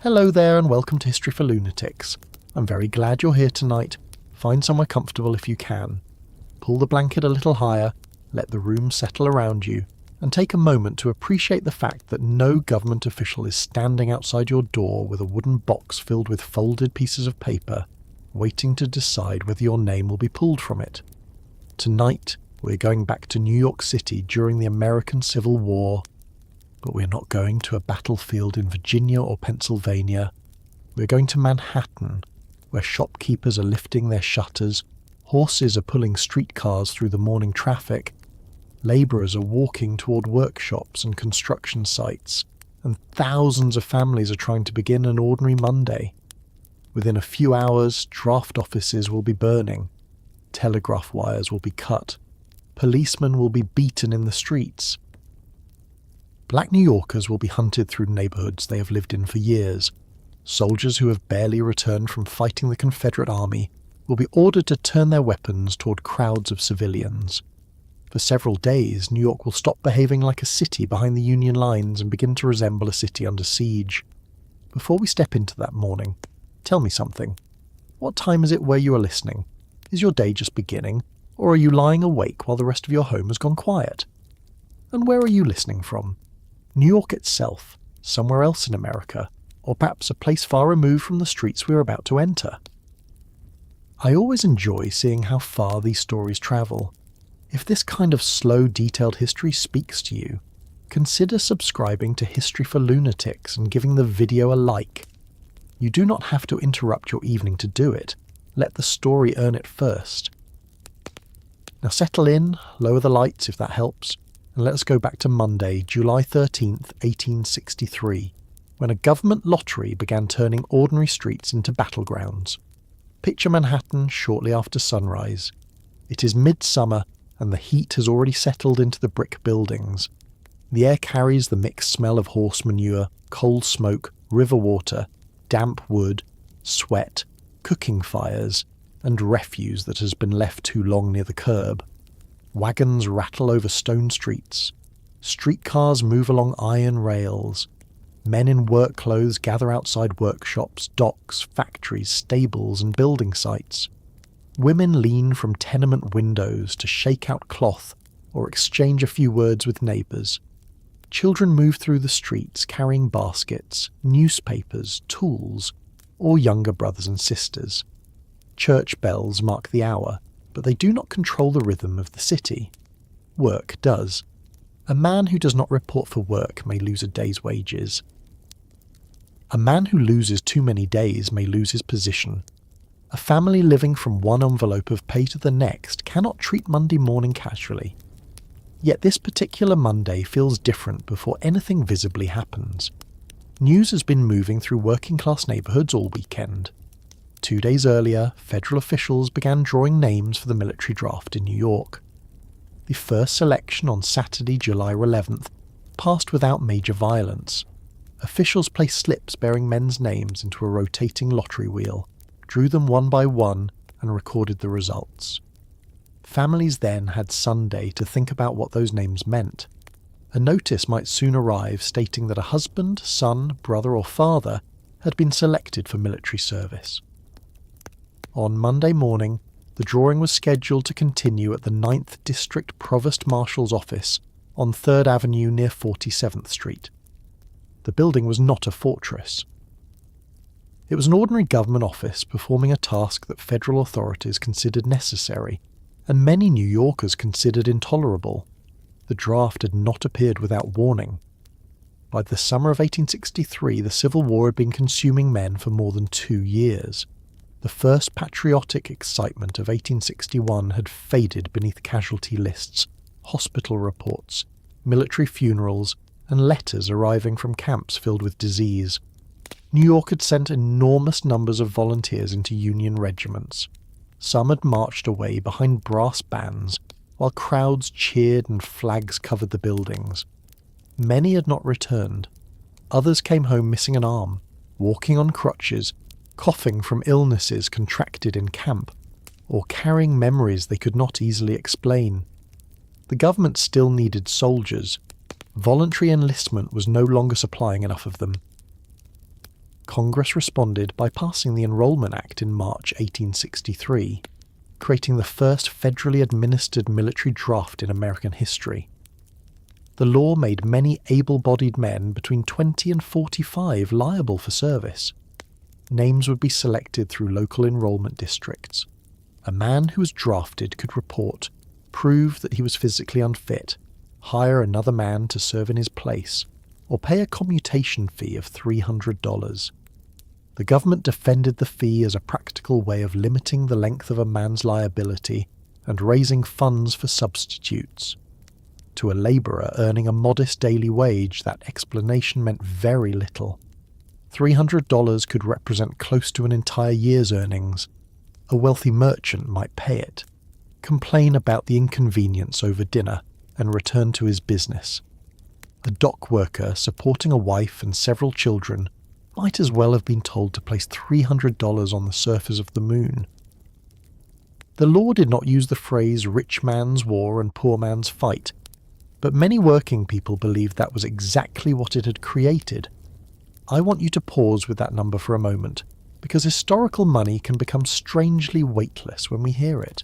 Hello there and welcome to History for Lunatics. I'm very glad you're here tonight. Find somewhere comfortable if you can. Pull the blanket a little higher, let the room settle around you, and take a moment to appreciate the fact that no government official is standing outside your door with a wooden box filled with folded pieces of paper, waiting to decide whether your name will be pulled from it. Tonight, we're going back to New York City during the American Civil War. But we're not going to a battlefield in Virginia or Pennsylvania. We're going to Manhattan, where shopkeepers are lifting their shutters, horses are pulling streetcars through the morning traffic, labourers are walking toward workshops and construction sites, and thousands of families are trying to begin an ordinary Monday. Within a few hours, draft offices will be burning, telegraph wires will be cut, policemen will be beaten in the streets. Black New Yorkers will be hunted through neighbourhoods they have lived in for years. Soldiers who have barely returned from fighting the Confederate Army will be ordered to turn their weapons toward crowds of civilians. For several days, New York will stop behaving like a city behind the Union lines and begin to resemble a city under siege. Before we step into that morning, tell me something. What time is it where you are listening? Is your day just beginning, or are you lying awake while the rest of your home has gone quiet? And where are you listening from? New York itself, somewhere else in America, or perhaps a place far removed from the streets we are about to enter? I always enjoy seeing how far these stories travel. If this kind of slow, detailed history speaks to you, consider subscribing to History for Lunatics and giving the video a like. You do not have to interrupt your evening to do it. Let the story earn it first. Now settle in, lower the lights if that helps, and let us go back to Monday, July 13th, 1863, when a government lottery began turning ordinary streets into battlegrounds. Picture Manhattan shortly after sunrise. It is midsummer, and the heat has already settled into the brick buildings. The air carries the mixed smell of horse manure, coal smoke, river water, damp wood, sweat, cooking fires, and refuse that has been left too long near the curb. Wagons rattle over stone streets. Streetcars move along iron rails. Men in work clothes gather outside workshops, docks, factories, stables, and building sites. Women lean from tenement windows to shake out cloth or exchange a few words with neighbours. Children move through the streets carrying baskets, newspapers, tools, or younger brothers and sisters. Church bells mark the hour, but they do not control the rhythm of the city. Work does. A man who does not report for work may lose a day's wages. A man who loses too many days may lose his position. A family living from one envelope of pay to the next cannot treat Monday morning casually. Yet this particular Monday feels different before anything visibly happens. News has been moving through working-class neighbourhoods all weekend. 2 days earlier, federal officials began drawing names for the military draft in New York. The first selection on Saturday, July 11th, passed without major violence. Officials placed slips bearing men's names into a rotating lottery wheel, drew them one by one, and recorded the results. Families then had Sunday to think about what those names meant. A notice might soon arrive stating that a husband, son, brother or father had been selected for military service. On Monday morning, the drawing was scheduled to continue at the 9th District Provost Marshal's office on 3rd Avenue near 47th Street. The building was not a fortress. It was an ordinary government office performing a task that federal authorities considered necessary, and many New Yorkers considered intolerable. The draft had not appeared without warning. By the summer of 1863, the Civil War had been consuming men for more than 2 years. The first patriotic excitement of 1861 had faded beneath casualty lists, hospital reports, military funerals, and letters arriving from camps filled with disease. New York had sent enormous numbers of volunteers into Union regiments. Some had marched away behind brass bands, while crowds cheered and flags covered the buildings. Many had not returned. Others came home missing an arm, walking on crutches, coughing from illnesses contracted in camp, or carrying memories they could not easily explain. The government still needed soldiers. Voluntary enlistment was no longer supplying enough of them. Congress responded by passing the Enrollment Act in March 1863, creating the first federally administered military draft in American history. The law made many able-bodied men between 20 and 45 liable for service. Names would be selected through local enrollment districts. A man who was drafted could report, prove that he was physically unfit, hire another man to serve in his place, or pay a commutation fee of $300. The government defended the fee as a practical way of limiting the length of a man's liability and raising funds for substitutes. To a labourer earning a modest daily wage, that explanation meant very little. $300 could represent close to an entire year's earnings. A wealthy merchant might pay it, complain about the inconvenience over dinner, and return to his business. A dock worker supporting a wife and several children might as well have been told to place $300 on the surface of the moon. The law did not use the phrase rich man's war and poor man's fight, but many working people believed that was exactly what it had created. I want you to pause with that number for a moment, because historical money can become strangely weightless when we hear it.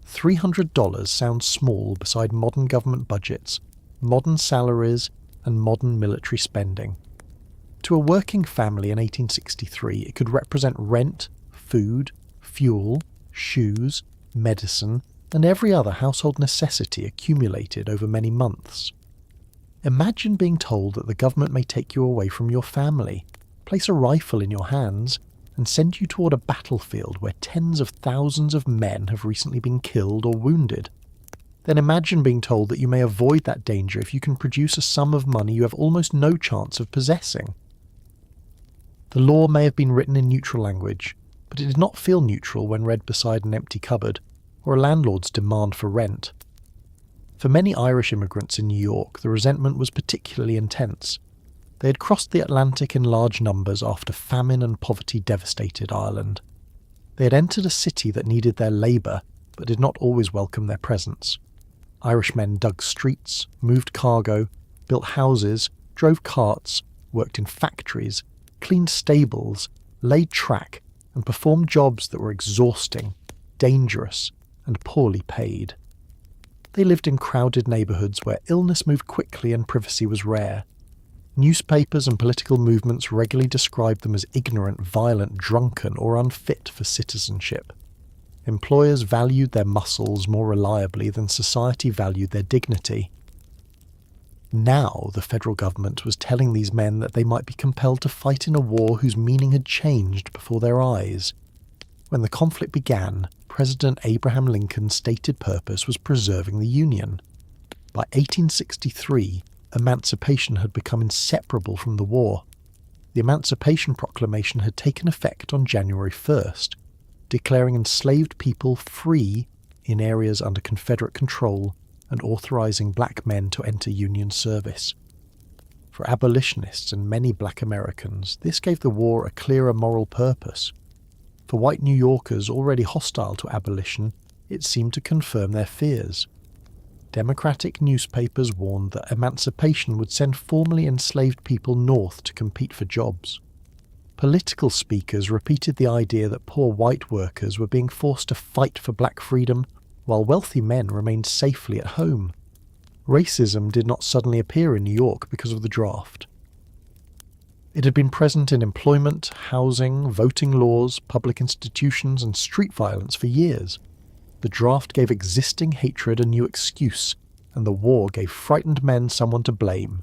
$300 sounds small beside modern government budgets, modern salaries, and modern military spending. To a working family in 1863, it could represent rent, food, fuel, shoes, medicine, and every other household necessity accumulated over many months. Imagine being told that the government may take you away from your family, place a rifle in your hands, and send you toward a battlefield where tens of thousands of men have recently been killed or wounded. Then imagine being told that you may avoid that danger if you can produce a sum of money you have almost no chance of possessing. The law may have been written in neutral language, but it did not feel neutral when read beside an empty cupboard or a landlord's demand for rent. For many Irish immigrants in New York, the resentment was particularly intense. They had crossed the Atlantic in large numbers after famine and poverty devastated Ireland. They had entered a city that needed their labour, but did not always welcome their presence. Irishmen dug streets, moved cargo, built houses, drove carts, worked in factories, cleaned stables, laid track, and performed jobs that were exhausting, dangerous, and poorly paid. They lived in crowded neighbourhoods where illness moved quickly and privacy was rare. Newspapers and political movements regularly described them as ignorant, violent, drunken, or unfit for citizenship. Employers valued their muscles more reliably than society valued their dignity. Now the federal government was telling these men that they might be compelled to fight in a war whose meaning had changed before their eyes. When the conflict began, President Abraham Lincoln's stated purpose was preserving the Union. By 1863, emancipation had become inseparable from the war. The Emancipation Proclamation had taken effect on January 1st, declaring enslaved people free in areas under Confederate control and authorizing black men to enter Union service. For abolitionists and many black Americans, this gave the war a clearer moral purpose. For white New Yorkers already hostile to abolition, it seemed to confirm their fears. Democratic newspapers warned that emancipation would send formerly enslaved people north to compete for jobs. Political speakers repeated the idea that poor white workers were being forced to fight for black freedom, while wealthy men remained safely at home. Racism did not suddenly appear in New York because of the draft. It had been present in employment, housing, voting laws, public institutions, and street violence for years. The draft gave existing hatred a new excuse, and the war gave frightened men someone to blame.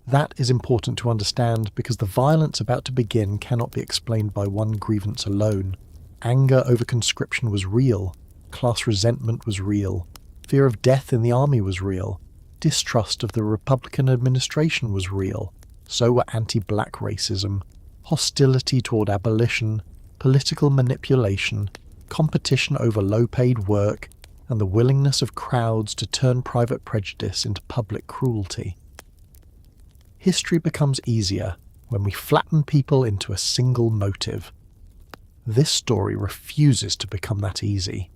That is important to understand because the violence about to begin cannot be explained by one grievance alone. Anger over conscription was real, class resentment was real, fear of death in the army was real, distrust of the Republican administration was real, so were anti-black racism, hostility toward abolition, political manipulation, competition over low-paid work, and the willingness of crowds to turn private prejudice into public cruelty. History becomes easier when we flatten people into a single motive. This story refuses to become that easy.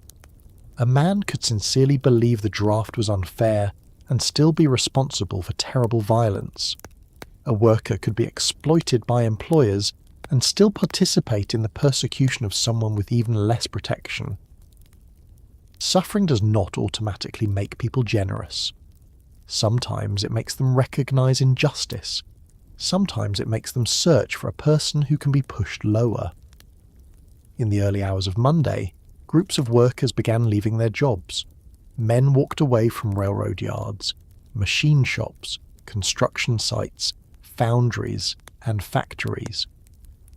A man could sincerely believe the draft was unfair and still be responsible for terrible violence. A worker could be exploited by employers and still participate in the persecution of someone with even less protection. Suffering does not automatically make people generous. Sometimes it makes them recognize injustice. Sometimes it makes them search for a person who can be pushed lower. In the early hours of Monday, groups of workers began leaving their jobs. Men walked away from railroad yards, machine shops, construction sites, foundries, and factories.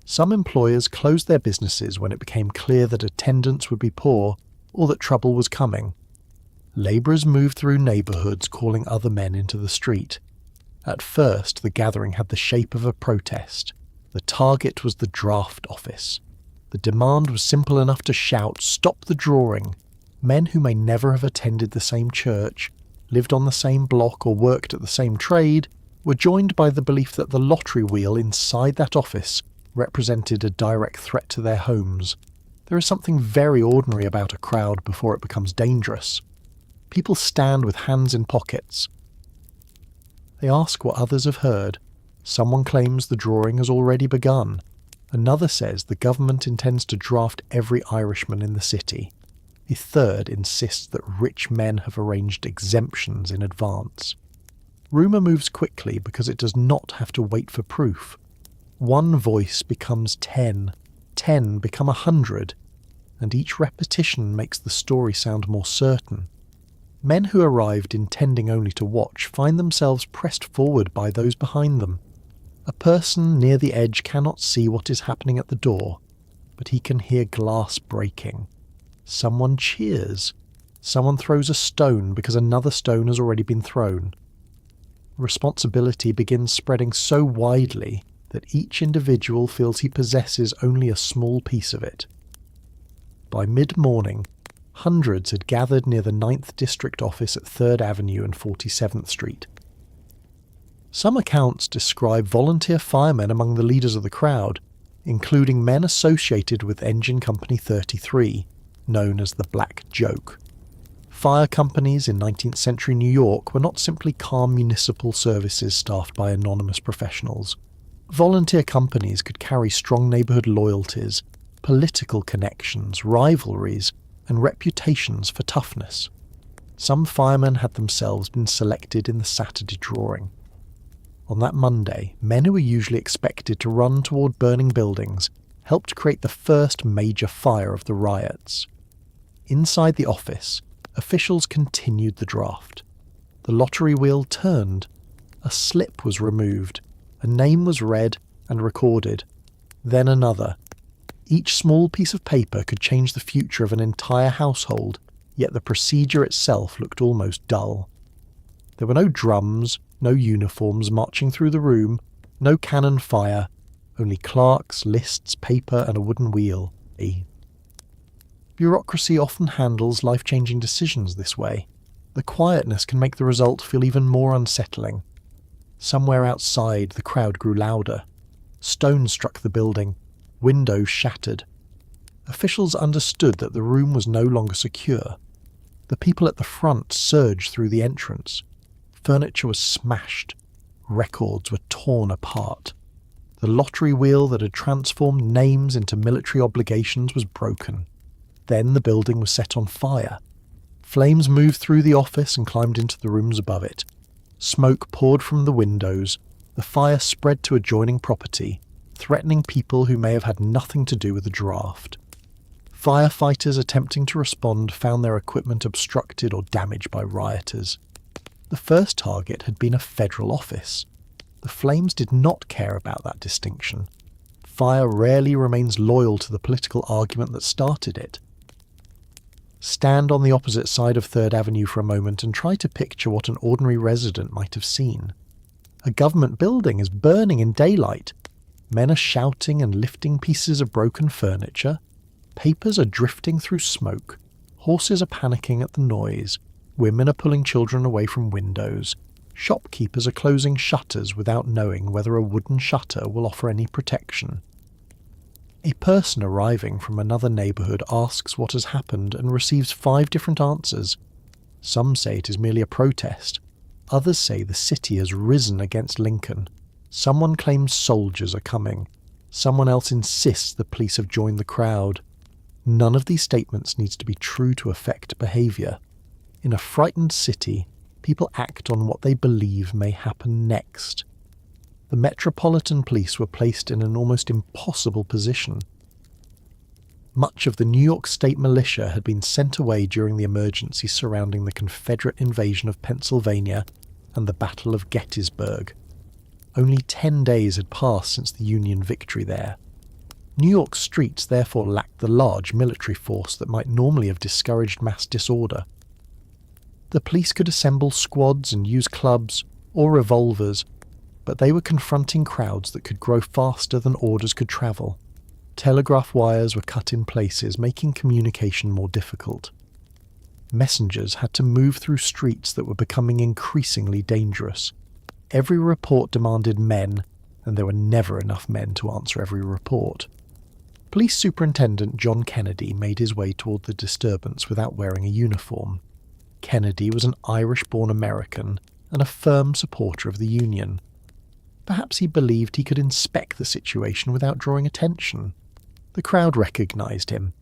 Some employers closed their businesses when it became clear that attendance would be poor or that trouble was coming. Labourers moved through neighbourhoods calling other men into the street. At first, the gathering had the shape of a protest. The target was the draft office. The demand was simple enough to shout, "Stop the drawing!" Men who may never have attended the same church, lived on the same block or worked at the same trade, were joined by the belief that the lottery wheel inside that office represented a direct threat to their homes. There is something very ordinary about a crowd before it becomes dangerous. People stand with hands in pockets. They ask what others have heard. Someone claims the drawing has already begun. Another says the government intends to draft every Irishman in the city. A third insists that rich men have arranged exemptions in advance. Rumour moves quickly because it does not have to wait for proof. One voice becomes 10, 10 become 100, and each repetition makes the story sound more certain. Men who arrived intending only to watch find themselves pressed forward by those behind them. A person near the edge cannot see what is happening at the door, but he can hear glass breaking. Someone cheers. Someone throws a stone because another stone has already been thrown. Responsibility begins spreading so widely that each individual feels he possesses only a small piece of it. By mid-morning, hundreds had gathered near the 9th District office at 3rd Avenue and 47th Street. Some accounts describe volunteer firemen among the leaders of the crowd, including men associated with Engine Company 33, known as the Black Joke. Fire companies in 19th century New York were not simply calm municipal services staffed by anonymous professionals. Volunteer companies could carry strong neighbourhood loyalties, political connections, rivalries, and reputations for toughness. Some firemen had themselves been selected in the Saturday drawing. On that Monday, men who were usually expected to run toward burning buildings helped create the first major fire of the riots. Inside the office, officials continued the draft. The lottery wheel turned. A slip was removed. A name was read and recorded. Then another. Each small piece of paper could change the future of an entire household, yet the procedure itself looked almost dull. There were no drums, no uniforms marching through the room, no cannon fire, only clerks, lists, paper, and a wooden wheel. Bureaucracy often handles life-changing decisions this way. The quietness can make the result feel even more unsettling. Somewhere outside, the crowd grew louder. Stones struck the building. Windows shattered. Officials understood that the room was no longer secure. The people at the front surged through the entrance. Furniture was smashed. Records were torn apart. The lottery wheel that had transformed names into military obligations was broken. Then the building was set on fire. Flames moved through the office and climbed into the rooms above it. Smoke poured from the windows. The fire spread to adjoining property, threatening people who may have had nothing to do with the draft. Firefighters attempting to respond found their equipment obstructed or damaged by rioters. The first target had been a federal office. The flames did not care about that distinction. Fire rarely remains loyal to the political argument that started it. Stand on the opposite side of 3rd Avenue for a moment and try to picture what an ordinary resident might have seen. A government building is burning in daylight. Men are shouting and lifting pieces of broken furniture. Papers are drifting through smoke. Horses are panicking at the noise. Women are pulling children away from windows. Shopkeepers are closing shutters without knowing whether a wooden shutter will offer any protection. A person arriving from another neighbourhood asks what has happened and receives 5 different answers. Some say it is merely a protest. Others say the city has risen against Lincoln. Someone claims soldiers are coming. Someone else insists the police have joined the crowd. None of these statements needs to be true to affect behaviour. In a frightened city, people act on what they believe may happen next. The Metropolitan Police were placed in an almost impossible position. Much of the New York State militia had been sent away during the emergency surrounding the Confederate invasion of Pennsylvania and the Battle of Gettysburg. Only 10 days had passed since the Union victory there. New York's streets therefore lacked the large military force that might normally have discouraged mass disorder. The police could assemble squads and use clubs or revolvers, but they were confronting crowds that could grow faster than orders could travel. Telegraph wires were cut in places, making communication more difficult. Messengers had to move through streets that were becoming increasingly dangerous. Every report demanded men, and there were never enough men to answer every report. Police Superintendent John Kennedy made his way toward the disturbance without wearing a uniform. Kennedy was an Irish-born American and a firm supporter of the Union. Perhaps he believed he could inspect the situation without drawing attention. The crowd recognized him.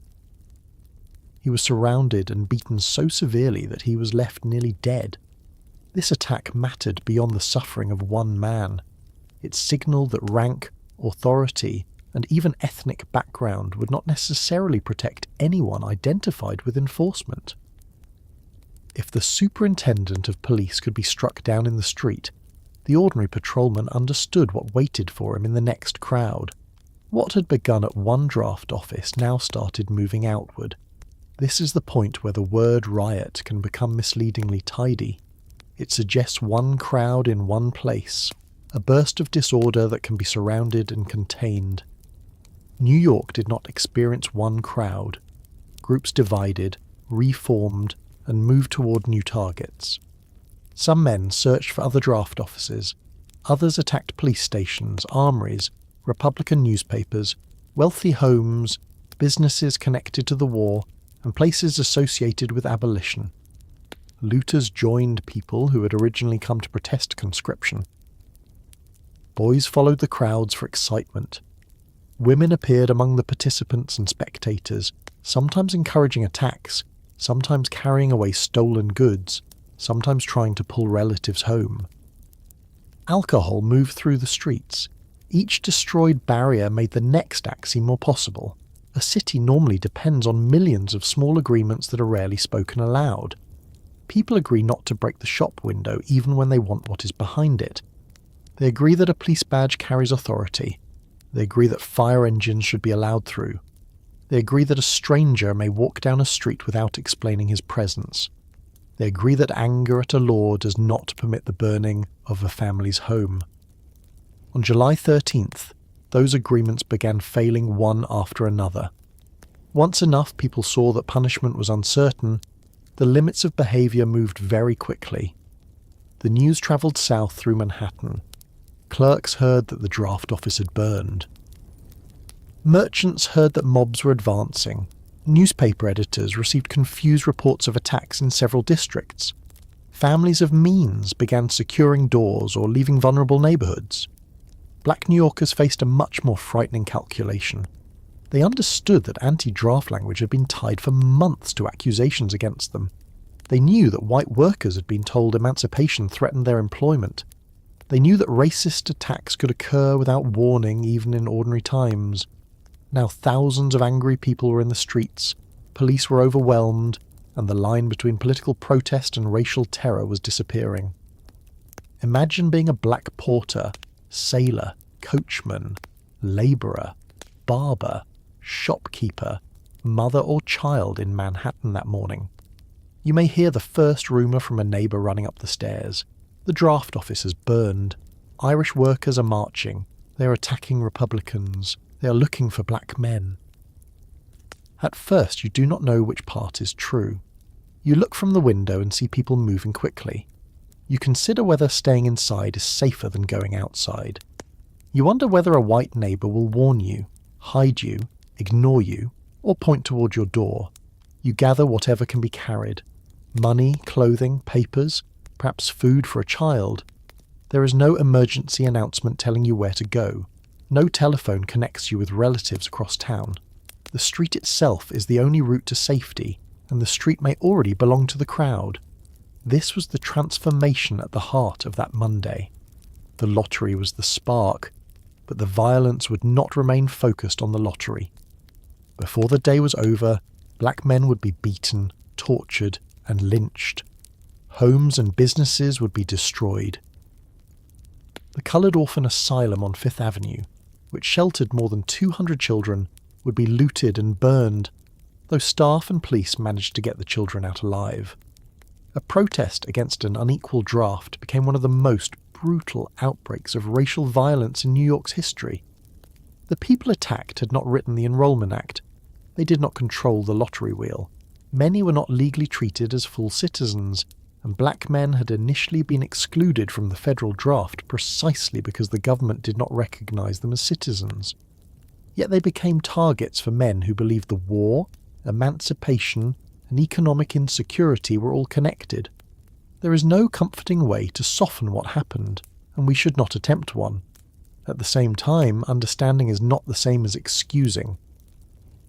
He was surrounded and beaten so severely that he was left nearly dead. This attack mattered beyond the suffering of one man. It signaled that rank, authority, and even ethnic background would not necessarily protect anyone identified with enforcement. If the superintendent of police could be struck down in the street, the ordinary patrolman understood what waited for him in the next crowd. What had begun at one draft office now started moving outward. This is the point where the word riot can become misleadingly tidy. It suggests one crowd in one place, a burst of disorder that can be surrounded and contained. New York did not experience one crowd. Groups divided, reformed, and moved toward new targets. Some men searched for other draft offices. Others attacked police stations, armories, Republican newspapers, wealthy homes, businesses connected to the war, and places associated with abolition. Looters joined people who had originally come to protest conscription. Boys followed the crowds for excitement. Women appeared among the participants and spectators, sometimes encouraging attacks, sometimes carrying away stolen goods, sometimes trying to pull relatives home. Alcohol moved through the streets. Each destroyed barrier made the next act seem more possible. A city normally depends on millions of small agreements that are rarely spoken aloud. People agree not to break the shop window even when they want what is behind it. They agree that a police badge carries authority. They agree that fire engines should be allowed through. They agree that a stranger may walk down a street without explaining his presence. They agree that anger at a law does not permit the burning of a family's home. On July 13th, those agreements began failing one after another. Once enough people saw that punishment was uncertain, the limits of behaviour moved very quickly. The news travelled south through Manhattan. Clerks heard that the draft office had burned. Merchants heard that mobs were advancing. Newspaper editors received confused reports of attacks in several districts. Families of means began securing doors or leaving vulnerable neighbourhoods. Black New Yorkers faced a much more frightening calculation. They understood that anti-draft language had been tied for months to accusations against them. They knew that white workers had been told emancipation threatened their employment. They knew that racist attacks could occur without warning even in ordinary times. Now thousands of angry people were in the streets, police were overwhelmed, and the line between political protest and racial terror was disappearing. Imagine being a black porter, sailor, coachman, labourer, barber, shopkeeper, mother or child in Manhattan that morning. You may hear the first rumour from a neighbour running up the stairs. The draft office has burned. Irish workers are marching. They are attacking Republicans. They are looking for black men. At first you do not know which part is true. You look from the window and see people moving quickly. You consider whether staying inside is safer than going outside. You wonder whether a white neighbour will warn you, hide you, ignore you, or point toward your door. You gather whatever can be carried. Money, clothing, papers, perhaps food for a child. There is no emergency announcement telling you where to go. No telephone connects you with relatives across town. The street itself is the only route to safety, and the street may already belong to the crowd. This was the transformation at the heart of that Monday. The lottery was the spark, but the violence would not remain focused on the lottery. Before the day was over, black men would be beaten, tortured, and lynched. Homes and businesses would be destroyed. The Coloured Orphan Asylum on Fifth Avenue, which sheltered more than 200 children, would be looted and burned, though staff and police managed to get the children out alive. A protest against an unequal draft became one of the most brutal outbreaks of racial violence in New York's history. The people attacked had not written the Enrollment Act. They did not control the lottery wheel. Many were not legally treated as full citizens, and black men had initially been excluded from the federal draft precisely because the government did not recognize them as citizens. Yet they became targets for men who believed the war, emancipation, and economic insecurity were all connected. There is no comforting way to soften what happened, and we should not attempt one. At the same time, understanding is not the same as excusing.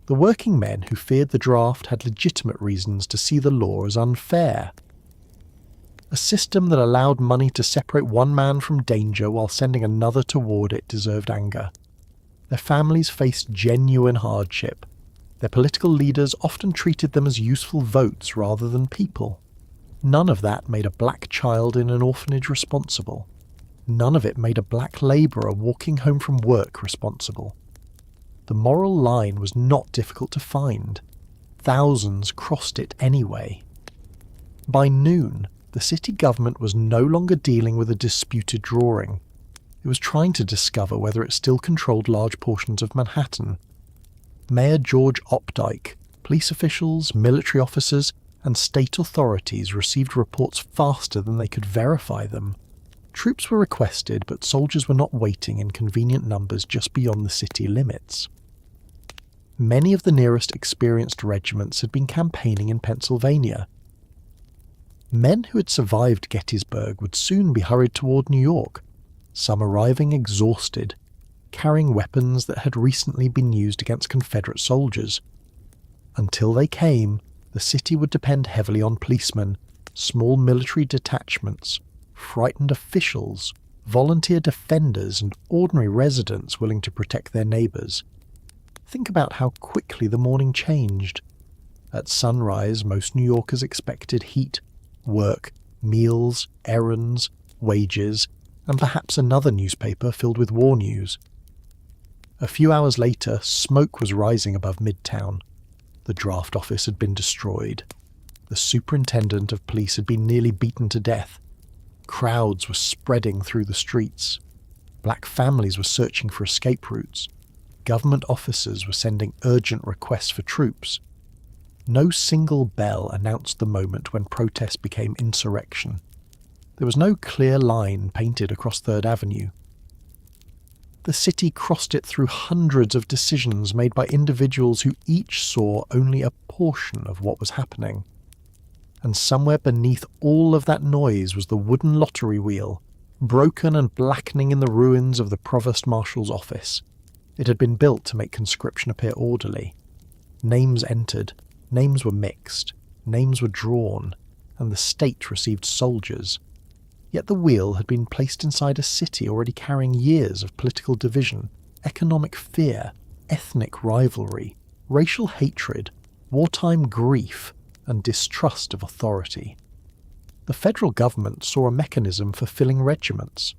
The working men who feared the draft had legitimate reasons to see the law as unfair. A system that allowed money to separate one man from danger while sending another toward it deserved anger. Their families faced genuine hardship. Their political leaders often treated them as useful votes rather than people. None of that made a black child in an orphanage responsible. None of it made a black labourer walking home from work responsible. The moral line was not difficult to find. Thousands crossed it anyway. By noon, the city government was no longer dealing with a disputed drawing. It was trying to discover whether it still controlled large portions of Manhattan. Mayor George Opdyke, police officials, military officers, and state authorities received reports faster than they could verify them. Troops were requested, but soldiers were not waiting in convenient numbers just beyond the city limits. Many of the nearest experienced regiments had been campaigning in Pennsylvania. Men who had survived Gettysburg would soon be hurried toward New York, some arriving exhausted, carrying weapons that had recently been used against Confederate soldiers. Until they came, the city would depend heavily on policemen, small military detachments, frightened officials, volunteer defenders, and ordinary residents willing to protect their neighbours. Think about how quickly the morning changed. At sunrise, most New Yorkers expected heat, work, meals, errands, wages, and perhaps another newspaper filled with war news. A few hours later, smoke was rising above Midtown. The draft office had been destroyed. The superintendent of police had been nearly beaten to death. Crowds were spreading through the streets. Black families were searching for escape routes. Government officers were sending urgent requests for troops. No single bell announced the moment when protest became insurrection. There was no clear line painted across Third Avenue. The city crossed it through hundreds of decisions made by individuals who each saw only a portion of what was happening. And somewhere beneath all of that noise was the wooden lottery wheel, broken and blackening in the ruins of the Provost Marshal's office. It had been built to make conscription appear orderly. Names entered, names were mixed, names were drawn, and the state received soldiers. Yet the wheel had been placed inside a city already carrying years of political division, economic fear, ethnic rivalry, racial hatred, wartime grief, and distrust of authority. The federal government saw a mechanism for filling regiments.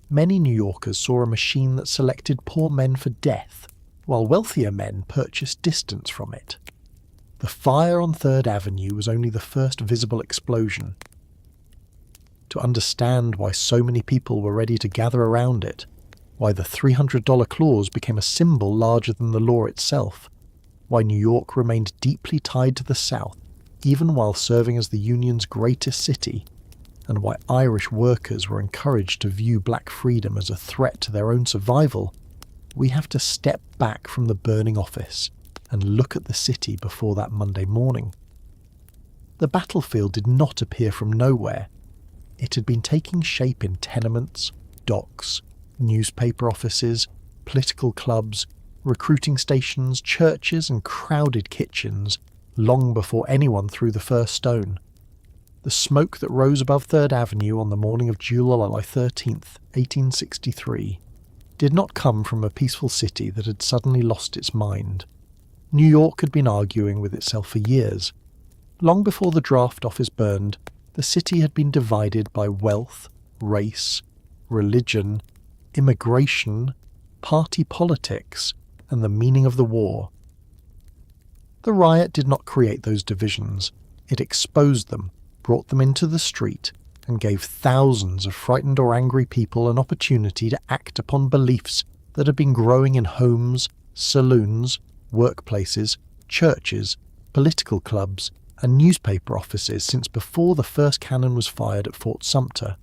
Many New Yorkers saw a machine that selected poor men for death, while wealthier men purchased distance from it. The fire on Third Avenue was only the first visible explosion. To understand why so many people were ready to gather around it, why the $300 clause became a symbol larger than the law itself, why New York remained deeply tied to the South, even while serving as the Union's greatest city, and why Irish workers were encouraged to view black freedom as a threat to their own survival, we have to step back from the burning office and look at the city before that Monday morning. The battlefield did not appear from nowhere. It had been taking shape in tenements, docks, newspaper offices, political clubs, recruiting stations, churches, and crowded kitchens long before anyone threw the first stone. The smoke that rose above 3rd Avenue on the morning of July 13th, 1863, did not come from a peaceful city that had suddenly lost its mind. New York had been arguing with itself for years. Long before the draft office burned, the city had been divided by wealth, race, religion, immigration, party politics, and the meaning of the war. The riot did not create those divisions. It exposed them, brought them into the street, and gave thousands of frightened or angry people an opportunity to act upon beliefs that had been growing in homes, saloons, workplaces, churches, political clubs, and newspaper offices since before the first cannon was fired at Fort Sumter.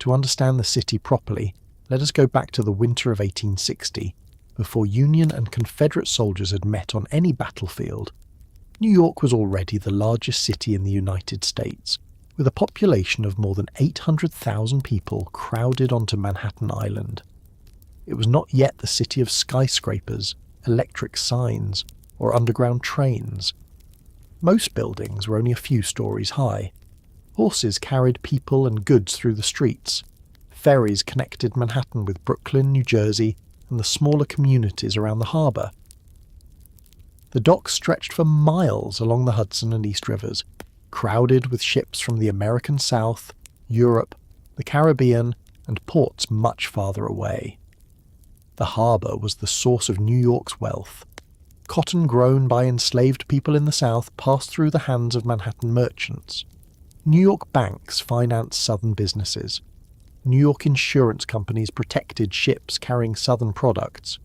To understand the city properly, let us go back to the winter of 1860, before Union and Confederate soldiers had met on any battlefield. New York was already the largest city in the United States, with a population of more than 800,000 people crowded onto Manhattan Island. It was not yet the city of skyscrapers, electric signs, or underground trains. Most buildings were only a few stories high. Horses carried people and goods through the streets. Ferries connected Manhattan with Brooklyn, New Jersey, and the smaller communities around the harbour. The docks stretched for miles along the Hudson and East Rivers, crowded with ships from the American South, Europe, the Caribbean, and ports much farther away. The harbour was the source of New York's wealth. Cotton grown by enslaved people in the South passed through the hands of Manhattan merchants. New York banks financed Southern businesses. New York insurance companies protected ships carrying Southern products.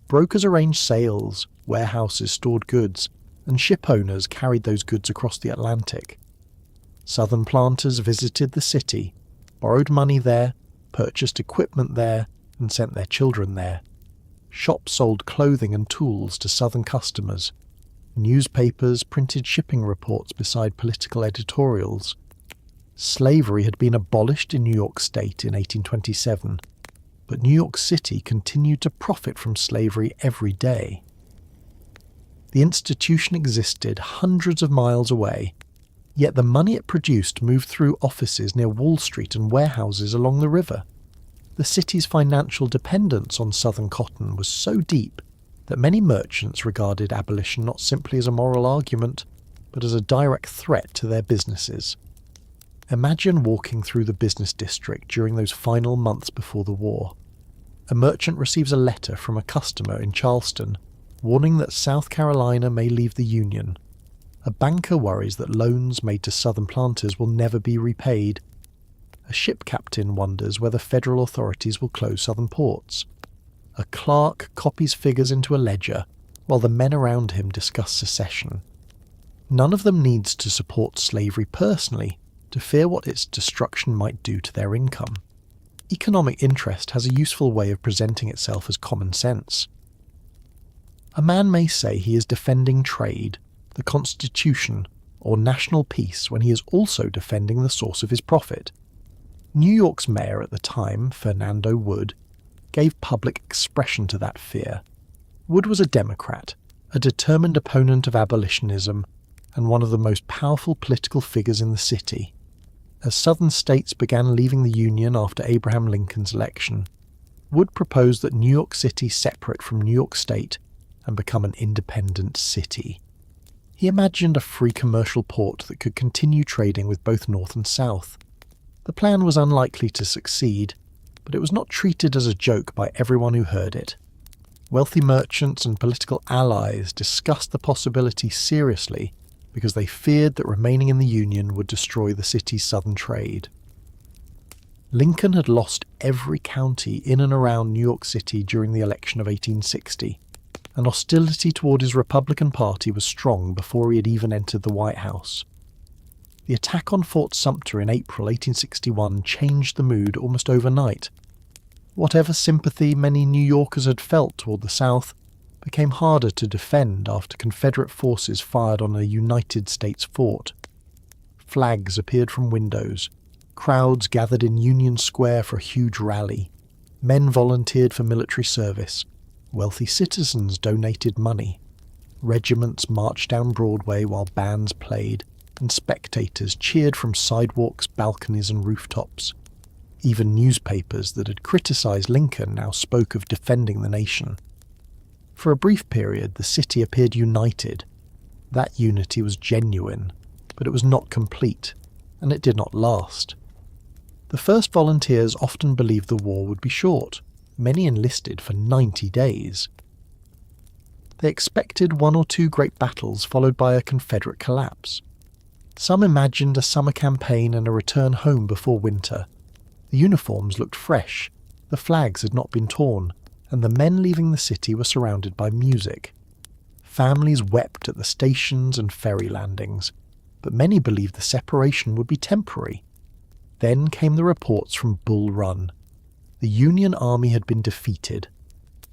Brokers arranged sales, warehouses stored goods, and ship owners carried those goods across the Atlantic. Southern planters visited the city, borrowed money there, purchased equipment there, and sent their children there. Shops sold clothing and tools to Southern customers. Newspapers printed shipping reports beside political editorials. Slavery had been abolished in New York State in 1827, but New York City continued to profit from slavery every day. The institution existed hundreds of miles away, yet the money it produced moved through offices near Wall Street and warehouses along the river. The city's financial dependence on Southern cotton was so deep that many merchants regarded abolition not simply as a moral argument, but as a direct threat to their businesses. Imagine walking through the business district during those final months before the war. A merchant receives a letter from a customer in Charleston warning that South Carolina may leave the Union. A banker worries that loans made to Southern planters will never be repaid. A ship captain wonders whether federal authorities will close Southern ports. A clerk copies figures into a ledger while the men around him discuss secession. None of them needs to support slavery personally to fear what its destruction might do to their income. Economic interest has a useful way of presenting itself as common sense. A man may say he is defending trade, the Constitution, or national peace when he is also defending the source of his profit. New York's mayor at the time, Fernando Wood, gave public expression to that fear. Wood was a Democrat, a determined opponent of abolitionism, and one of the most powerful political figures in the city. As Southern states began leaving the Union after Abraham Lincoln's election, Wood proposed that New York City separate from New York State and become an independent city. He imagined a free commercial port that could continue trading with both North and South. The plan was unlikely to succeed, but it was not treated as a joke by everyone who heard it. Wealthy merchants and political allies discussed the possibility seriously because they feared that remaining in the Union would destroy the city's southern trade. Lincoln had lost every county in and around New York City during the election of 1860, and hostility toward his Republican Party was strong before he had even entered the White House. The attack on Fort Sumter in April 1861 changed the mood almost overnight. Whatever sympathy many New Yorkers had felt toward the South became harder to defend after Confederate forces fired on a United States fort. Flags appeared from windows. Crowds gathered in Union Square for a huge rally. Men volunteered for military service. Wealthy citizens donated money. Regiments marched down Broadway while bands played, and spectators cheered from sidewalks, balconies, and rooftops. Even newspapers that had criticised Lincoln now spoke of defending the nation. For a brief period, the city appeared united. That unity was genuine, but it was not complete, and it did not last. The first volunteers often believed the war would be short. Many enlisted for 90 days. They expected 1 or 2 great battles followed by a Confederate collapse. Some imagined a summer campaign and a return home before winter. The uniforms looked fresh, the flags had not been torn, and the men leaving the city were surrounded by music. Families wept at the stations and ferry landings, but many believed the separation would be temporary. Then came the reports from Bull Run. The Union Army had been defeated.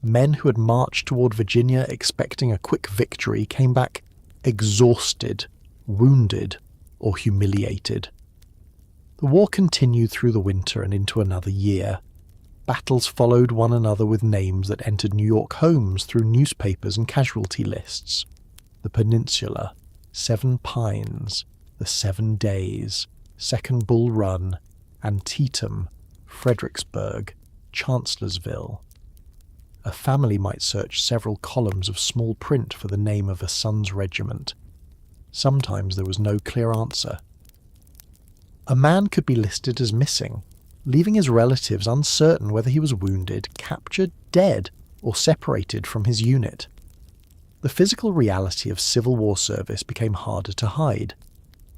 Men who had marched toward Virginia expecting a quick victory came back exhausted, wounded, or humiliated. The war continued through the winter and into another year. Battles followed one another with names that entered New York homes through newspapers and casualty lists. The Peninsula, 7 Pines, the 7 Days, Second Bull Run, Antietam, Fredericksburg, Chancellorsville. A family might search several columns of small print for the name of a son's regiment. Sometimes there was no clear answer. A man could be listed as missing, leaving his relatives uncertain whether he was wounded, captured, dead, or separated from his unit. The physical reality of Civil War service became harder to hide.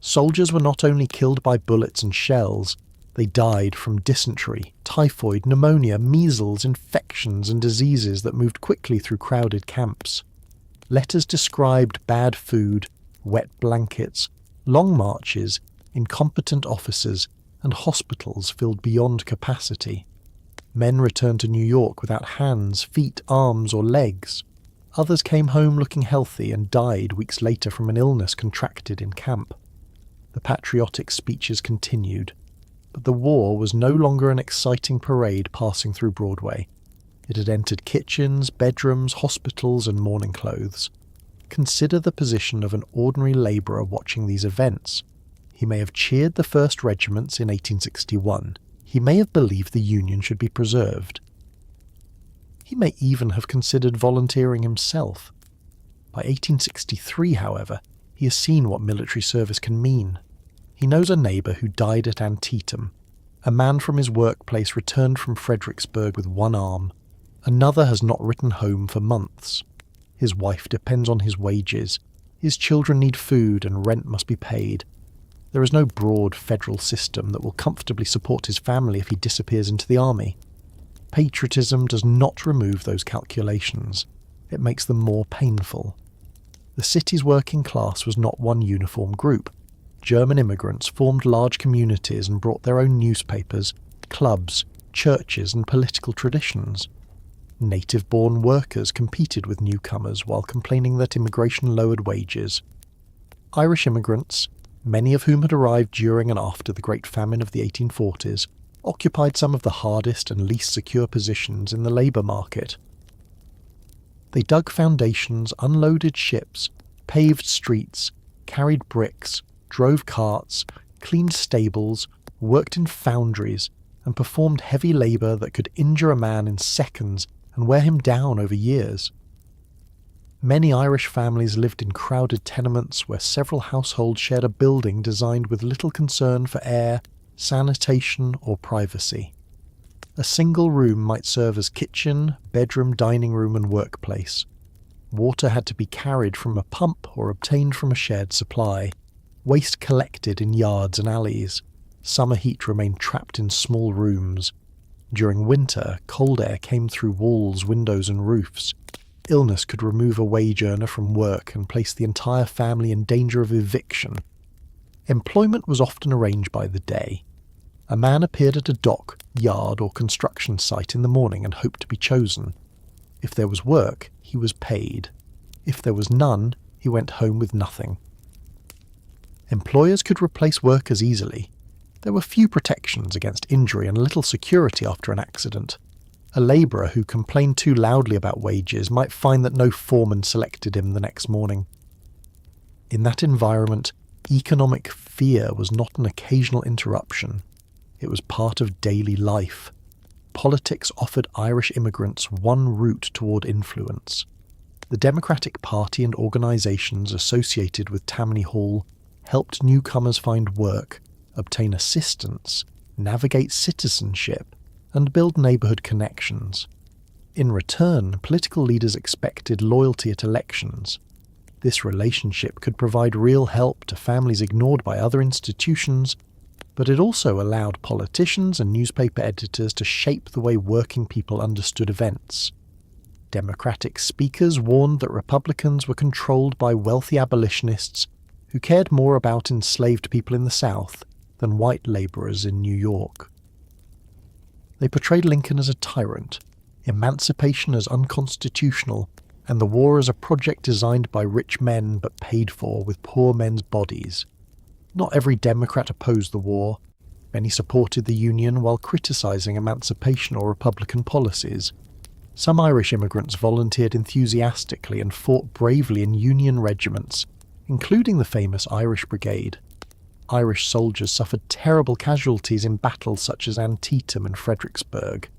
Soldiers were not only killed by bullets and shells, they died from dysentery, typhoid, pneumonia, measles, infections, and diseases that moved quickly through crowded camps. Letters described bad food, wet blankets, long marches, incompetent officers, and hospitals filled beyond capacity. Men returned to New York without hands, feet, arms, or legs. Others came home looking healthy and died weeks later from an illness contracted in camp. The patriotic speeches continued, but the war was no longer an exciting parade passing through Broadway. It had entered kitchens, bedrooms, hospitals, and mourning clothes. Consider the position of an ordinary labourer watching these events. He may have cheered the first regiments in 1861. He may have believed the Union should be preserved. He may even have considered volunteering himself. By 1863, however, he has seen what military service can mean. He knows a neighbour who died at Antietam. A man from his workplace returned from Fredericksburg with 1 arm. Another has not written home for months. His wife depends on his wages. His children need food and rent must be paid. There is no broad federal system that will comfortably support his family if he disappears into the army. Patriotism does not remove those calculations. It makes them more painful. The city's working class was not one uniform group. German immigrants formed large communities and brought their own newspapers, clubs, churches, and political traditions. Native-born workers competed with newcomers while complaining that immigration lowered wages. Irish immigrants, many of whom had arrived during and after the Great Famine of the 1840s, occupied some of the hardest and least secure positions in the labour market. They dug foundations, unloaded ships, paved streets, carried bricks, drove carts, cleaned stables, worked in foundries, and performed heavy labour that could injure a man in seconds and wear him down over years. Many Irish families lived in crowded tenements where several households shared a building designed with little concern for air, sanitation, or privacy. A single room might serve as kitchen, bedroom, dining room, and workplace. Water had to be carried from a pump or obtained from a shared supply. Waste collected in yards and alleys. Summer heat remained trapped in small rooms. During winter, cold air came through walls, windows, and roofs. Illness could remove a wage earner from work and place the entire family in danger of eviction. Employment was often arranged by the day. A man appeared at a dock, yard, or construction site in the morning and hoped to be chosen. If there was work, he was paid. If there was none, he went home with nothing. Employers could replace workers easily. There were few protections against injury and little security after an accident. A labourer who complained too loudly about wages might find that no foreman selected him the next morning. In that environment, economic fear was not an occasional interruption. It was part of daily life. Politics offered Irish immigrants one route toward influence. The Democratic Party and organisations associated with Tammany Hall helped newcomers find work, obtain assistance, navigate citizenship, and build neighbourhood connections. In return, political leaders expected loyalty at elections. This relationship could provide real help to families ignored by other institutions, but it also allowed politicians and newspaper editors to shape the way working people understood events. Democratic speakers warned that Republicans were controlled by wealthy abolitionists who cared more about enslaved people in the South than white labourers in New York. They portrayed Lincoln as a tyrant, emancipation as unconstitutional, and the war as a project designed by rich men but paid for with poor men's bodies. Not every Democrat opposed the war. Many supported the Union while criticising emancipation or Republican policies. Some Irish immigrants volunteered enthusiastically and fought bravely in Union regiments, including the famous Irish Brigade. Irish soldiers suffered terrible casualties in battles such as Antietam and Fredericksburg.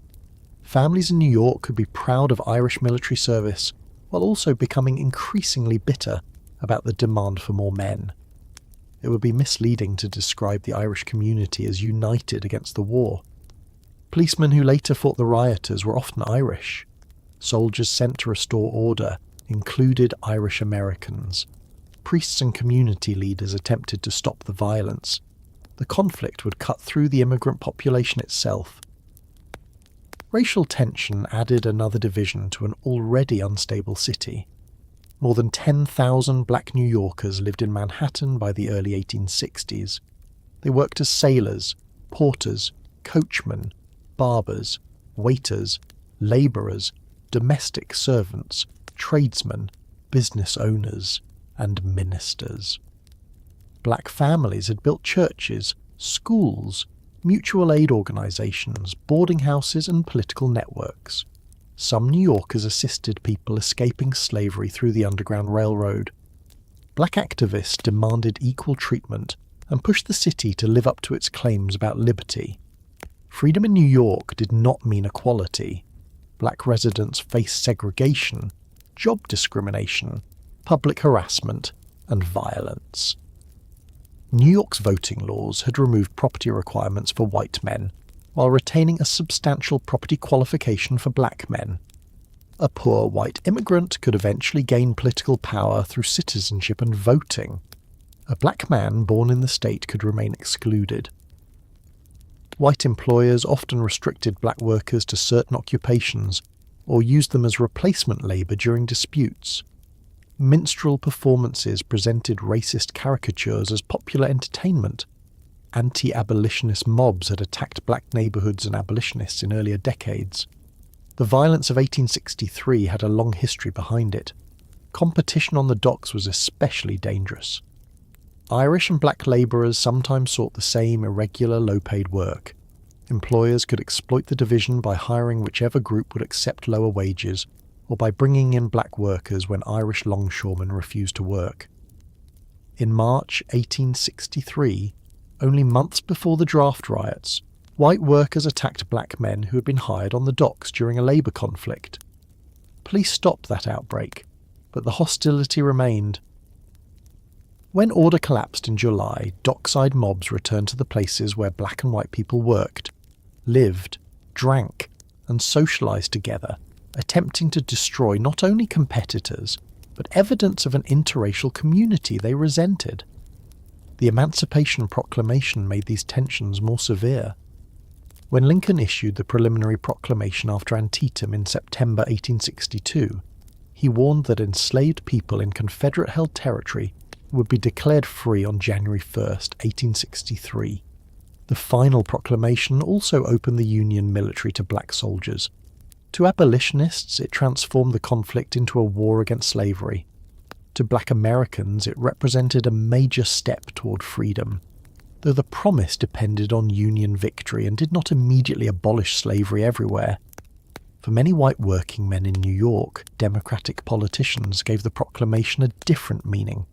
Families in New York could be proud of Irish military service, while also becoming increasingly bitter about the demand for more men. It would be misleading to describe the Irish community as united against the war. Policemen who later fought the rioters were often Irish. Soldiers sent to restore order included Irish Americans. Priests and community leaders attempted to stop the violence. The conflict would cut through the immigrant population itself. Racial tension added another division to an already unstable city. More than 10,000 black New Yorkers lived in Manhattan by the early 1860s. They worked as sailors, porters, coachmen, barbers, waiters, labourers, domestic servants, tradesmen, business owners, and ministers. Black families had built churches, schools, mutual aid organisations, boarding houses and political networks. Some New Yorkers assisted people escaping slavery through the Underground Railroad. Black activists demanded equal treatment and pushed the city to live up to its claims about liberty. Freedom in New York did not mean equality. Black residents faced segregation, job discrimination, public harassment, and violence. New York's voting laws had removed property requirements for white men, while retaining a substantial property qualification for black men. A poor white immigrant could eventually gain political power through citizenship and voting. A black man born in the state could remain excluded. White employers often restricted black workers to certain occupations, or used them as replacement labour during disputes. Minstrel performances presented racist caricatures as popular entertainment. Anti-abolitionist mobs had attacked black neighbourhoods and abolitionists in earlier decades. The violence of 1863 had a long history behind it. Competition on the docks was especially dangerous. Irish and black labourers sometimes sought the same irregular, low-paid work. Employers could exploit the division by hiring whichever group would accept lower wages, or by bringing in black workers when Irish longshoremen refused to work. In March 1863, only months before the draft riots, white workers attacked black men who had been hired on the docks during a labour conflict. Police stopped that outbreak, but the hostility remained. When order collapsed in July, dockside mobs returned to the places where black and white people worked, lived, drank, and socialised together, attempting to destroy not only competitors, but evidence of an interracial community they resented. The Emancipation Proclamation made these tensions more severe. When Lincoln issued the preliminary proclamation after Antietam in September 1862, he warned that enslaved people in Confederate-held territory would be declared free on January 1, 1863. The final proclamation also opened the Union military to black soldiers. To abolitionists, it transformed the conflict into a war against slavery. To black Americans, it represented a major step toward freedom, though the promise depended on Union victory and did not immediately abolish slavery everywhere. For many white working men in New York, Democratic politicians gave the proclamation a different meaning.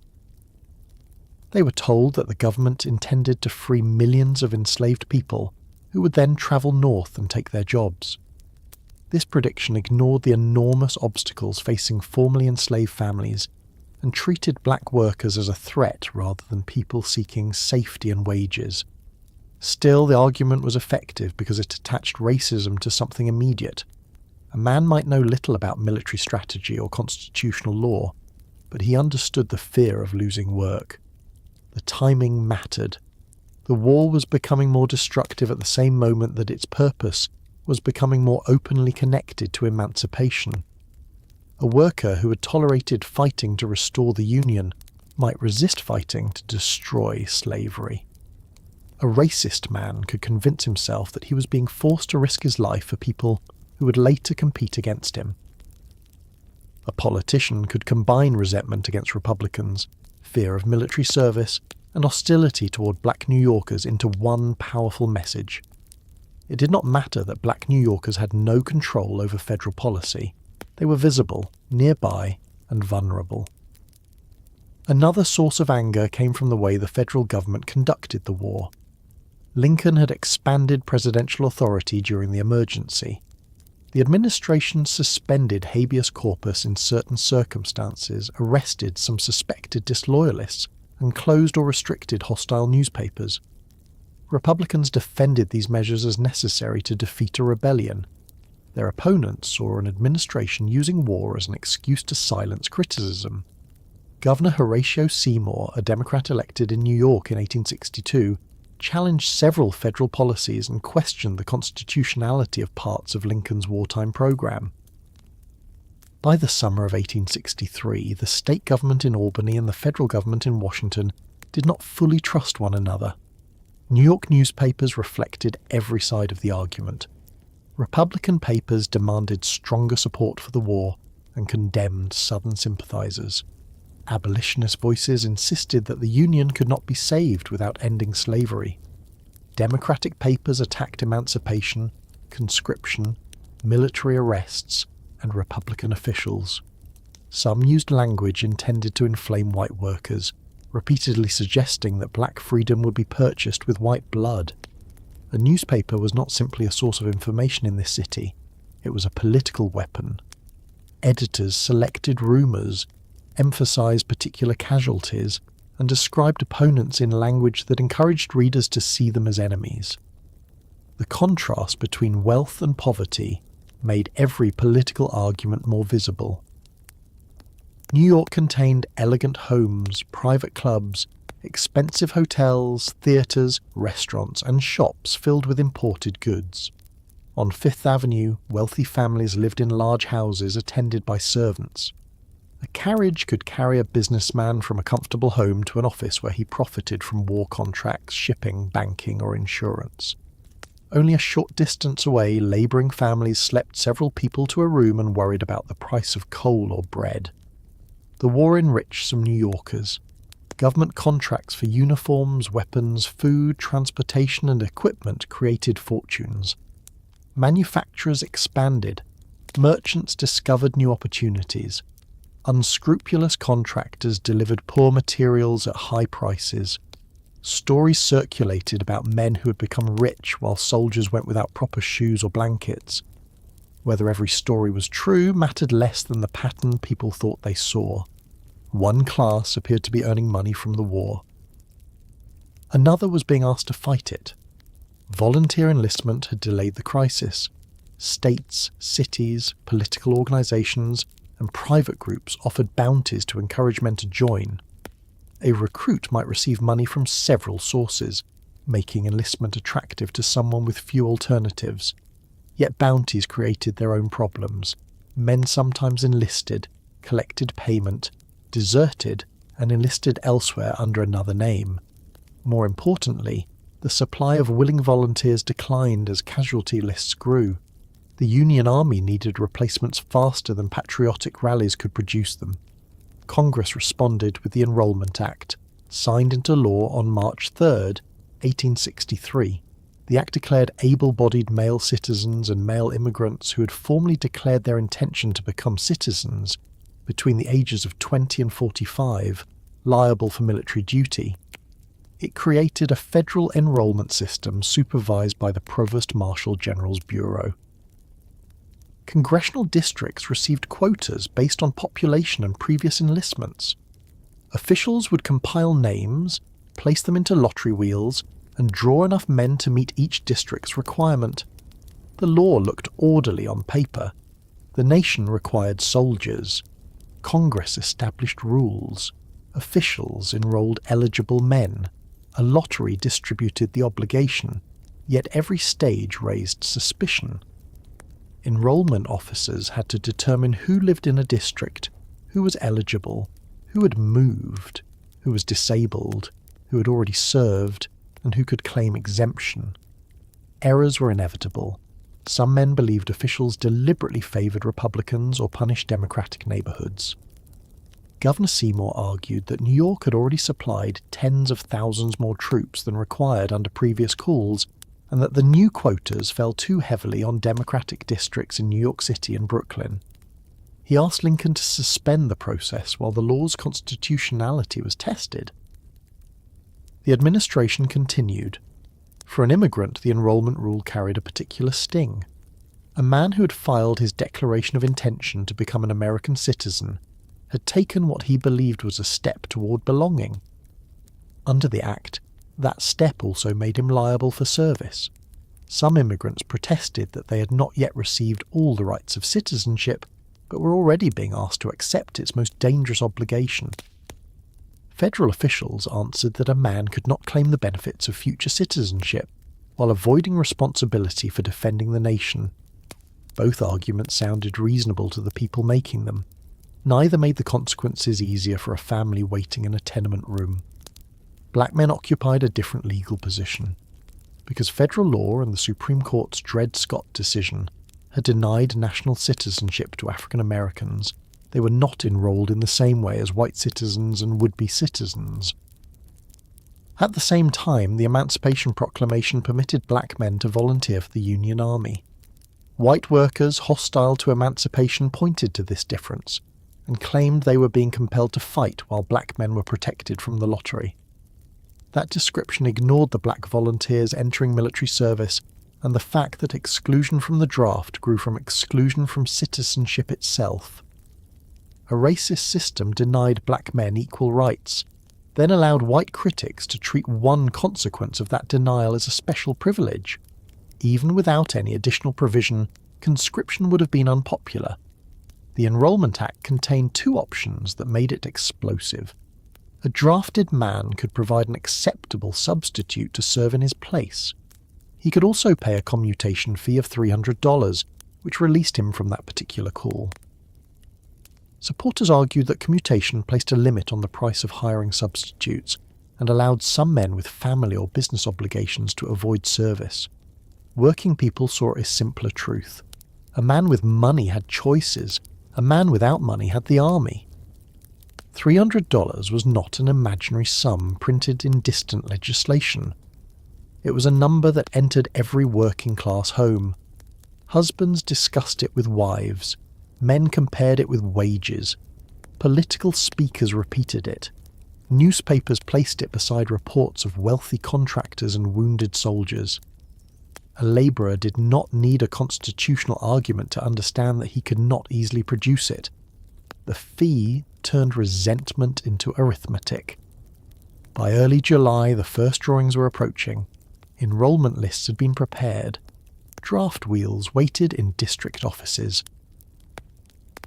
They were told that the government intended to free millions of enslaved people who would then travel north and take their jobs. This prediction ignored the enormous obstacles facing formerly enslaved families and treated black workers as a threat rather than people seeking safety and wages. Still, the argument was effective because it attached racism to something immediate. A man might know little about military strategy or constitutional law, but he understood the fear of losing work. The timing mattered. The war was becoming more destructive at the same moment that its purpose was becoming more openly connected to emancipation. A worker who had tolerated fighting to restore the Union might resist fighting to destroy slavery. A racist man could convince himself that he was being forced to risk his life for people who would later compete against him. A politician could combine resentment against Republicans, fear of military service, and hostility toward black New Yorkers into one powerful message. It did not matter that black New Yorkers had no control over federal policy. They were visible, nearby, and vulnerable. Another source of anger came from the way the federal government conducted the war. Lincoln had expanded presidential authority during the emergency. The administration suspended habeas corpus in certain circumstances, arrested some suspected disloyalists, and closed or restricted hostile newspapers. Republicans defended these measures as necessary to defeat a rebellion. Their opponents saw an administration using war as an excuse to silence criticism. Governor Horatio Seymour, a Democrat elected in New York in 1862, challenged several federal policies and questioned the constitutionality of parts of Lincoln's wartime program. By the summer of 1863, the state government in Albany and the federal government in Washington did not fully trust one another. New York newspapers reflected every side of the argument. Republican papers demanded stronger support for the war and condemned Southern sympathizers. Abolitionist voices insisted that the Union could not be saved without ending slavery. Democratic papers attacked emancipation, conscription, military arrests, and Republican officials. Some used language intended to inflame white workers, repeatedly suggesting that black freedom would be purchased with white blood. A newspaper was not simply a source of information in this city, it was a political weapon. Editors selected rumours, emphasised particular casualties, and described opponents in language that encouraged readers to see them as enemies. The contrast between wealth and poverty made every political argument more visible. New York contained elegant homes, private clubs, expensive hotels, theatres, restaurants, and shops filled with imported goods. On Fifth Avenue, wealthy families lived in large houses attended by servants. A carriage could carry a businessman from a comfortable home to an office where he profited from war contracts, shipping, banking, or insurance. Only a short distance away, labouring families slept several people to a room and worried about the price of coal or bread. The war enriched some New Yorkers. Government contracts for uniforms, weapons, food, transportation, and equipment created fortunes. Manufacturers expanded. Merchants discovered new opportunities. Unscrupulous contractors delivered poor materials at high prices. Stories circulated about men who had become rich while soldiers went without proper shoes or blankets. Whether every story was true mattered less than the pattern people thought they saw. One class appeared to be earning money from the war. Another was being asked to fight it. Volunteer enlistment had delayed the crisis. States, cities, political organisations, and private groups offered bounties to encourage men to join. A recruit might receive money from several sources, making enlistment attractive to someone with few alternatives. Yet bounties created their own problems. Men sometimes enlisted, collected payment, deserted, and enlisted elsewhere under another name. More importantly, the supply of willing volunteers declined as casualty lists grew. The Union Army needed replacements faster than patriotic rallies could produce them. Congress responded with the Enrollment Act, signed into law on March 3, 1863. The Act declared able-bodied male citizens and male immigrants who had formally declared their intention to become citizens between the ages of 20 and 45 liable for military duty. It created a federal enrollment system supervised by the Provost Marshal General's Bureau. Congressional districts received quotas based on population and previous enlistments. Officials would compile names, place them into lottery wheels, and draw enough men to meet each district's requirement. The law looked orderly on paper. The nation required soldiers. Congress established rules. Officials enrolled eligible men. A lottery distributed the obligation, yet every stage raised suspicion. Enrollment officers had to determine who lived in a district, who was eligible, who had moved, who was disabled, who had already served, and who could claim exemption. Errors were inevitable. Some men believed officials deliberately favoured Republicans or punished Democratic neighbourhoods. Governor Seymour argued that New York had already supplied tens of thousands more troops than required under previous calls, and that the new quotas fell too heavily on Democratic districts in New York City and Brooklyn. He asked Lincoln to suspend the process while the law's constitutionality was tested. The administration continued. For an immigrant, the enrollment rule carried a particular sting. A man who had filed his declaration of intention to become an American citizen had taken what he believed was a step toward belonging. Under the Act, that step also made him liable for service. Some immigrants protested that they had not yet received all the rights of citizenship, but were already being asked to accept its most dangerous obligation. Federal officials answered that a man could not claim the benefits of future citizenship while avoiding responsibility for defending the nation. Both arguments sounded reasonable to the people making them. Neither made the consequences easier for a family waiting in a tenement room. Black men occupied a different legal position. Because federal law and the Supreme Court's Dred Scott decision had denied national citizenship to African Americans, they were not enrolled in the same way as white citizens and would-be citizens. At the same time, the Emancipation Proclamation permitted black men to volunteer for the Union Army. White workers hostile to emancipation pointed to this difference and claimed they were being compelled to fight while black men were protected from the lottery. That description ignored the black volunteers entering military service and the fact that exclusion from the draft grew from exclusion from citizenship itself. A racist system denied black men equal rights, then allowed white critics to treat one consequence of that denial as a special privilege. Even without any additional provision, conscription would have been unpopular. The Enrollment Act contained two options that made it explosive. A drafted man could provide an acceptable substitute to serve in his place. He could also pay a commutation fee of $300, which released him from that particular call. Supporters argued that commutation placed a limit on the price of hiring substitutes and allowed some men with family or business obligations to avoid service. Working people saw a simpler truth. A man with money had choices. A man without money had the army. $300 was not an imaginary sum printed in distant legislation. It was a number that entered every working-class home. Husbands discussed it with wives. Men compared it with wages. Political speakers repeated it. Newspapers placed it beside reports of wealthy contractors and wounded soldiers. A labourer did not need a constitutional argument to understand that he could not easily produce it. The fee turned resentment into arithmetic. By early July, the first drawings were approaching. Enrolment lists had been prepared. Draft wheels waited in district offices.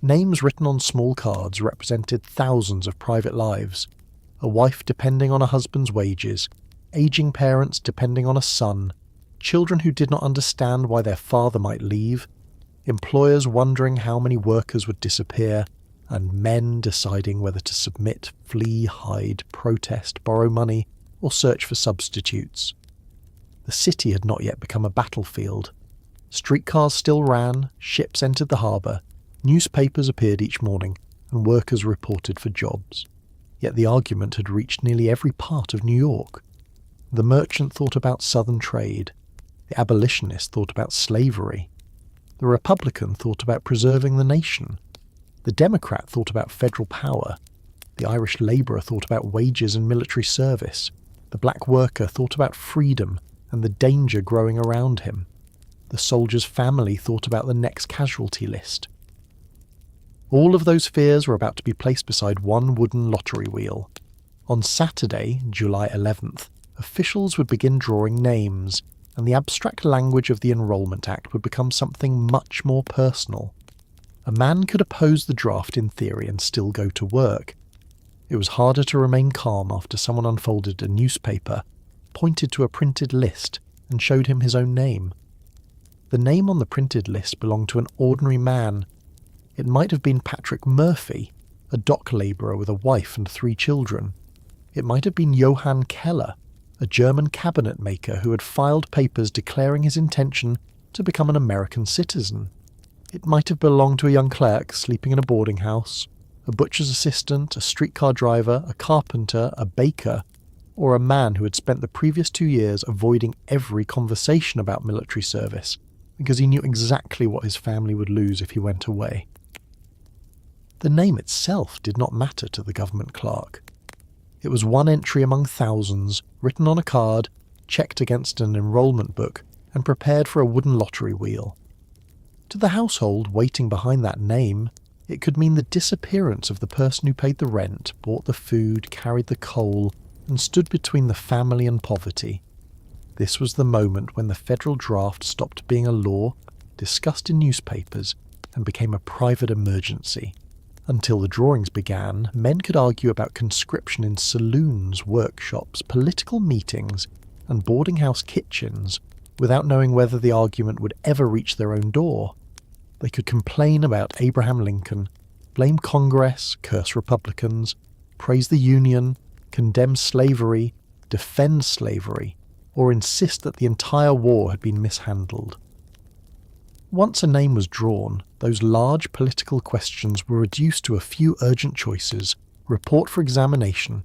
Names written on small cards represented thousands of private lives. A wife depending on a husband's wages, aging parents depending on a son, children who did not understand why their father might leave, employers wondering how many workers would disappear, and men deciding whether to submit, flee, hide, protest, borrow money, or search for substitutes. The city had not yet become a battlefield. Streetcars still ran, ships entered the harbour, newspapers appeared each morning, and workers reported for jobs. Yet the argument had reached nearly every part of New York. The merchant thought about southern trade. The abolitionist thought about slavery. The Republican thought about preserving the nation. The Democrat thought about federal power. The Irish labourer thought about wages and military service. The black worker thought about freedom and the danger growing around him. The soldier's family thought about the next casualty list. All of those fears were about to be placed beside one wooden lottery wheel. On Saturday, July 11th, officials would begin drawing names, and the abstract language of the Enrolment Act would become something much more personal. A man could oppose the draft in theory and still go to work. It was harder to remain calm after someone unfolded a newspaper, pointed to a printed list, and showed him his own name. The name on the printed list belonged to an ordinary man. It might have been Patrick Murphy, a dock labourer with a wife and 3 children. It might have been Johann Keller, a German cabinet maker who had filed papers declaring his intention to become an American citizen. It might have belonged to a young clerk sleeping in a boarding house, a butcher's assistant, a streetcar driver, a carpenter, a baker, or a man who had spent the previous 2 years avoiding every conversation about military service because he knew exactly what his family would lose if he went away. The name itself did not matter to the government clerk. It was one entry among thousands, written on a card, checked against an enrolment book, and prepared for a wooden lottery wheel. To the household waiting behind that name, it could mean the disappearance of the person who paid the rent, bought the food, carried the coal, and stood between the family and poverty. This was the moment when the federal draft stopped being a law, discussed in newspapers, and became a private emergency. Until the drawings began, men could argue about conscription in saloons, workshops, political meetings, and boarding house kitchens without knowing whether the argument would ever reach their own door. They could complain about Abraham Lincoln, blame Congress, curse Republicans, praise the Union, condemn slavery, defend slavery, or insist that the entire war had been mishandled. Once a name was drawn, those large political questions were reduced to a few urgent choices: report for examination,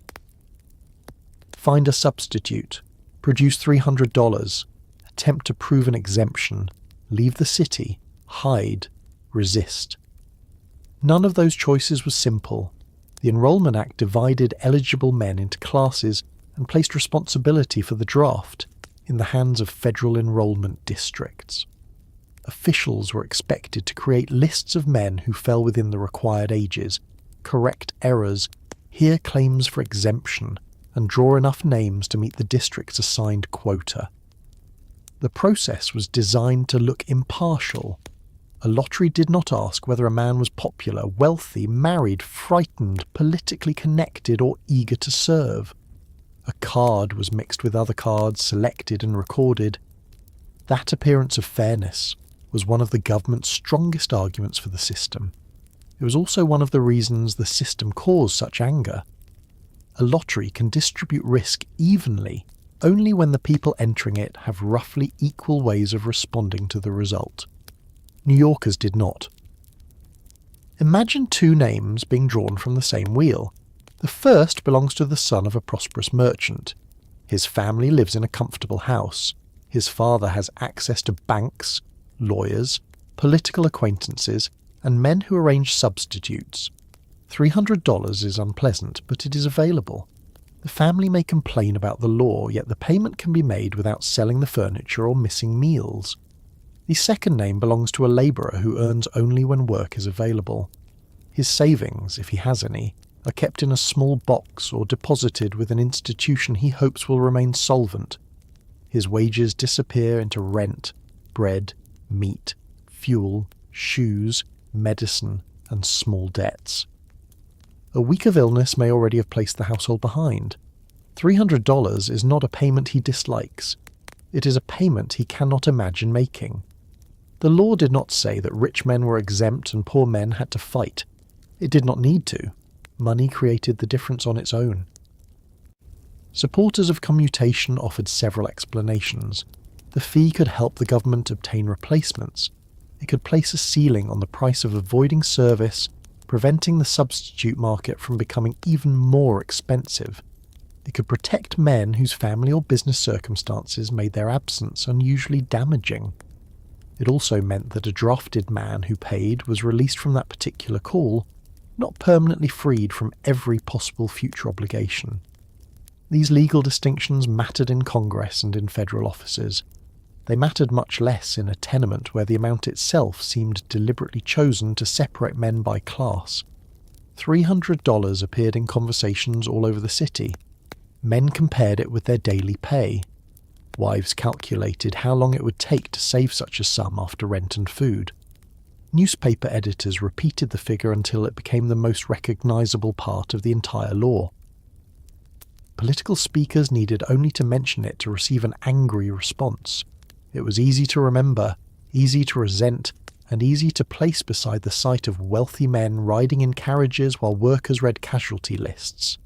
find a substitute, produce $300, attempt to prove an exemption, leave the city, hide, resist. None of those choices was simple. The Enrolment Act divided eligible men into classes and placed responsibility for the draft in the hands of federal enrollment districts. Officials were expected to create lists of men who fell within the required ages, correct errors, hear claims for exemption, and draw enough names to meet the district's assigned quota. The process was designed to look impartial. A lottery did not ask whether a man was popular, wealthy, married, frightened, politically connected, or eager to serve. A card was mixed with other cards, selected and recorded. That appearance of fairness was one of the government's strongest arguments for the system. It was also one of the reasons the system caused such anger. A lottery can distribute risk evenly only when the people entering it have roughly equal ways of responding to the result. New Yorkers did not. Imagine 2 names being drawn from the same wheel. The first belongs to the son of a prosperous merchant. His family lives in a comfortable house. His father has access to banks, lawyers, political acquaintances, and men who arrange substitutes. $300 is unpleasant, but it is available. The family may complain about the law, yet the payment can be made without selling the furniture or missing meals. The second name belongs to a labourer who earns only when work is available. His savings, if he has any, are kept in a small box or deposited with an institution he hopes will remain solvent. His wages disappear into rent, bread, meat, fuel, shoes, medicine, and small debts. A week of illness may already have placed the household behind. $300 is not a payment he dislikes. It is a payment he cannot imagine making. The law did not say that rich men were exempt and poor men had to fight. It did not need to. Money created the difference on its own. Supporters of commutation offered several explanations. The fee could help the government obtain replacements. It could place a ceiling on the price of avoiding service, preventing the substitute market from becoming even more expensive. It could protect men whose family or business circumstances made their absence unusually damaging. It also meant that a drafted man who paid was released from that particular call, not permanently freed from every possible future obligation. These legal distinctions mattered in Congress and in federal offices. They mattered much less in a tenement where the amount itself seemed deliberately chosen to separate men by class. $300 appeared in conversations all over the city. Men compared it with their daily pay. Wives calculated how long it would take to save such a sum after rent and food. Newspaper editors repeated the figure until it became the most recognizable part of the entire law. Political speakers needed only to mention it to receive an angry response. It was easy to remember, easy to resent, and easy to place beside the sight of wealthy men riding in carriages while workers read casualty lists.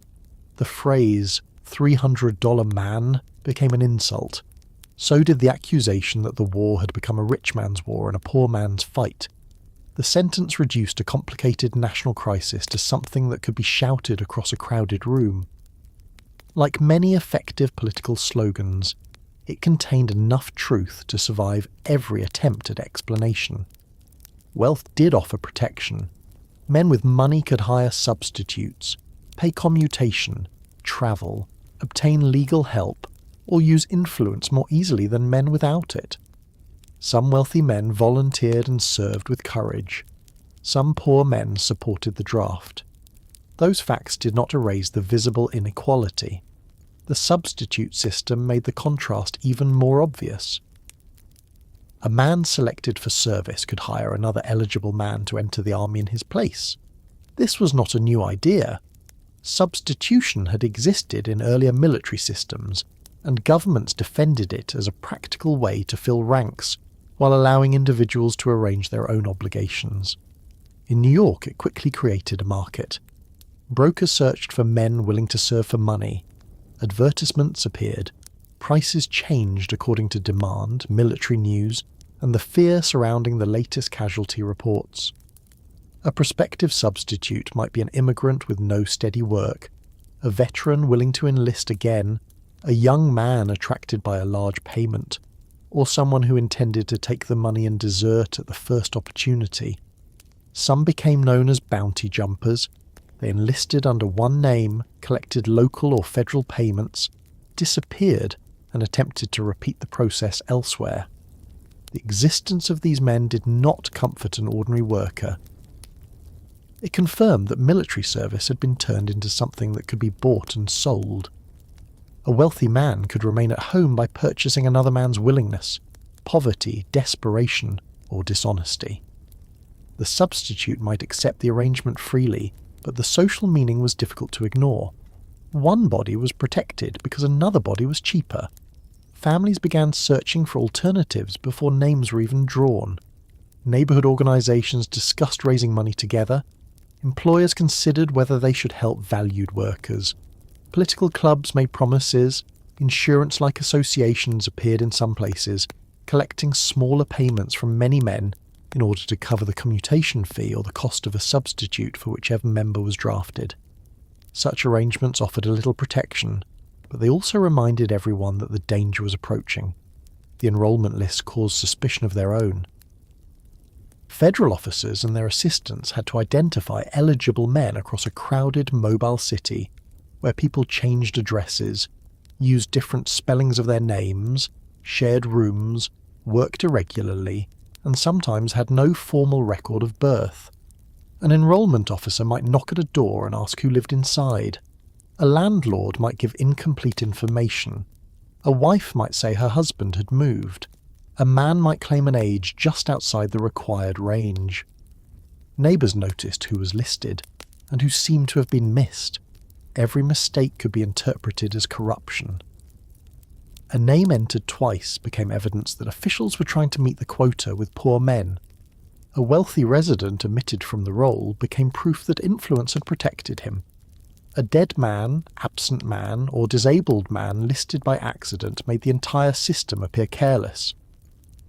The phrase, $300 man, became an insult. So did the accusation that the war had become a rich man's war and a poor man's fight. The sentence reduced a complicated national crisis to something that could be shouted across a crowded room. Like many effective political slogans, it contained enough truth to survive every attempt at explanation. Wealth did offer protection. Men with money could hire substitutes, pay commutation, travel, obtain legal help, or use influence more easily than men without it. Some wealthy men volunteered and served with courage. Some poor men supported the draft. Those facts did not erase the visible inequality. The substitute system made the contrast even more obvious. A man selected for service could hire another eligible man to enter the army in his place. This was not a new idea. Substitution had existed in earlier military systems, and governments defended it as a practical way to fill ranks while allowing individuals to arrange their own obligations. In New York, it quickly created a market. Brokers searched for men willing to serve for money. Advertisements appeared. Prices changed according to demand, military news, and the fear surrounding the latest casualty reports. A prospective substitute might be an immigrant with no steady work, a veteran willing to enlist again, a young man attracted by a large payment, or someone who intended to take the money and desert at the first opportunity. Some became known as bounty jumpers. They enlisted under one name, collected local or federal payments, disappeared, and attempted to repeat the process elsewhere. The existence of these men did not comfort an ordinary worker. It confirmed that military service had been turned into something that could be bought and sold. A wealthy man could remain at home by purchasing another man's willingness, poverty, desperation, or dishonesty. The substitute might accept the arrangement freely, but the social meaning was difficult to ignore. One body was protected because another body was cheaper. Families began searching for alternatives before names were even drawn. Neighborhood organizations discussed raising money together. Employers considered whether they should help valued workers. Political clubs made promises. Insurance-like associations appeared in some places, collecting smaller payments from many men in order to cover the commutation fee or the cost of a substitute for whichever member was drafted. Such arrangements offered a little protection, but they also reminded everyone that the danger was approaching. The enrollment list caused suspicion of their own. Federal officers and their assistants had to identify eligible men across a crowded, mobile city where people changed addresses, used different spellings of their names, shared rooms, worked irregularly, and sometimes had no formal record of birth. An enrollment officer might knock at a door and ask who lived inside. A landlord might give incomplete information. A wife might say her husband had moved. A man might claim an age just outside the required range. Neighbours noticed who was listed, and who seemed to have been missed. Every mistake could be interpreted as corruption. A name entered twice became evidence that officials were trying to meet the quota with poor men. A wealthy resident omitted from the roll became proof that influence had protected him. A dead man, absent man, or disabled man listed by accident made the entire system appear careless.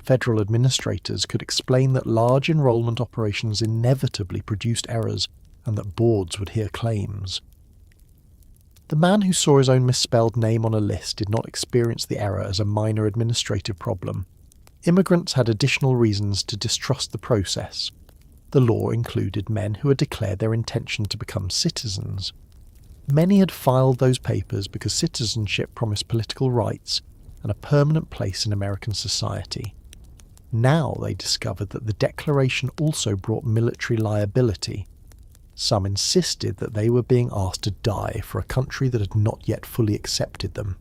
Federal administrators could explain that large enrollment operations inevitably produced errors and that boards would hear claims. The man who saw his own misspelled name on a list did not experience the error as a minor administrative problem. Immigrants had additional reasons to distrust the process. The law included men who had declared their intention to become citizens. Many had filed those papers because citizenship promised political rights and a permanent place in American society. Now they discovered that the declaration also brought military liability. Some insisted that they were being asked to die for a country that had not yet fully accepted them.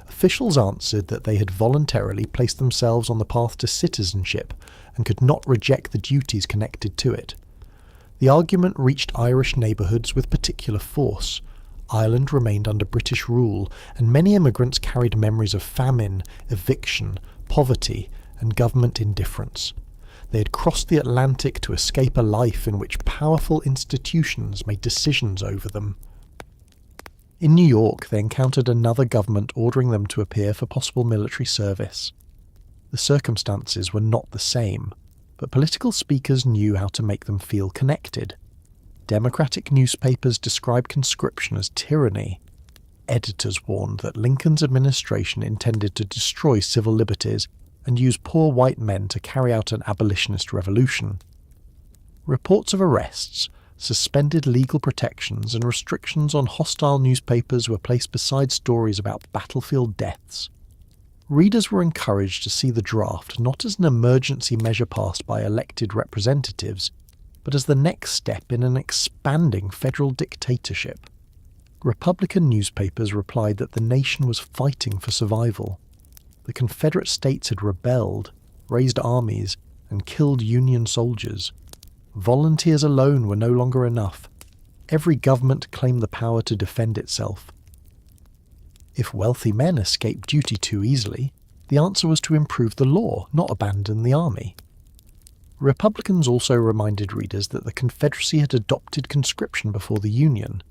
Officials answered that they had voluntarily placed themselves on the path to citizenship and could not reject the duties connected to it. The argument reached Irish neighbourhoods with particular force. Ireland remained under British rule, and many immigrants carried memories of famine, eviction, poverty, and government indifference. They had crossed the Atlantic to escape a life in which powerful institutions made decisions over them. In New York, they encountered another government ordering them to appear for possible military service. The circumstances were not the same, but political speakers knew how to make them feel connected. Democratic newspapers described conscription as tyranny. Editors warned that Lincoln's administration intended to destroy civil liberties and use poor white men to carry out an abolitionist revolution. Reports of arrests, suspended legal protections, and restrictions on hostile newspapers were placed beside stories about battlefield deaths. Readers were encouraged to see the draft not as an emergency measure passed by elected representatives, but as the next step in an expanding federal dictatorship. Republican newspapers replied that the nation was fighting for survival. The Confederate States had rebelled, raised armies, and killed Union soldiers. Volunteers alone were no longer enough. Every government claimed the power to defend itself. If wealthy men escaped duty too easily, the answer was to improve the law, not abandon the army. Republicans also reminded readers that the Confederacy had adopted conscription before the Union.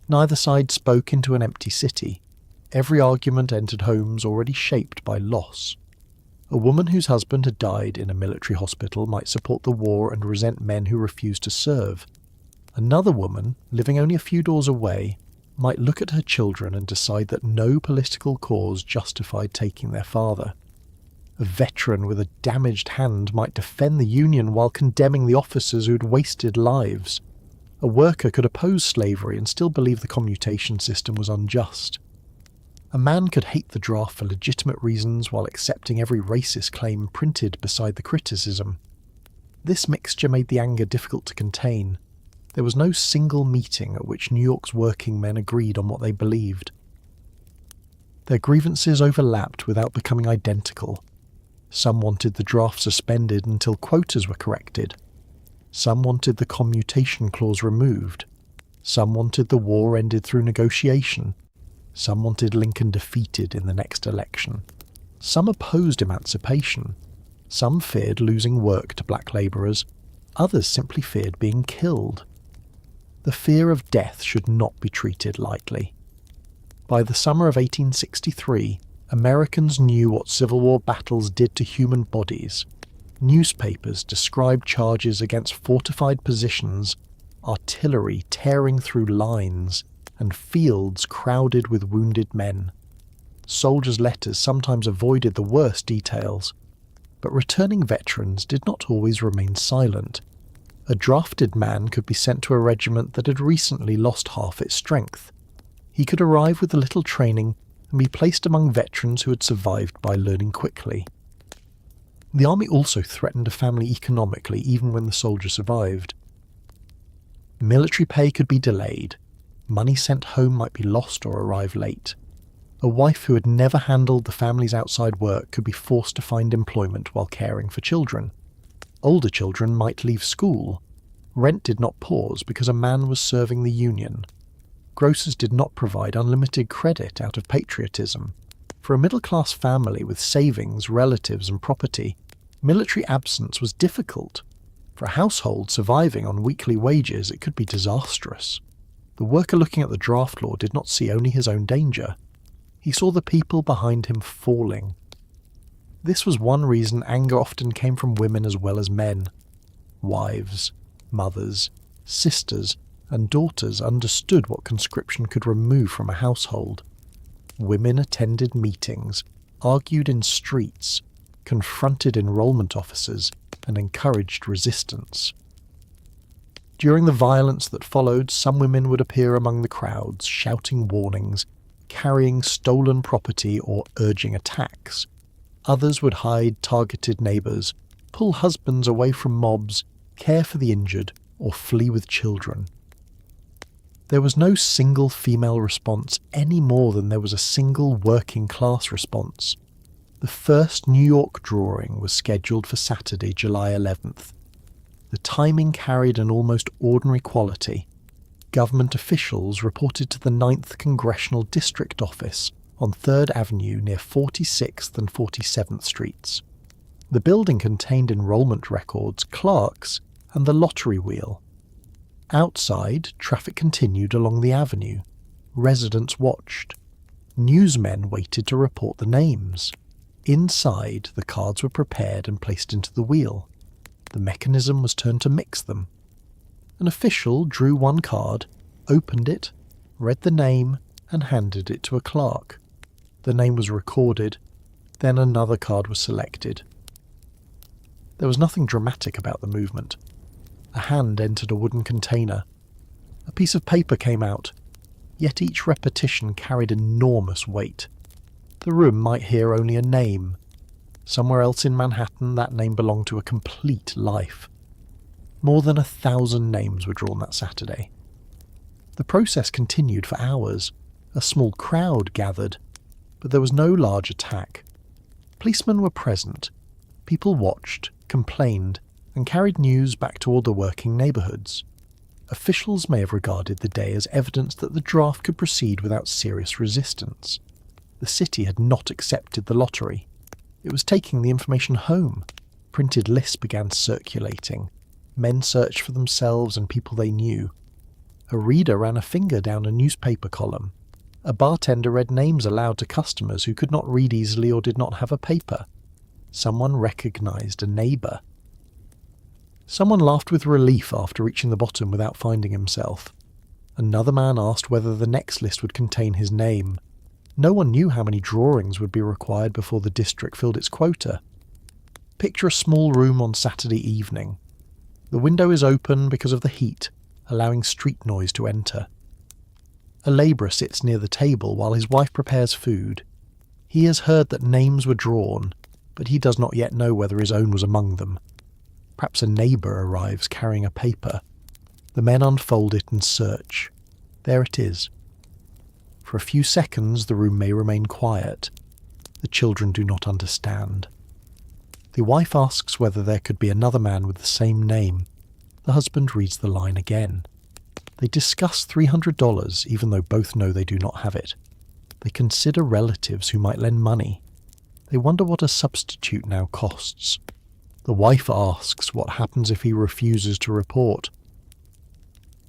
Neither side spoke into an empty city. Every argument entered homes already shaped by loss. A woman whose husband had died in a military hospital might support the war and resent men who refused to serve. Another woman, living only a few doors away, might look at her children and decide that no political cause justified taking their father. A veteran with a damaged hand might defend the Union while condemning the officers who had wasted lives. A worker could oppose slavery and still believe the commutation system was unjust. A man could hate the draft for legitimate reasons while accepting every racist claim printed beside the criticism. This mixture made the anger difficult to contain. There was no single meeting at which New York's working men agreed on what they believed. Their grievances overlapped without becoming identical. Some wanted the draft suspended until quotas were corrected. Some wanted the commutation clause removed. Some wanted the war ended through negotiation. Some wanted Lincoln defeated in the next election. Some opposed emancipation. Some feared losing work to black labourers. Others simply feared being killed. The fear of death should not be treated lightly. By the summer of 1863, Americans knew what Civil War battles did to human bodies. Newspapers described charges against fortified positions, artillery tearing through lines, and fields crowded with wounded men. Soldiers' letters sometimes avoided the worst details, but returning veterans did not always remain silent. A drafted man could be sent to a regiment that had recently lost half its strength. He could arrive with a little training and be placed among veterans who had survived by learning quickly. The army also threatened a family economically even when the soldier survived. Military pay could be delayed. Money sent home might be lost or arrive late. A wife who had never handled the family's outside work could be forced to find employment while caring for children. Older children might leave school. Rent did not pause because a man was serving the Union. Grocers did not provide unlimited credit out of patriotism. For a middle-class family with savings, relatives and property, military absence was difficult. For a household surviving on weekly wages, it could be disastrous. The worker looking at the draft law did not see only his own danger. He saw the people behind him falling. This was one reason anger often came from women as well as men. Wives, mothers, sisters, and daughters understood what conscription could remove from a household. Women attended meetings, argued in streets, confronted enrolment officers, and encouraged resistance. During the violence that followed, some women would appear among the crowds, shouting warnings, carrying stolen property or urging attacks. Others would hide targeted neighbours, pull husbands away from mobs, care for the injured, or flee with children. There was no single female response any more than there was a single working class response. The first New York drawing was scheduled for Saturday, July 11th. The timing carried an almost ordinary quality. Government officials reported to the 9th Congressional District Office on 3rd Avenue near 46th and 47th Streets. The building contained enrolment records, clerks, and the lottery wheel. Outside, traffic continued along the avenue. Residents watched. Newsmen waited to report the names. Inside, the cards were prepared and placed into the wheel. The mechanism was turned to mix them. An official drew one card, opened it, read the name, and handed it to a clerk. The name was recorded, then another card was selected. There was nothing dramatic about the movement. A hand entered a wooden container. A piece of paper came out, yet each repetition carried enormous weight. The room might hear only a name. Somewhere else in Manhattan, that name belonged to a complete life. More than 1,000 names were drawn that Saturday. The process continued for hours. A small crowd gathered, but there was no large attack. Policemen were present. People watched, complained, and carried news back to all the working neighbourhoods. Officials may have regarded the day as evidence that the draft could proceed without serious resistance. The city had not accepted the lottery. It was taking the information home. Printed lists began circulating. Men searched for themselves and people they knew. A reader ran a finger down a newspaper column. A bartender read names aloud to customers who could not read easily or did not have a paper. Someone recognised a neighbour. Someone laughed with relief after reaching the bottom without finding himself. Another man asked whether the next list would contain his name. No one knew how many drawings would be required before the district filled its quota. Picture a small room on Saturday evening. The window is open because of the heat, allowing street noise to enter. A labourer sits near the table while his wife prepares food. He has heard that names were drawn, but he does not yet know whether his own was among them. Perhaps a neighbour arrives carrying a paper. The men unfold it and search. There it is. For a few seconds the room may remain quiet. The children do not understand. The wife asks whether there could be another man with the same name. The husband reads the line again. They discuss $300, even though both know they do not have it. They consider relatives who might lend money. They wonder what a substitute now costs. The wife asks what happens if he refuses to report.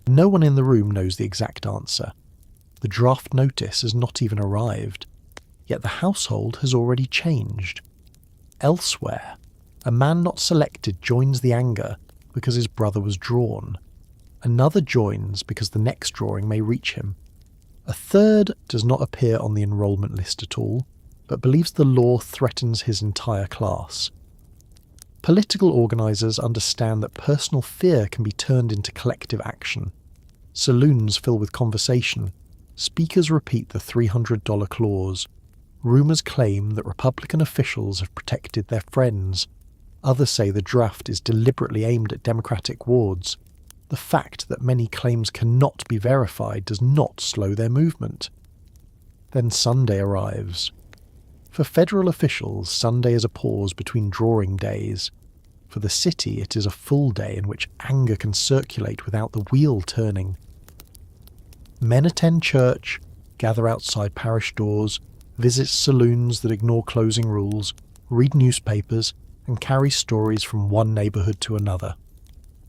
No one in the room knows the exact answer. The draft notice has not even arrived, yet the household has already changed. Elsewhere, a man not selected joins the anger because his brother was drawn. Another joins because the next drawing may reach him. A third does not appear on the enrolment list at all, but believes the law threatens his entire class. Political organisers understand that personal fear can be turned into collective action. Saloons fill with conversation. Speakers repeat the $300 clause. Rumours claim that Republican officials have protected their friends. Others say the draft is deliberately aimed at Democratic wards. The fact that many claims cannot be verified does not slow their movement. Then Sunday arrives. For federal officials, Sunday is a pause between drawing days. For the city, it is a full day in which anger can circulate without the wheel turning. Men attend church, gather outside parish doors, visit saloons that ignore closing rules, read newspapers, and carry stories from one neighbourhood to another.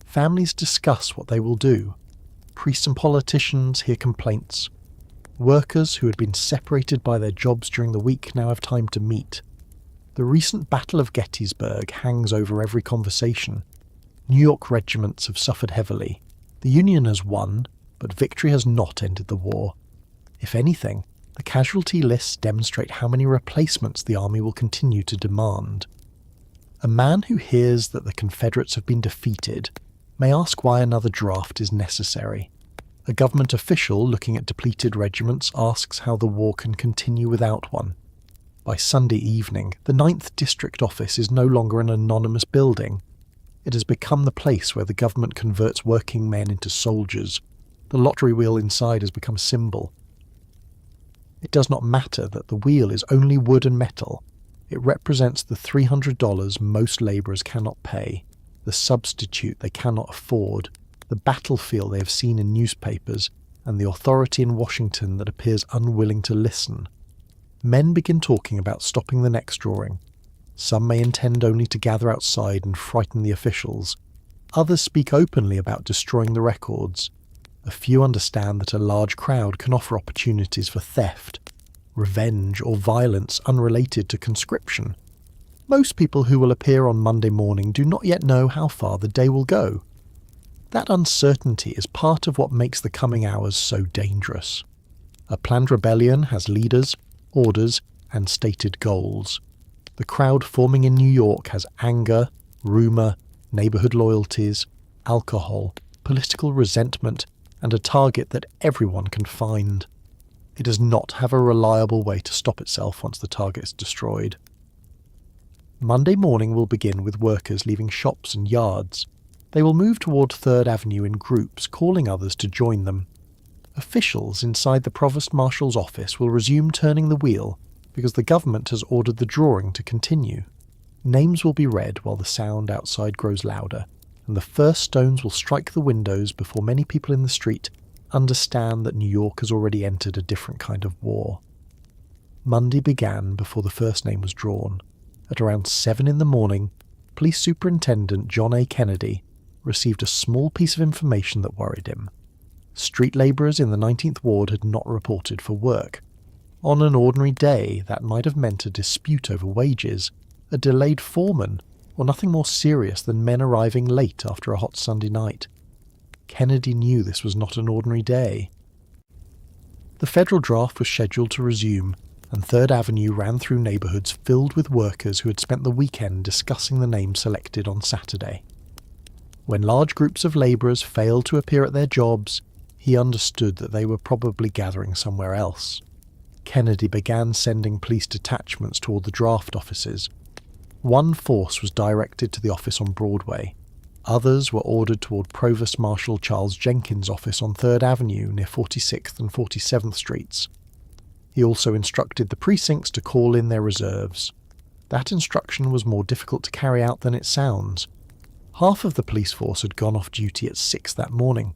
Families discuss what they will do. Priests and politicians hear complaints. Workers who had been separated by their jobs during the week now have time to meet. The recent Battle of Gettysburg hangs over every conversation. New York regiments have suffered heavily. The Union has won, but victory has not ended the war. If anything, the casualty lists demonstrate how many replacements the army will continue to demand. A man who hears that the Confederates have been defeated may ask why another draft is necessary. A government official looking at depleted regiments asks how the war can continue without one. By Sunday evening, the 9th District Office is no longer an anonymous building. It has become the place where the government converts working men into soldiers. The lottery wheel inside has become a symbol. It does not matter that the wheel is only wood and metal. It represents the $300 most labourers cannot pay, the substitute they cannot afford, the battlefield they have seen in newspapers, and the authority in Washington that appears unwilling to listen. Men begin talking about stopping the next drawing. Some may intend only to gather outside and frighten the officials. Others speak openly about destroying the records. A few understand that a large crowd can offer opportunities for theft, revenge, or violence unrelated to conscription. Most people who will appear on Monday morning do not yet know how far the day will go. That uncertainty is part of what makes the coming hours so dangerous. A planned rebellion has leaders, orders, and stated goals. The crowd forming in New York has anger, rumour, neighbourhood loyalties, alcohol, political resentment, and a target that everyone can find. It does not have a reliable way to stop itself once the target is destroyed. Monday morning will begin with workers leaving shops and yards. They will move toward 3rd Avenue in groups, calling others to join them. Officials inside the Provost Marshal's office will resume turning the wheel because the government has ordered the drawing to continue. Names will be read while the sound outside grows louder, and the first stones will strike the windows before many people in the street understand that New York has already entered a different kind of war. Monday began before the first name was drawn. At around 7 in the morning, Police Superintendent John A. Kennedy received a small piece of information that worried him. Street labourers in the 19th Ward had not reported for work. On an ordinary day, that might have meant a dispute over wages, a delayed foreman, or nothing more serious than men arriving late after a hot Sunday night. Kennedy knew this was not an ordinary day. The federal draft was scheduled to resume, and 3rd Avenue ran through neighbourhoods filled with workers who had spent the weekend discussing the name selected on Saturday. When large groups of labourers failed to appear at their jobs, he understood that they were probably gathering somewhere else. Kennedy began sending police detachments toward the draft offices. One force was directed to the office on Broadway. Others were ordered toward Provost Marshal Charles Jenkins' office on 3rd Avenue near 46th and 47th Streets. He also instructed the precincts to call in their reserves. That instruction was more difficult to carry out than it sounds. Half of the police force had gone off duty at 6 that morning.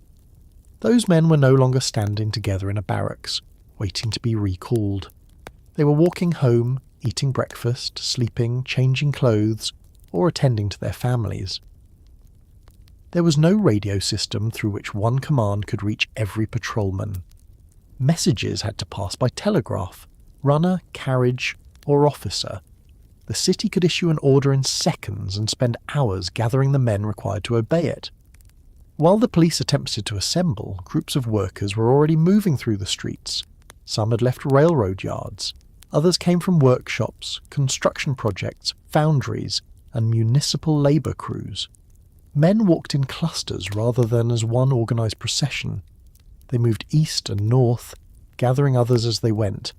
Those men were no longer standing together in a barracks, waiting to be recalled. They were walking home, eating breakfast, sleeping, changing clothes, or attending to their families. There was no radio system through which one command could reach every patrolman. Messages had to pass by telegraph, runner, carriage, or officer. The city could issue an order in seconds and spend hours gathering the men required to obey it. While the police attempted to assemble, groups of workers were already moving through the streets. Some had left railroad yards. Others came from workshops, construction projects, foundries, and municipal labour crews. Men walked in clusters rather than as one organised procession. They moved east and north, gathering others as they went.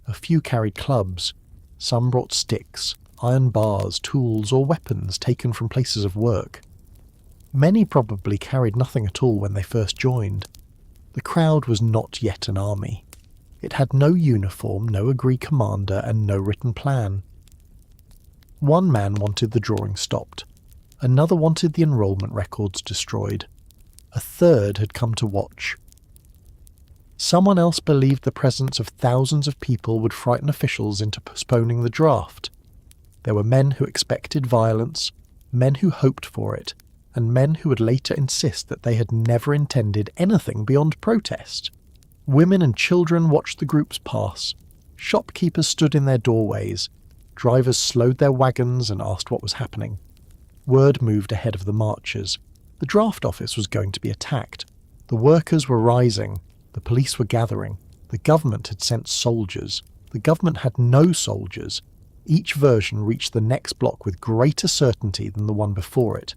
A few carried clubs. Some brought sticks, iron bars, tools, or weapons taken from places of work. Many probably carried nothing at all when they first joined. The crowd was not yet an army. It had no uniform, no agreed commander, and no written plan. One man wanted the drawing stopped. Another wanted the enrolment records destroyed. A third had come to watch. Someone else believed the presence of thousands of people would frighten officials into postponing the draft. There were men who expected violence, men who hoped for it, and men who would later insist that they had never intended anything beyond protest. Women and children watched the groups pass. Shopkeepers stood in their doorways. Drivers slowed their wagons and asked what was happening. Word moved ahead of the marchers. The draft office was going to be attacked. The workers were rising, the police were gathering, the government had sent soldiers, the government had no soldiers. Each version reached the next block with greater certainty than the one before it.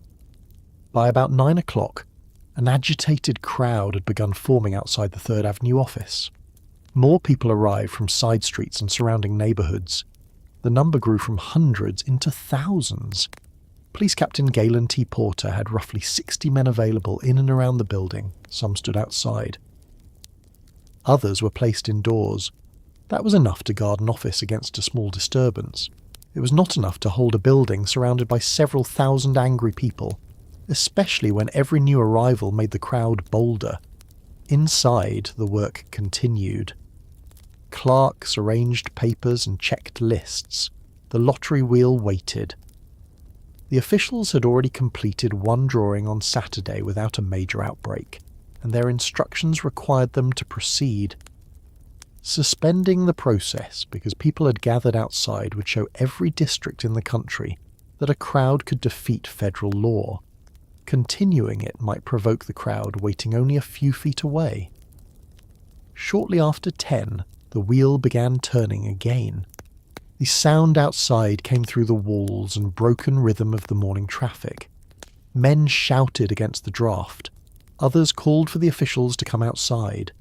By about 9 o'clock, an agitated crowd had begun forming outside the 3rd Avenue office. More people arrived from side streets and surrounding neighbourhoods. The number grew from hundreds into thousands. Police Captain Galen T. Porter had roughly 60 men available in and around the building. Some stood outside. Others were placed indoors. That was enough to guard an office against a small disturbance. It was not enough to hold a building surrounded by several thousand angry people, especially when every new arrival made the crowd bolder. Inside, the work continued. Clerks arranged papers and checked lists. The lottery wheel waited. The officials had already completed one drawing on Saturday without a major outbreak, and their instructions required them to proceed. Suspending the process because people had gathered outside would show every district in the country that a crowd could defeat federal law. Continuing it might provoke the crowd waiting only a few feet away. Shortly after 10, the wheel began turning again. The sound outside came through the walls and broken rhythm of the morning traffic. Men shouted against the draft. Others called for the officials to come outside.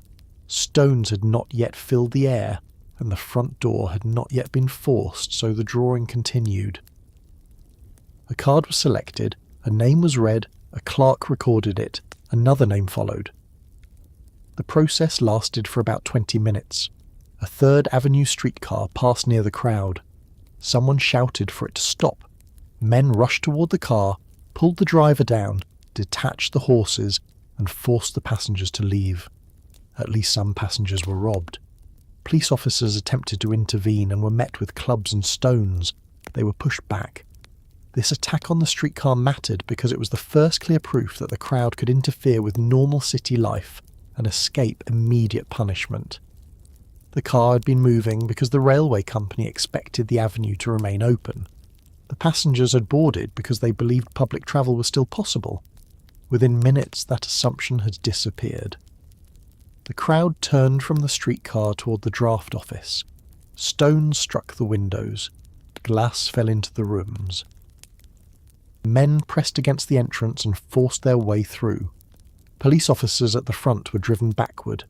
Stones had not yet filled the air, and the front door had not yet been forced, so the drawing continued. A card was selected, a name was read, a clerk recorded it, another name followed. The process lasted for about 20 minutes. A 3rd Avenue streetcar passed near the crowd. Someone shouted for it to stop. Men rushed toward the car, pulled the driver down, detached the horses, and forced the passengers to leave. At least some passengers were robbed. Police officers attempted to intervene and were met with clubs and stones. They were pushed back. This attack on the streetcar mattered because it was the first clear proof that the crowd could interfere with normal city life and escape immediate punishment. The car had been moving because the railway company expected the avenue to remain open. The passengers had boarded because they believed public travel was still possible. Within minutes, that assumption had disappeared. The crowd turned from the streetcar toward the draft office. Stones struck the windows. Glass fell into the rooms. Men pressed against the entrance and forced their way through. Police officers at the front were driven backward.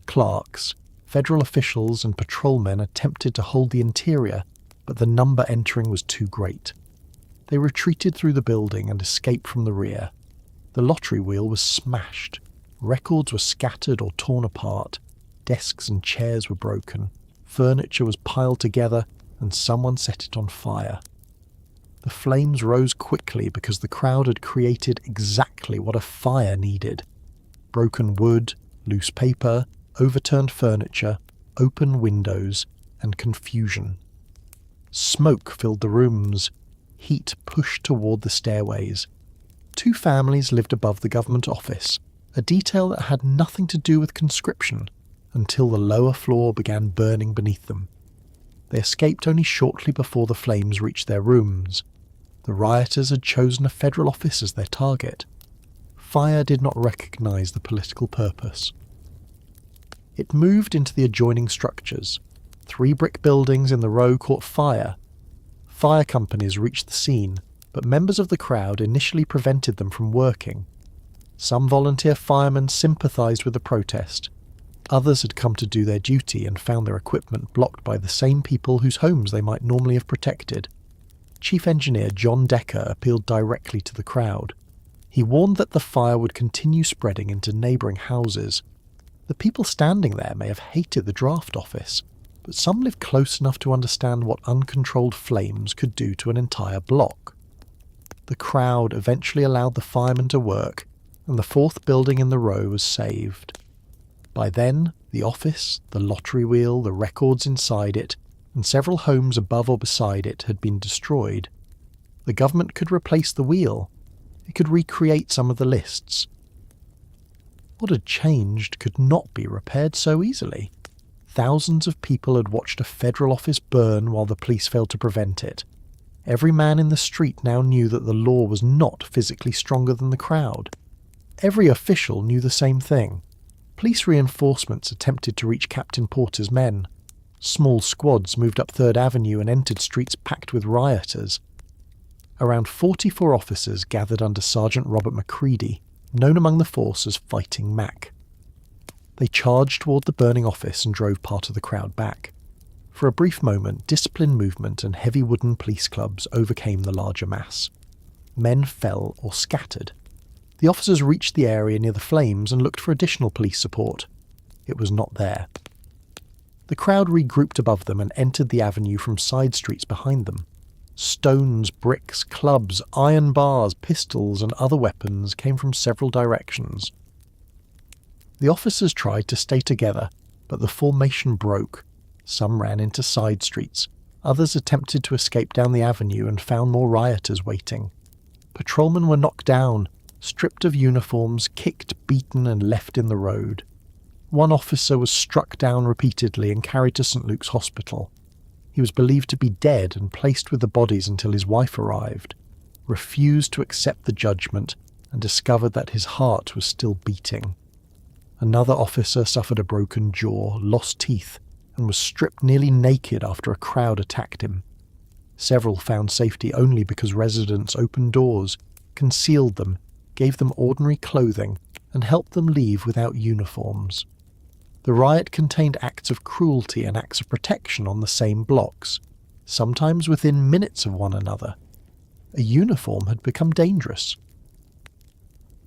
Clerks, federal officials and patrolmen attempted to hold the interior, but the number entering was too great. They retreated through the building and escaped from the rear. The lottery wheel was smashed. Records were scattered or torn apart. Desks and chairs were broken. Furniture was piled together, and someone set it on fire. The flames rose quickly because the crowd had created exactly what a fire needed. Broken wood, loose paper, overturned furniture, open windows, and confusion. Smoke filled the rooms. Heat pushed toward the stairways. 2 families lived above the government office, a detail that had nothing to do with conscription, until the lower floor began burning beneath them. They escaped only shortly before the flames reached their rooms. The rioters had chosen a federal office as their target. Fire did not recognize the political purpose. It moved into the adjoining structures. 3 brick buildings in the row caught fire. Fire companies reached the scene, but members of the crowd initially prevented them from working. Some volunteer firemen sympathized with the protest. Others had come to do their duty and found their equipment blocked by the same people whose homes they might normally have protected. Chief Engineer John Decker appealed directly to the crowd. He warned that the fire would continue spreading into neighbouring houses. The people standing there may have hated the draft office, but some lived close enough to understand what uncontrolled flames could do to an entire block. The crowd eventually allowed the firemen to work, and the 4th building in the row was saved. By then, the office, the lottery wheel, the records inside it, and several homes above or beside it had been destroyed. The government could replace the wheel. It could recreate some of the lists. What had changed could not be repaired so easily. Thousands of people had watched a federal office burn while the police failed to prevent it. Every man in the street now knew that the law was not physically stronger than the crowd. Every official knew the same thing. Police reinforcements attempted to reach Captain Porter's men. Small squads moved up 3rd Avenue and entered streets packed with rioters. Around 44 officers gathered under Sergeant Robert Macready, known among the force as Fighting Mac. They charged toward the burning office and drove part of the crowd back. For a brief moment, discipline movement and heavy wooden police clubs overcame the larger mass. Men fell or scattered. The officers reached the area near the flames and looked for additional police support. It was not there. The crowd regrouped above them and entered the avenue from side streets behind them. Stones, bricks, clubs, iron bars, pistols and other weapons came from several directions. The officers tried to stay together, but the formation broke. Some ran into side streets. Others attempted to escape down the avenue and found more rioters waiting. Patrolmen were knocked down, stripped of uniforms, kicked, beaten and left in the road. One officer was struck down repeatedly and carried to St. Luke's Hospital. He was believed to be dead and placed with the bodies until his wife arrived, refused to accept the judgment and discovered that his heart was still beating. Another officer suffered a broken jaw, lost teeth, and was stripped nearly naked after a crowd attacked him. Several found safety only because residents opened doors, concealed them, gave them ordinary clothing, and helped them leave without uniforms. The riot contained acts of cruelty and acts of protection on the same blocks, sometimes within minutes of one another. A uniform had become dangerous.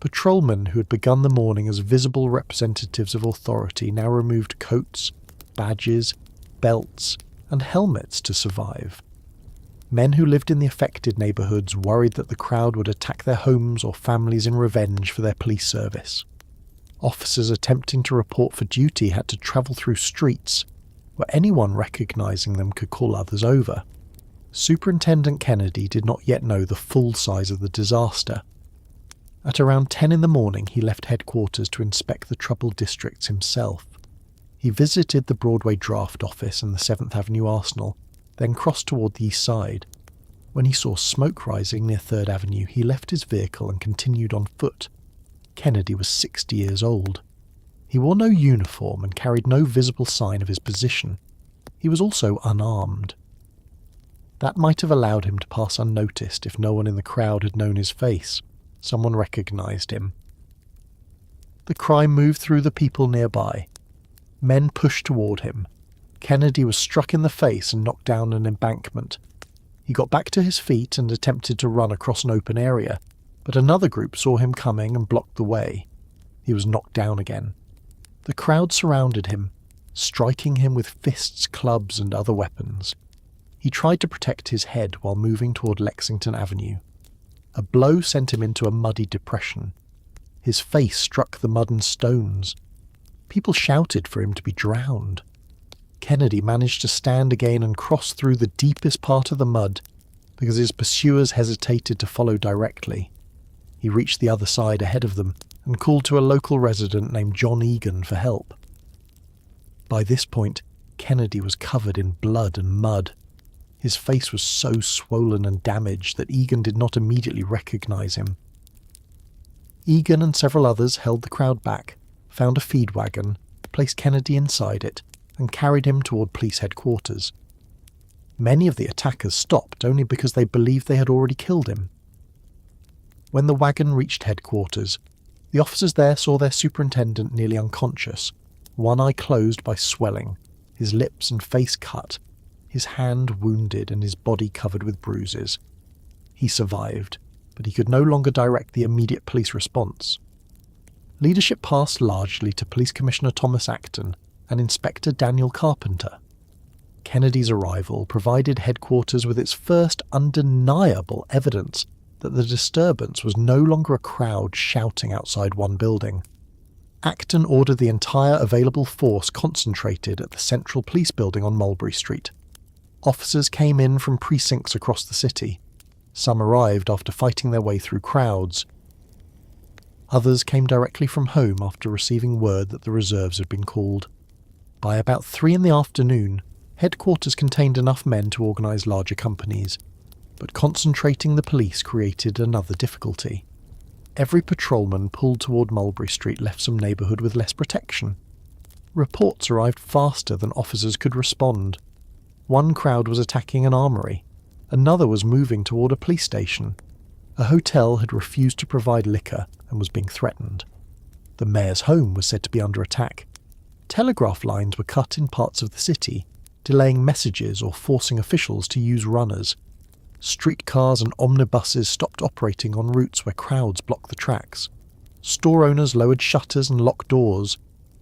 Patrolmen who had begun the morning as visible representatives of authority now removed coats, badges, belts, and helmets to survive. Men who lived in the affected neighbourhoods worried that the crowd would attack their homes or families in revenge for their police service. Officers attempting to report for duty had to travel through streets where anyone recognising them could call others over. Superintendent Kennedy did not yet know the full size of the disaster. At around 10 in the morning, he left headquarters to inspect the troubled districts himself. He visited the Broadway draft office and the 7th Avenue Arsenal, then crossed toward the east side. When he saw smoke rising near 3rd Avenue, he left his vehicle and continued on foot. Kennedy was 60 years old. He wore no uniform and carried no visible sign of his position. He was also unarmed. That might have allowed him to pass unnoticed if no one in the crowd had known his face. Someone recognized him. The cry moved through the people nearby. Men pushed toward him. Kennedy was struck in the face and knocked down an embankment. He got back to his feet and attempted to run across an open area, but another group saw him coming and blocked the way. He was knocked down again. The crowd surrounded him, striking him with fists, clubs, and other weapons. He tried to protect his head while moving toward Lexington Avenue. A blow sent him into a muddy depression. His face struck the mud and stones. People shouted for him to be drowned. Kennedy managed to stand again and cross through the deepest part of the mud because his pursuers hesitated to follow directly. He reached the other side ahead of them and called to a local resident named John Egan for help. By this point, Kennedy was covered in blood and mud. His face was so swollen and damaged that Egan did not immediately recognize him. Egan and several others held the crowd back, found a feed wagon, placed Kennedy inside it, and carried him toward police headquarters. Many of the attackers stopped only because they believed they had already killed him. When the wagon reached headquarters, the officers there saw their superintendent nearly unconscious, one eye closed by swelling, his lips and face cut, his hand wounded and his body covered with bruises. He survived, but he could no longer direct the immediate police response. Leadership passed largely to Police Commissioner Thomas Acton and Inspector Daniel Carpenter. Kennedy's arrival provided headquarters with its first undeniable evidence that the disturbance was no longer a crowd shouting outside one building. Acton ordered the entire available force concentrated at the Central Police Building on Mulberry Street. Officers came in from precincts across the city. Some arrived after fighting their way through crowds. Others came directly from home after receiving word that the reserves had been called. By about 3 in the afternoon, headquarters contained enough men to organise larger companies, but concentrating the police created another difficulty. Every patrolman pulled toward Mulberry Street left some neighbourhood with less protection. Reports arrived faster than officers could respond. One crowd was attacking an armoury. Another was moving toward a police station. A hotel had refused to provide liquor and was being threatened. The mayor's home was said to be under attack. Telegraph lines were cut in parts of the city, delaying messages or forcing officials to use runners. Streetcars and omnibuses stopped operating on routes where crowds blocked the tracks. Store owners lowered shutters and locked doors.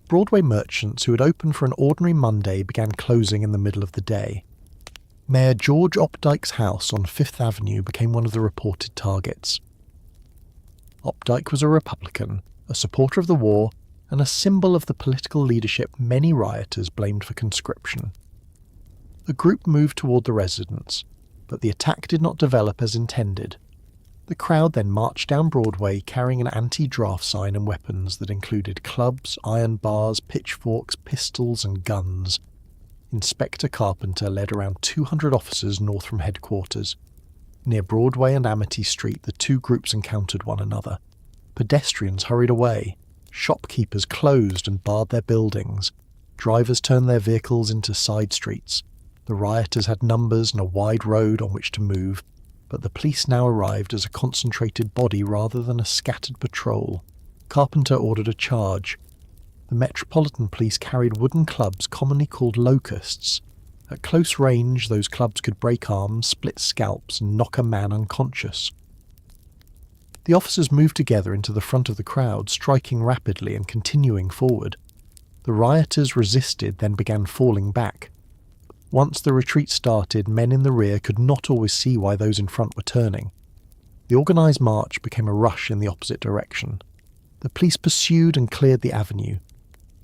Broadway merchants who had opened for an ordinary Monday began closing in the middle of the day. Mayor George Opdyke's house on Fifth Avenue became one of the reported targets. Opdyke was a Republican, a supporter of the war, and a symbol of the political leadership many rioters blamed for conscription. The group moved toward the residence, but the attack did not develop as intended. The crowd then marched down Broadway carrying an anti-draft sign and weapons that included clubs, iron bars, pitchforks, pistols and guns. Inspector Carpenter led around 200 officers north from headquarters. Near Broadway and Amity Street, the two groups encountered one another. Pedestrians hurried away. Shopkeepers closed and barred their buildings. Drivers turned their vehicles into side streets. The rioters had numbers and a wide road on which to move, but the police now arrived as a concentrated body rather than a scattered patrol. Carpenter ordered a charge. The Metropolitan Police carried wooden clubs commonly called locusts. At close range, those clubs could break arms, split scalps, and knock a man unconscious. The officers moved together into the front of the crowd, striking rapidly and continuing forward. The rioters resisted, then began falling back. Once the retreat started, men in the rear could not always see why those in front were turning. The organised march became a rush in the opposite direction. The police pursued and cleared the avenue.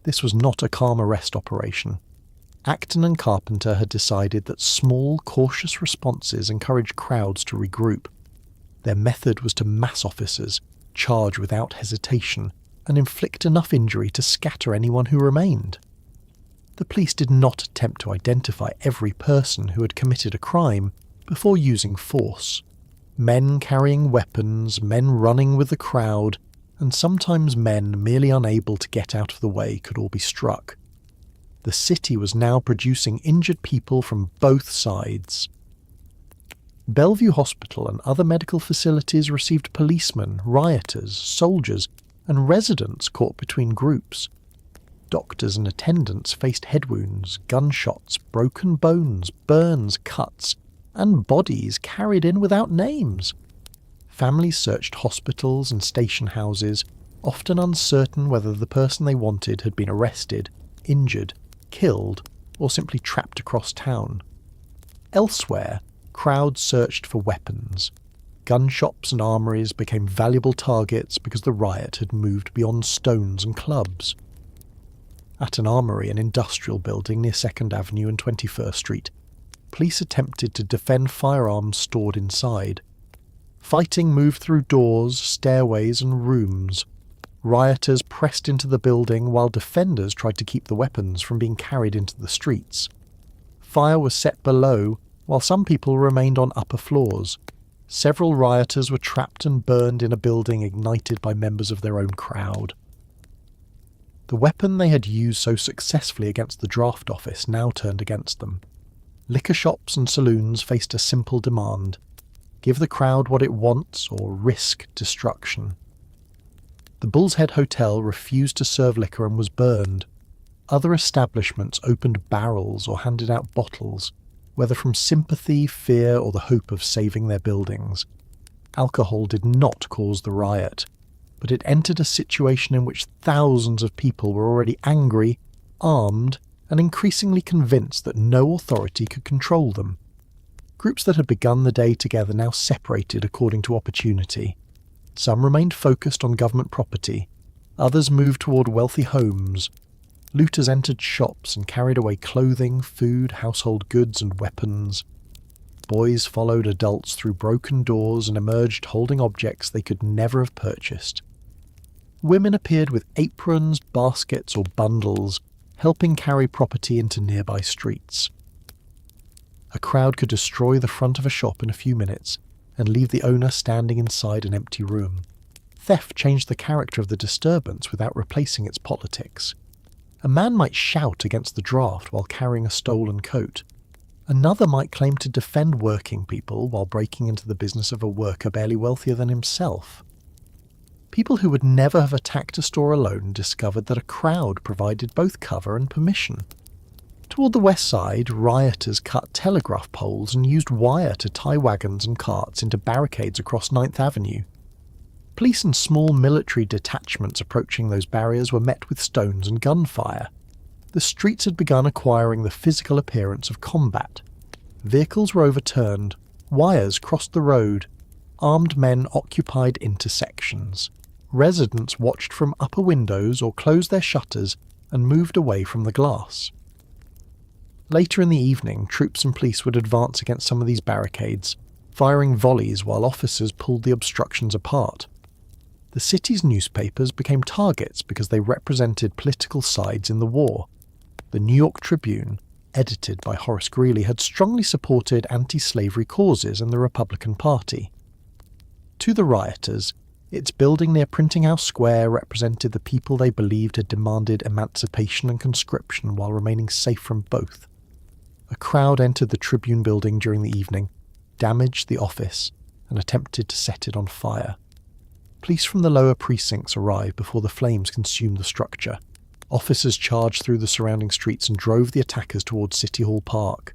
This was not a calm arrest operation. Acton and Carpenter had decided that small, cautious responses encouraged crowds to regroup. Their method was to mass officers, charge without hesitation, and inflict enough injury to scatter anyone who remained. The police did not attempt to identify every person who had committed a crime before using force. Men carrying weapons, men running with the crowd, and sometimes men merely unable to get out of the way could all be struck. The city was now producing injured people from both sides. Bellevue Hospital and other medical facilities received policemen, rioters, soldiers, and residents caught between groups. Doctors and attendants faced head wounds, gunshots, broken bones, burns, cuts, and bodies carried in without names. Families searched hospitals and station houses, often uncertain whether the person they wanted had been arrested, injured, killed, or simply trapped across town. Elsewhere, crowds searched for weapons. Gun shops and armories became valuable targets because the riot had moved beyond stones and clubs. At an armoury and industrial building near 2nd Avenue and 21st Street, police attempted to defend firearms stored inside. Fighting moved through doors, stairways and rooms. Rioters pressed into the building while defenders tried to keep the weapons from being carried into the streets. Fire was set below, while some people remained on upper floors. Several rioters were trapped and burned in a building ignited by members of their own crowd. The weapon they had used so successfully against the draft office now turned against them. Liquor shops and saloons faced a simple demand: give the crowd what it wants or risk destruction. The Bull's Head Hotel refused to serve liquor and was burned. Other establishments opened barrels or handed out bottles, whether from sympathy, fear, or the hope of saving their buildings. Alcohol did not cause the riot, but it entered a situation in which thousands of people were already angry, armed, and increasingly convinced that no authority could control them. Groups that had begun the day together now separated according to opportunity. Some remained focused on government property, others moved toward wealthy homes. Looters entered shops and carried away clothing, food, household goods, and weapons. Boys followed adults through broken doors and emerged holding objects they could never have purchased. Women appeared with aprons, baskets, or bundles, helping carry property into nearby streets. A crowd could destroy the front of a shop in a few minutes and leave the owner standing inside an empty room. theft changed the character of the disturbance without replacing its politics. A man might shout against the draft while carrying a stolen coat. Another might claim to defend working people while breaking into the business of a worker barely wealthier than himself. People who would never have attacked a store alone discovered that a crowd provided both cover and permission. Toward the west side, rioters cut telegraph poles and used wire to tie wagons and carts into barricades across 9th Avenue. Police and small military detachments approaching those barriers were met with stones and gunfire. The streets had begun acquiring the physical appearance of combat. Vehicles were overturned, wires crossed the road, armed men occupied intersections. Residents watched from upper windows or closed their shutters and moved away from the glass. Later in the evening, troops and police would advance against some of these barricades, firing volleys while officers pulled the obstructions apart. The city's newspapers became targets because they represented political sides in the war. The New York Tribune, edited by Horace Greeley, had strongly supported anti-slavery causes and the Republican Party. To the rioters, its building near Printing House Square represented the people they believed had demanded emancipation and conscription while remaining safe from both. A crowd entered the Tribune building during the evening, damaged the office, and attempted to set it on fire. Police from the lower precincts arrived before the flames consumed the structure. Officers charged through the surrounding streets and drove the attackers towards City Hall Park.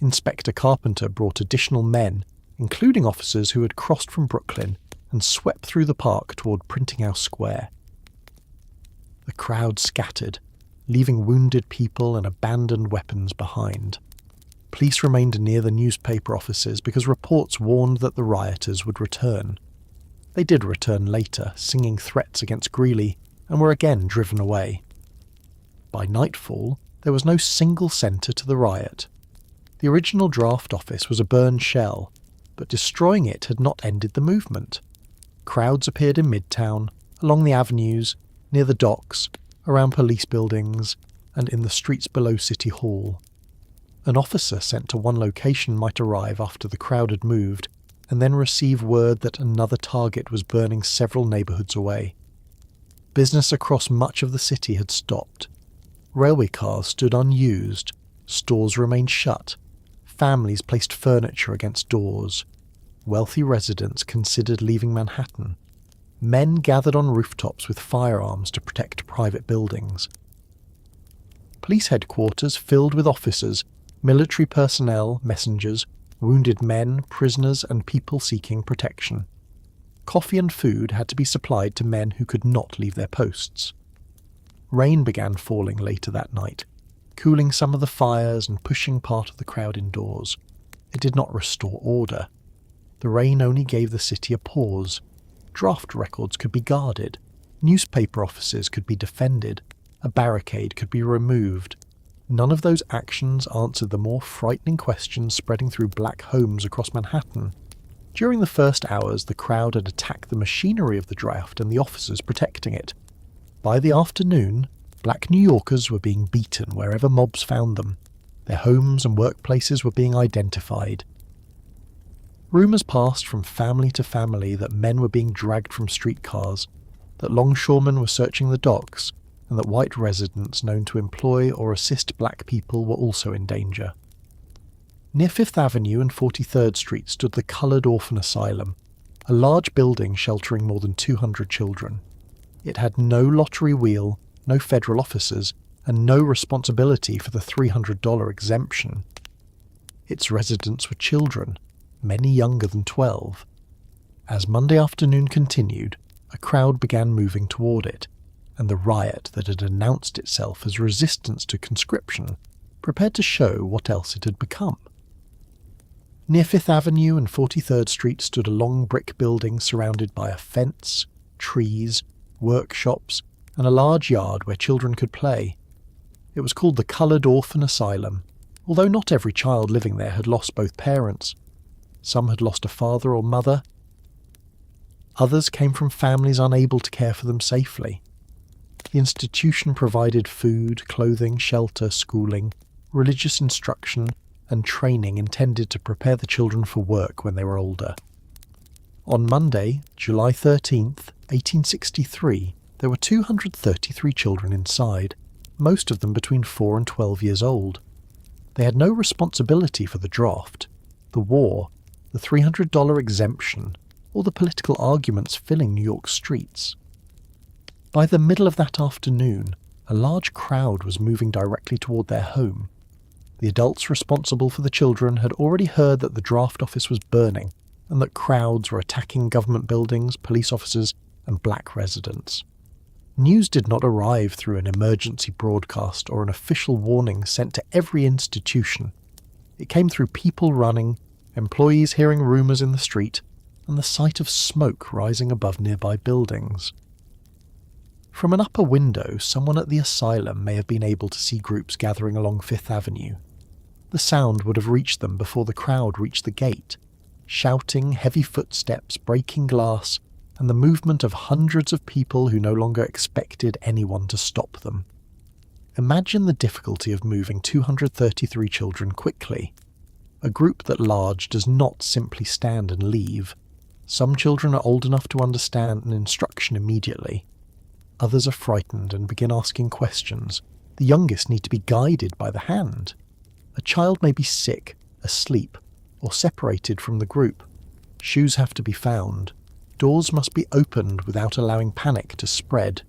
Inspector Carpenter brought additional men, including officers who had crossed from Brooklyn, and swept through the park toward Printing House Square. The crowd scattered, leaving wounded people and abandoned weapons behind. Police remained near the newspaper offices because reports warned that the rioters would return. They did return later, singing threats against Greeley, and were again driven away. By nightfall, there was no single centre to the riot. The original draft office was a burned shell, but destroying it had not ended the movement. Crowds appeared in Midtown, along the avenues, near the docks, around police buildings, and in the streets below City Hall. An officer sent to one location might arrive after the crowd had moved, and then receive word that another target was burning several neighbourhoods away. Business across much of the city had stopped. Railway cars stood unused, stores remained shut, families placed furniture against doors. Wealthy residents considered leaving Manhattan. Men gathered on rooftops with firearms to protect private buildings. Police headquarters filled with officers, military personnel, messengers, wounded men, prisoners, and people seeking protection. Coffee and food had to be supplied to men who could not leave their posts. Rain began falling later that night, cooling some of the fires and pushing part of the crowd indoors. It did not restore order. The rain only gave the city a pause. Draft records could be guarded, newspaper offices could be defended, a barricade could be removed. None of those actions answered the more frightening questions spreading through black homes across Manhattan. During the first hours, the crowd had attacked the machinery of the draft and the officers protecting it. By the afternoon, black New Yorkers were being beaten wherever mobs found them. Their homes and workplaces were being identified. Rumours passed from family to family that men were being dragged from streetcars, that longshoremen were searching the docks, and that white residents known to employ or assist black people were also in danger. Near 5th Avenue and 43rd Street stood the Coloured Orphan Asylum, a large building sheltering more than 200 children. It had no lottery wheel, no federal officers, and no responsibility for the $300 exemption. Its residents were children, many younger than 12. As Monday afternoon continued, a crowd began moving toward it, and the riot that had announced itself as resistance to conscription prepared to show what else it had become. Near 5th Avenue and 43rd Street stood a long brick building surrounded by a fence, trees, workshops, and a large yard where children could play. It was called the Coloured Orphan Asylum, although not every child living there had lost both parents. Some had lost a father or mother. Others came from families unable to care for them safely. The institution provided food, clothing, shelter, schooling, religious instruction, and training intended to prepare the children for work when they were older. On Monday, July 13th, 1863, there were 233 children inside, most of them between 4 and 12 years old. They had no responsibility for the draft, the war, the $300 exemption, or the political arguments filling New York's streets. By the middle of that afternoon, a large crowd was moving directly toward their home. The adults responsible for the children had already heard that the draft office was burning and that crowds were attacking government buildings, police officers, and black residents. News did not arrive through an emergency broadcast or an official warning sent to every institution. It came through people running, employees hearing rumours in the street, and the sight of smoke rising above nearby buildings. From an upper window, someone at the asylum may have been able to see groups gathering along Fifth Avenue. The sound would have reached them before the crowd reached the gate, shouting, heavy footsteps, breaking glass, and the movement of hundreds of people who no longer expected anyone to stop them. Imagine the difficulty of moving 233 children quickly. A group that large does not simply stand and leave. Some children are old enough to understand an instruction immediately. Others are frightened and begin asking questions. The youngest need to be guided by the hand. A child may be sick, asleep, or separated from the group. Shoes have to be found. Doors must be opened without allowing panic to spread.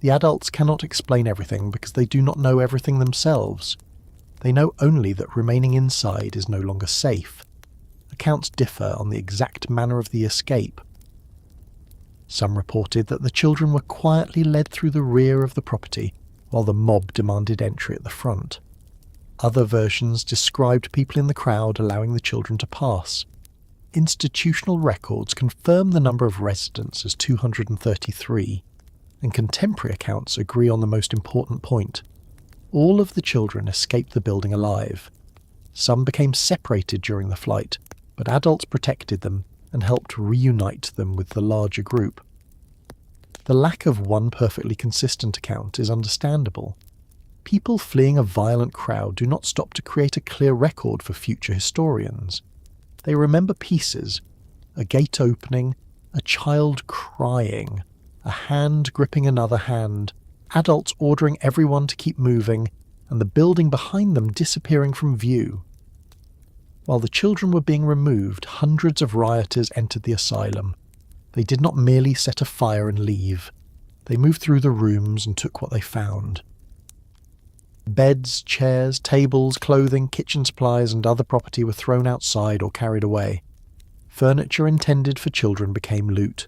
The adults cannot explain everything because they do not know everything themselves. They know only that remaining inside is no longer safe. Accounts differ on the exact manner of the escape. Some reported that the children were quietly led through the rear of the property while the mob demanded entry at the front. Other versions described people in the crowd allowing the children to pass. Institutional records confirm the number of residents as 233, and contemporary accounts agree on the most important point. All of the children escaped the building alive. Some became separated during the flight, but adults protected them and helped reunite them with the larger group. The lack of one perfectly consistent account is understandable. People fleeing a violent crowd do not stop to create a clear record for future historians. They remember pieces, a gate opening, a child crying, a hand gripping another hand, adults ordering everyone to keep moving, and the building behind them disappearing from view. While the children were being removed, hundreds of rioters entered the asylum. They did not merely set a fire and leave. They moved through the rooms and took what they found. Beds, chairs, tables, clothing, kitchen supplies and other property were thrown outside or carried away. Furniture intended for children became loot.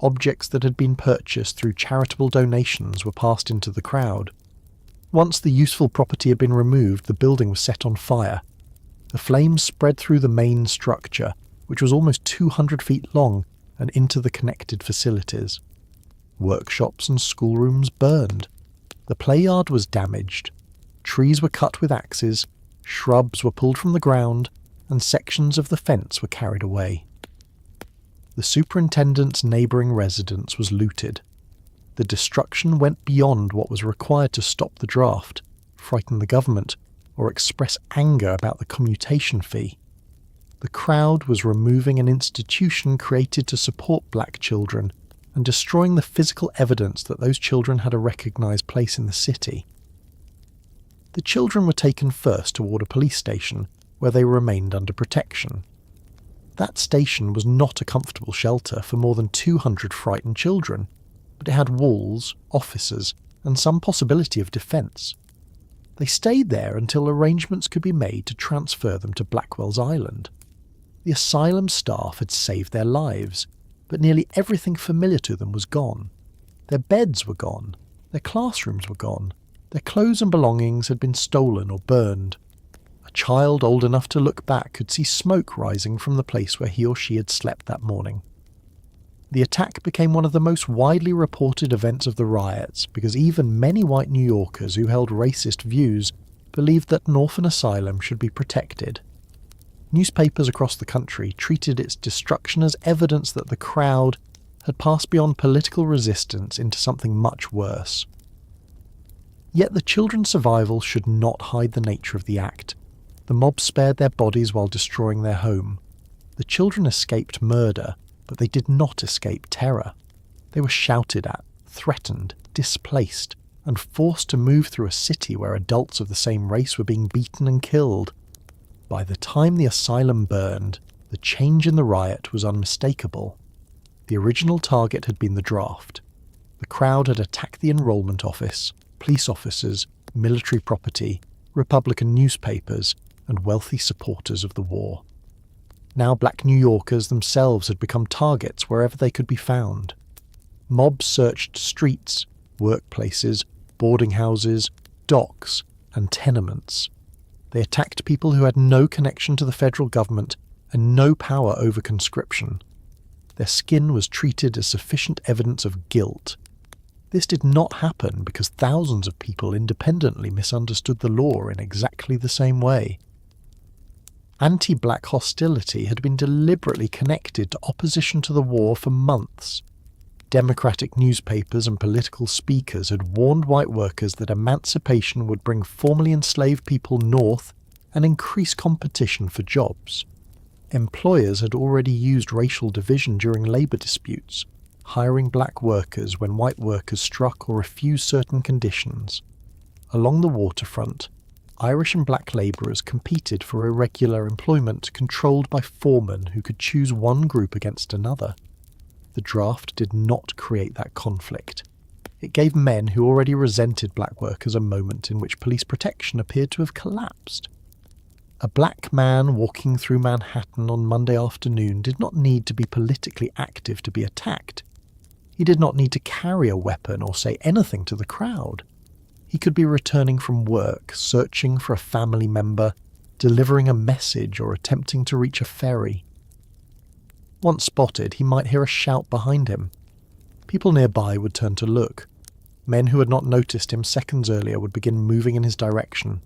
Objects that had been purchased through charitable donations were passed into the crowd. Once the useful property had been removed, the building was set on fire. The flames spread through the main structure, which was almost 200 feet long, and into the connected facilities. Workshops and schoolrooms burned. The play yard was damaged. Trees were cut with axes, shrubs were pulled from the ground, and sections of the fence were carried away. The superintendent's neighbouring residence was looted. The destruction went beyond what was required to stop the draft, frighten the government, or express anger about the commutation fee. The crowd was removing an institution created to support black children and destroying the physical evidence that those children had a recognised place in the city. The children were taken first toward a police station, where they remained under protection. That station was not a comfortable shelter for more than 200 frightened children, but it had walls, officers, and some possibility of defence. They stayed there until arrangements could be made to transfer them to Blackwell's Island. The asylum staff had saved their lives, but nearly everything familiar to them was gone. Their beds were gone, their classrooms were gone, their clothes and belongings had been stolen or burned. A child old enough to look back could see smoke rising from the place where he or she had slept that morning. The attack became one of the most widely reported events of the riots because even many white New Yorkers who held racist views believed that an orphan asylum should be protected. Newspapers across the country treated its destruction as evidence that the crowd had passed beyond political resistance into something much worse. Yet the children's survival should not hide the nature of the act. The mob spared their bodies while destroying their home. The children escaped murder, But they did not escape terror. They were shouted at, threatened, displaced, and forced to move through a city where adults of the same race were being beaten and killed. By the time the asylum burned, the change in the riot was unmistakable. The original target had been the draft. The crowd had attacked the enrolment office, police officers, military property, Republican newspapers, and wealthy supporters of the war. Now black New Yorkers themselves had become targets wherever they could be found. Mobs searched streets, workplaces, boarding houses, docks, and tenements. They attacked people who had no connection to the federal government and no power over conscription. Their skin was treated as sufficient evidence of guilt. This did not happen because thousands of people independently misunderstood the law in exactly the same way. Anti-black hostility had been deliberately connected to opposition to the war for months. Democratic newspapers and political speakers had warned white workers that emancipation would bring formerly enslaved people north and increase competition for jobs. Employers had already used racial division during labour disputes, hiring black workers when white workers struck or refused certain conditions. Along the waterfront, Irish and black labourers competed for irregular employment controlled by foremen who could choose one group against another. The draft did not create that conflict. It gave men who already resented black workers a moment in which police protection appeared to have collapsed. A black man walking through Manhattan on Monday afternoon did not need to be politically active to be attacked. He did not need to carry a weapon or say anything to the crowd. He could be returning from work, searching for a family member, delivering a message, or attempting to reach a ferry. Once spotted, he might hear a shout behind him. People nearby would turn to look. Men who had not noticed him seconds earlier would begin moving in his direction.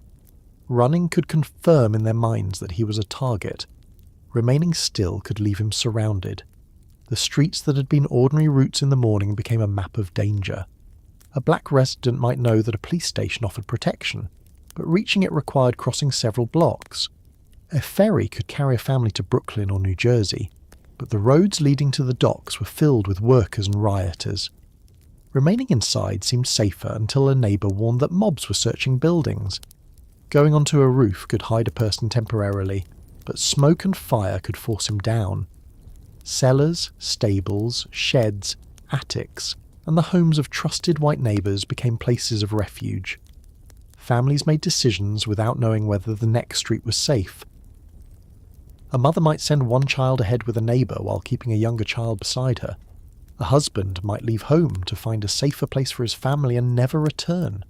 Running could confirm in their minds that he was a target. Remaining still could leave him surrounded. The streets that had been ordinary routes in the morning became a map of danger. A black resident might know that a police station offered protection, but reaching it required crossing several blocks. A ferry could carry a family to Brooklyn or New Jersey, but the roads leading to the docks were filled with workers and rioters. Remaining inside seemed safer until a neighbour warned that mobs were searching buildings. Going onto a roof could hide a person temporarily, but smoke and fire could force him down. Cellars, stables, sheds, attics, and the homes of trusted white neighbours became places of refuge. Families made decisions without knowing whether the next street was safe. A mother might send one child ahead with a neighbour while keeping a younger child beside her. A husband might leave home to find a safer place for his family and never return.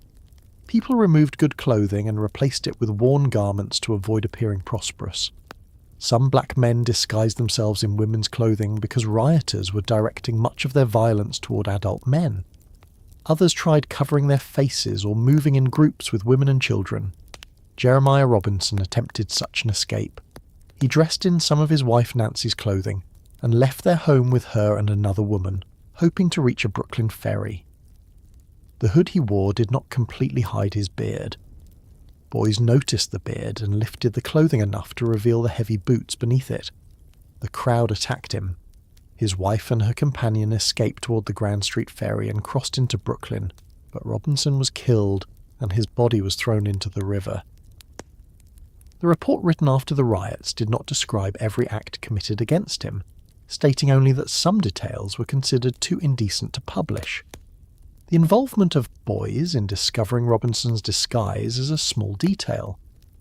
People removed good clothing and replaced it with worn garments to avoid appearing prosperous. Some black men disguised themselves in women's clothing because rioters were directing much of their violence toward adult men. Others tried covering their faces or moving in groups with women and children. Jeremiah Robinson attempted such an escape. He dressed in some of his wife Nancy's clothing and left their home with her and another woman, hoping to reach a Brooklyn ferry. The hood he wore did not completely hide his beard. Boys noticed the beard and lifted the clothing enough to reveal the heavy boots beneath it. The crowd attacked him. His wife and her companion escaped toward the Grand Street ferry and crossed into Brooklyn, but Robinson was killed and his body was thrown into the river. The report written after the riots did not describe every act committed against him, stating only that some details were considered too indecent to publish. The involvement of boys in discovering Robinson's disguise is a small detail,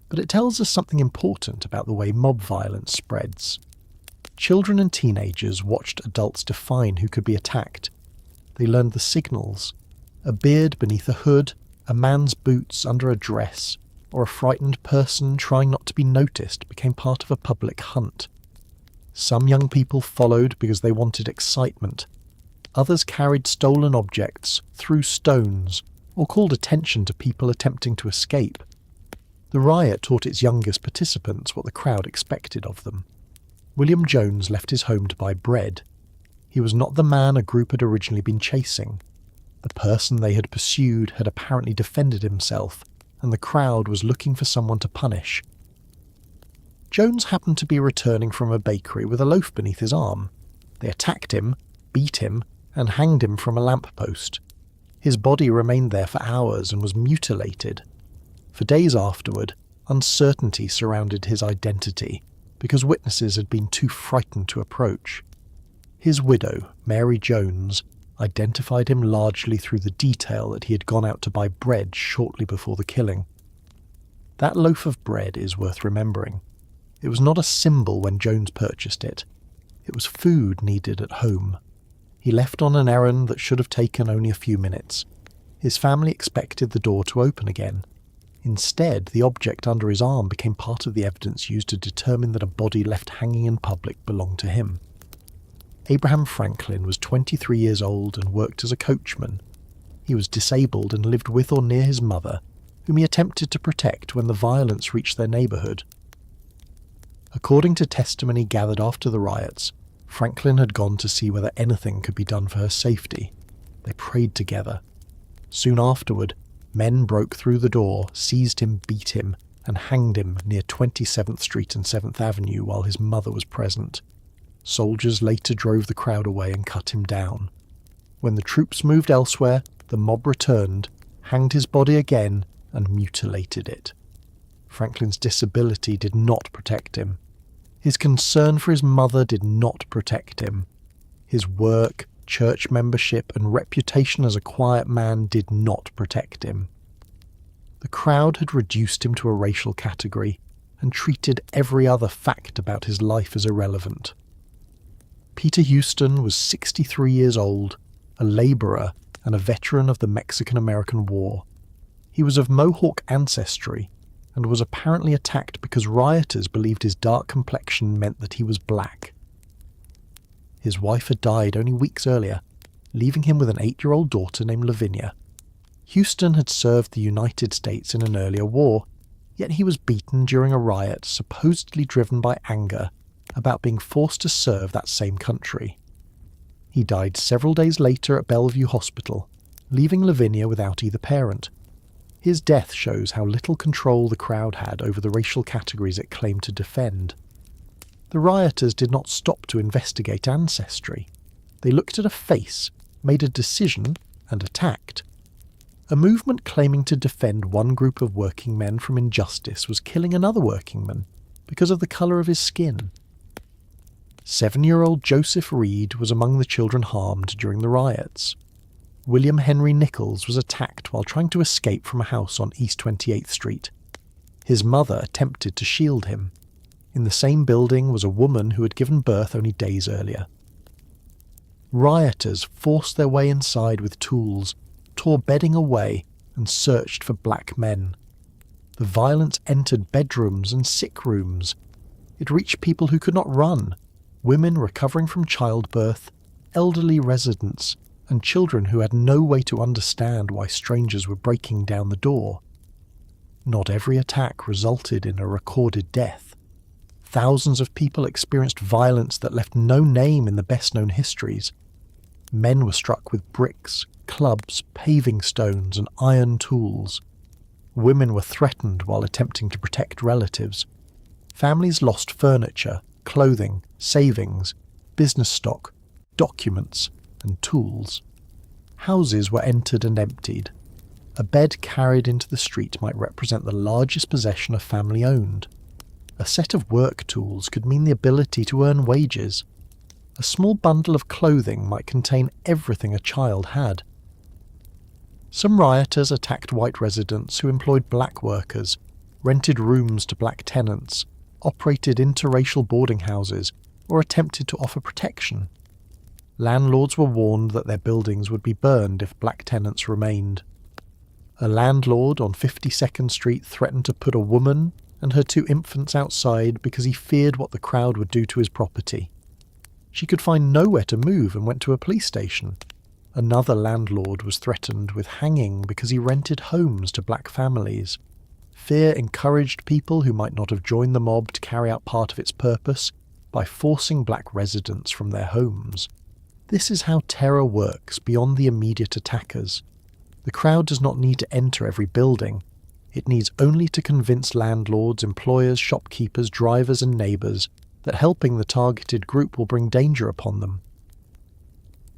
but it tells us something important about the way mob violence spreads. Children and teenagers watched adults define who could be attacked. They learned the signals. A beard beneath a hood, a man's boots under a dress, or a frightened person trying not to be noticed became part of a public hunt. Some young people followed because they wanted excitement. Others carried stolen objects, threw stones, or called attention to people attempting to escape. The riot taught its youngest participants what the crowd expected of them. William Jones left his home to buy bread. He was not the man a group had originally been chasing. The person they had pursued had apparently defended himself, and the crowd was looking for someone to punish. Jones happened to be returning from a bakery with a loaf beneath his arm. They attacked him, beat him, and hanged him from a lamppost. His body remained there for hours and was mutilated. For days afterward, uncertainty surrounded his identity because witnesses had been too frightened to approach. His widow, Mary Jones, identified him largely through the detail that he had gone out to buy bread shortly before the killing. That loaf of bread is worth remembering. It was not a symbol when Jones purchased it. It was food needed at home. He left on an errand that should have taken only a few minutes. His family expected the door to open again. Instead, the object under his arm became part of the evidence used to determine that a body left hanging in public belonged to him. Abraham Franklin was 23 years old and worked as a coachman. He was disabled and lived with or near his mother, whom he attempted to protect when the violence reached their neighbourhood. According to testimony gathered after the riots, Franklin had gone to see whether anything could be done for her safety. They prayed together. Soon afterward, men broke through the door, seized him, beat him, and hanged him near 27th Street and 7th Avenue while his mother was present. Soldiers later drove the crowd away and cut him down. When the troops moved elsewhere, the mob returned, hanged his body again, and mutilated it. Franklin's disability did not protect him. His concern for his mother did not protect him. His work, church membership, and reputation as a quiet man did not protect him. The crowd had reduced him to a racial category and treated every other fact about his life as irrelevant. Peter Houston was 63 years old, a labourer and a veteran of the Mexican-American War. He was of Mohawk ancestry and was apparently attacked because rioters believed his dark complexion meant that he was black. His wife had died only weeks earlier, leaving him with an 8-year-old daughter named Lavinia. Houston had served the United States in an earlier war, yet he was beaten during a riot supposedly driven by anger about being forced to serve that same country. He died several days later at Bellevue Hospital, leaving Lavinia without either parent. His death shows how little control the crowd had over the racial categories it claimed to defend. The rioters did not stop to investigate ancestry. They looked at a face, made a decision, and attacked. A movement claiming to defend one group of working men from injustice was killing another working man because of the colour of his skin. 7-year-old Joseph Reed was among the children harmed during the riots. William Henry Nichols was attacked while trying to escape from a house on East 28th Street. His mother attempted to shield him. In the same building was a woman who had given birth only days earlier. Rioters forced their way inside with tools, tore bedding away, and searched for black men. The violence entered bedrooms and sick rooms. It reached people who could not run, women recovering from childbirth, elderly residents, and children who had no way to understand why strangers were breaking down the door. Not every attack resulted in a recorded death. Thousands of people experienced violence that left no name in the best-known histories. Men were struck with bricks, clubs, paving stones, and iron tools. Women were threatened while attempting to protect relatives. Families lost furniture, clothing, savings, business stock, documents, and tools. Houses were entered and emptied. A bed carried into the street might represent the largest possession a family owned. A set of work tools could mean the ability to earn wages. A small bundle of clothing might contain everything a child had. Some rioters attacked white residents who employed black workers, rented rooms to black tenants, operated interracial boarding houses, or attempted to offer protection. Landlords were warned that their buildings would be burned if black tenants remained. A landlord on 52nd Street threatened to put a woman and her 2 infants outside because he feared what the crowd would do to his property. She could find nowhere to move and went to a police station. Another landlord was threatened with hanging because he rented homes to black families. Fear encouraged people who might not have joined the mob to carry out part of its purpose by forcing black residents from their homes. This is how terror works beyond the immediate attackers. The crowd does not need to enter every building. It needs only to convince landlords, employers, shopkeepers, drivers, and neighbours that helping the targeted group will bring danger upon them.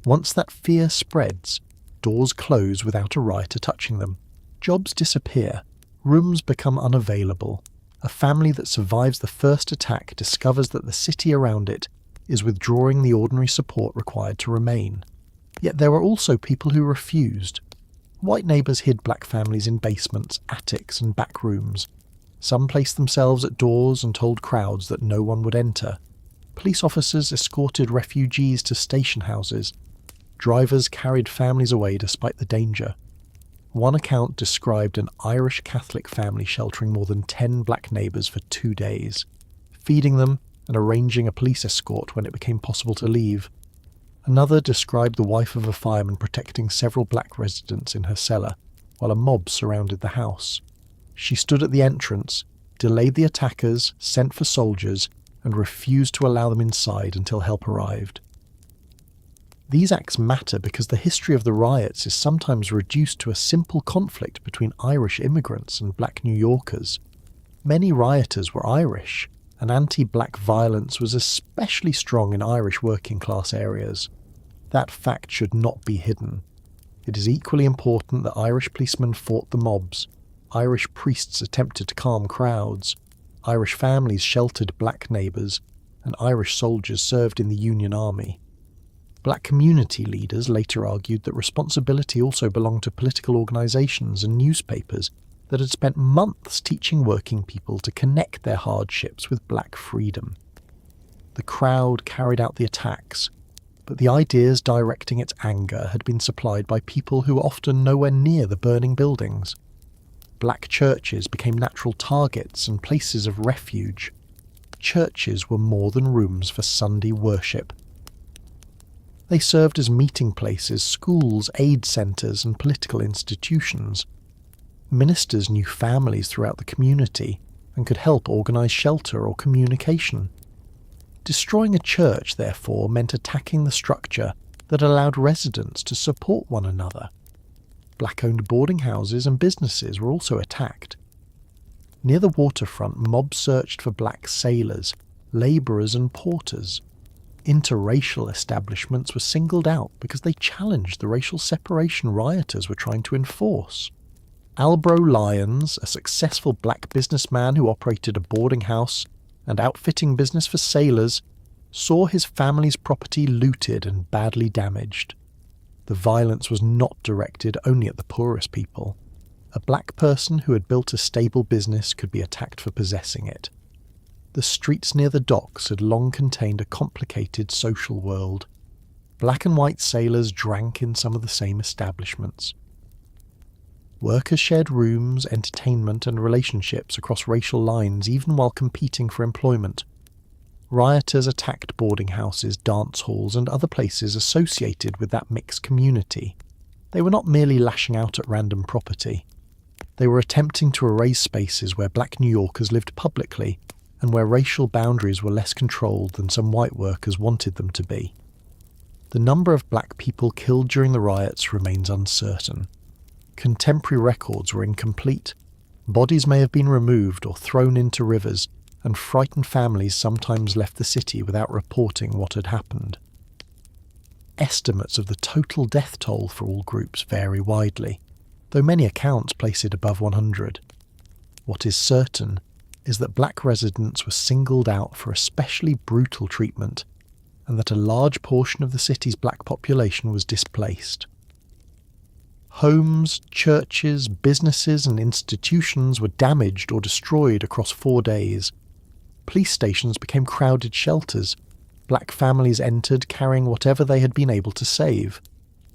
Once that fear spreads, doors close without a rioter touching them. Jobs disappear. Rooms become unavailable. A family that survives the first attack discovers that the city around it is withdrawing the ordinary support required to remain. Yet there were also people who refused. White neighbours hid black families in basements, attics and back rooms. Some placed themselves at doors and told crowds that no one would enter. Police officers escorted refugees to station houses. Drivers carried families away despite the danger. One account described an Irish Catholic family sheltering more than 10 black neighbours for 2 days, feeding them and arranging a police escort when it became possible to leave. Another described the wife of a fireman protecting several black residents in her cellar, while a mob surrounded the house. She stood at the entrance, delayed the attackers, sent for soldiers, and refused to allow them inside until help arrived. These acts matter because the history of the riots is sometimes reduced to a simple conflict between Irish immigrants and black New Yorkers. Many rioters were Irish, and anti-black violence was especially strong in Irish working-class areas. That fact should not be hidden. It is equally important that Irish policemen fought the mobs, Irish priests attempted to calm crowds, Irish families sheltered black neighbours, and Irish soldiers served in the Union Army. Black community leaders later argued that responsibility also belonged to political organisations and newspapers that had spent months teaching working people to connect their hardships with black freedom. The crowd carried out the attacks, but the ideas directing its anger had been supplied by people who were often nowhere near the burning buildings. Black churches became natural targets and places of refuge. Churches were more than rooms for Sunday worship. They served as meeting places, schools, aid centres and political institutions. Ministers knew families throughout the community and could help organise shelter or communication. Destroying a church, therefore, meant attacking the structure that allowed residents to support one another. Black-owned boarding houses and businesses were also attacked. Near the waterfront, mobs searched for black sailors, labourers and porters. Interracial establishments were singled out because they challenged the racial separation rioters were trying to enforce. Albro Lyons, a successful black businessman who operated a boarding house and outfitting business for sailors, saw his family's property looted and badly damaged. The violence was not directed only at the poorest people. A black person who had built a stable business could be attacked for possessing it. The streets near the docks had long contained a complicated social world. Black and white sailors drank in some of the same establishments. Workers shared rooms, entertainment and relationships across racial lines even while competing for employment. Rioters attacked boarding houses, dance halls and other places associated with that mixed community. They were not merely lashing out at random property. They were attempting to erase spaces where black New Yorkers lived publicly and where racial boundaries were less controlled than some white workers wanted them to be. The number of black people killed during the riots remains uncertain. Contemporary records were incomplete. Bodies may have been removed or thrown into rivers, and frightened families sometimes left the city without reporting what had happened. Estimates of the total death toll for all groups vary widely, though many accounts place it above 100. What is certain is that black residents were singled out for especially brutal treatment, and that a large portion of the city's black population was displaced. Homes, churches, businesses and institutions were damaged or destroyed across 4 days. Police stations became crowded shelters. Black families entered carrying whatever they had been able to save.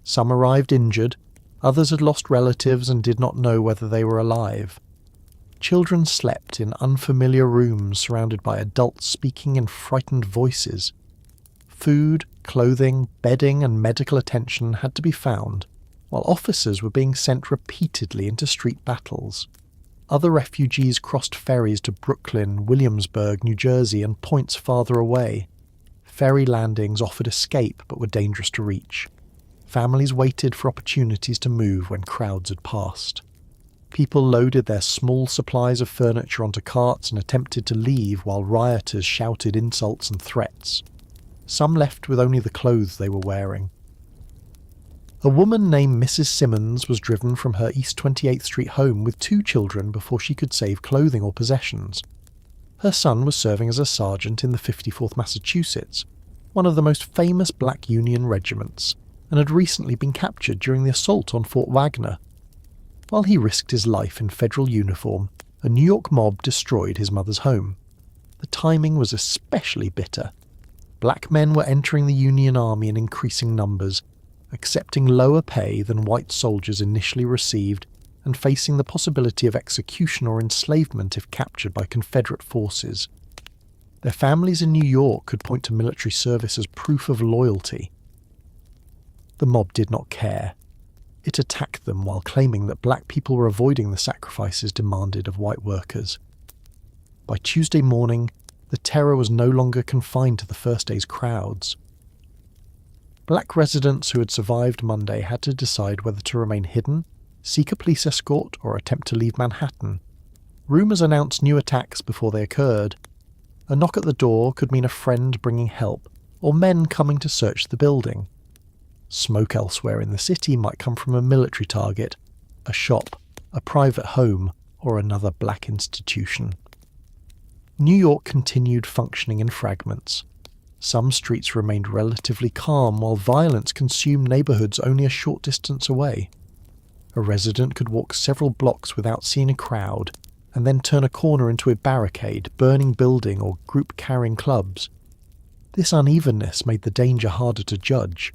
Some arrived injured, others had lost relatives and did not know whether they were alive. Children slept in unfamiliar rooms surrounded by adults speaking in frightened voices. Food, clothing, bedding and medical attention had to be found, while officers were being sent repeatedly into street battles. Other refugees crossed ferries to Brooklyn, Williamsburg, New Jersey and points farther away. Ferry landings offered escape but were dangerous to reach. Families waited for opportunities to move when crowds had passed. People loaded their small supplies of furniture onto carts and attempted to leave while rioters shouted insults and threats. Some left with only the clothes they were wearing. A woman named Mrs. Simmons was driven from her East 28th Street home with 2 children before she could save clothing or possessions. Her son was serving as a sergeant in the 54th Massachusetts, one of the most famous black Union regiments, and had recently been captured during the assault on Fort Wagner. While he risked his life in federal uniform, a New York mob destroyed his mother's home. The timing was especially bitter. Black men were entering the Union Army in increasing numbers, accepting lower pay than white soldiers initially received, and facing the possibility of execution or enslavement if captured by Confederate forces. Their families in New York could point to military service as proof of loyalty. The mob did not care. It attacked them while claiming that black people were avoiding the sacrifices demanded of white workers. By Tuesday morning, the terror was no longer confined to the first day's crowds. Black residents who had survived Monday had to decide whether to remain hidden, seek a police escort, or attempt to leave Manhattan. Rumours announced new attacks before they occurred. A knock at the door could mean a friend bringing help, or men coming to search the building. Smoke elsewhere in the city might come from a military target, a shop, a private home, or another black institution. New York continued functioning in fragments. Some streets remained relatively calm while violence consumed neighbourhoods only a short distance away. A resident could walk several blocks without seeing a crowd, and then turn a corner into a barricade, burning building, or group carrying clubs. This unevenness made the danger harder to judge.